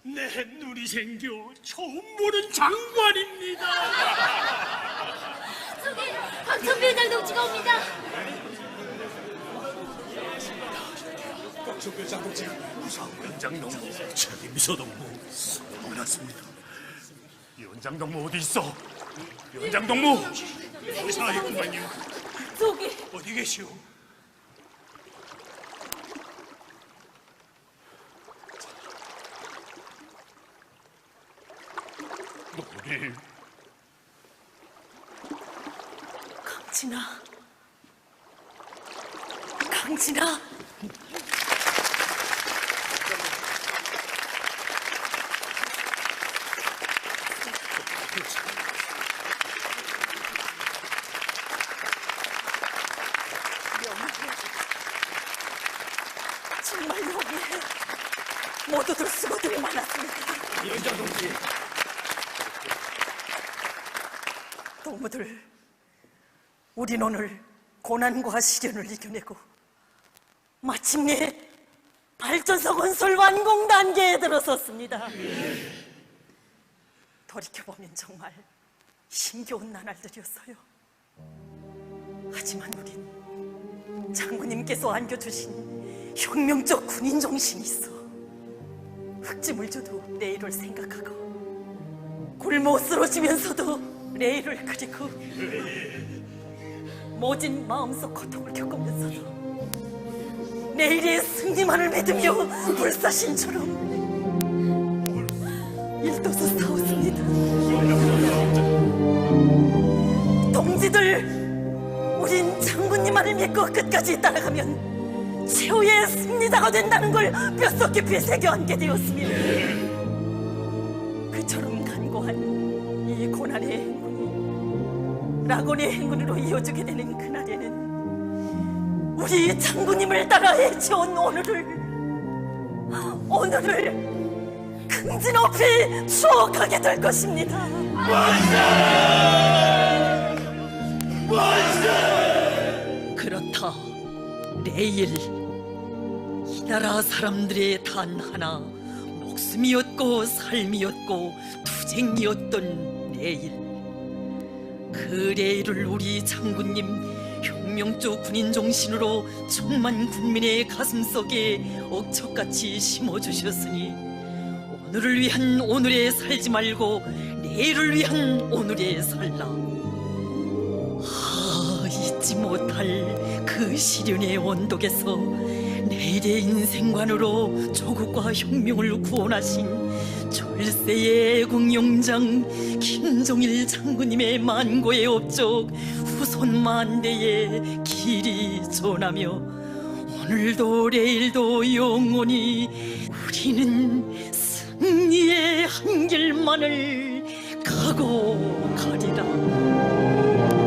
Speaker 4: 내 눈이 생겨 처음 보는 장관입니다.
Speaker 3: 저기 황선배 연장 동지가 옵니다.
Speaker 2: 박정배 장동지,
Speaker 8: 위원장 동무, 책임비서 동무, 수고하셨습니다. 위원장 동무 어디 있어? 위원장 동무! 의사에 있구만요.
Speaker 14: 저기
Speaker 8: 어디 계시오? 너희
Speaker 14: 강진아, 강진아. 정말 여기에 모두들 수고들이 많았습니다.
Speaker 2: 위원장 동지.
Speaker 14: 동무들, 우린 오늘 고난과 시련을 이겨내고 마침내 발전소 건설 완공 단계에 들어섰습니다. 돌이켜보면 정말 힘겨운 나날들이었어요. 하지만 우린 장군님께서 안겨주신 혁명적 군인 정신이 있어 흙짐을 줘도 내일을 생각하고 굶어 쓰러지면서도 내일을 그리고 모진 마음속 고통을 겪으면서도 내일의 승리만을 믿으며 불사신처럼 일도서 싸웠습니다. 동지들, 우린 장군님만을 믿고 끝까지 따라가면 최후의 승리자가 된다는 걸 뼛속 깊이 새겨안게 되었습니다. 그처럼 간고한 이 고난의 행군이 낙원의 행군으로 이어지게 되는 그날에는 우리 장군님을 따라 헤쳐온 오늘을 긍지 높이 추억하게 될 것입니다. 그렇다. 내일 이 나라 사람들의 단 하나 목숨이었고 삶이었고 투쟁이었던 내일, 그 내일을 우리 장군님 혁명적 군인 정신으로 천만 국민의 가슴속에 억척같이 심어주셨으니 오늘을 위한 오늘에 살지 말고 내일을 위한 오늘에 살라. 잊지 못할 그 시련의 언덕에서 내일의 인생관으로 조국과 혁명을 구원하신 철새의 애국용장 김종일 장군님의 만고의 업적 후손 만대에 길이 전하며 오늘도 내일도 영원히 우리는 승리의 한 길만을 가고 가리라.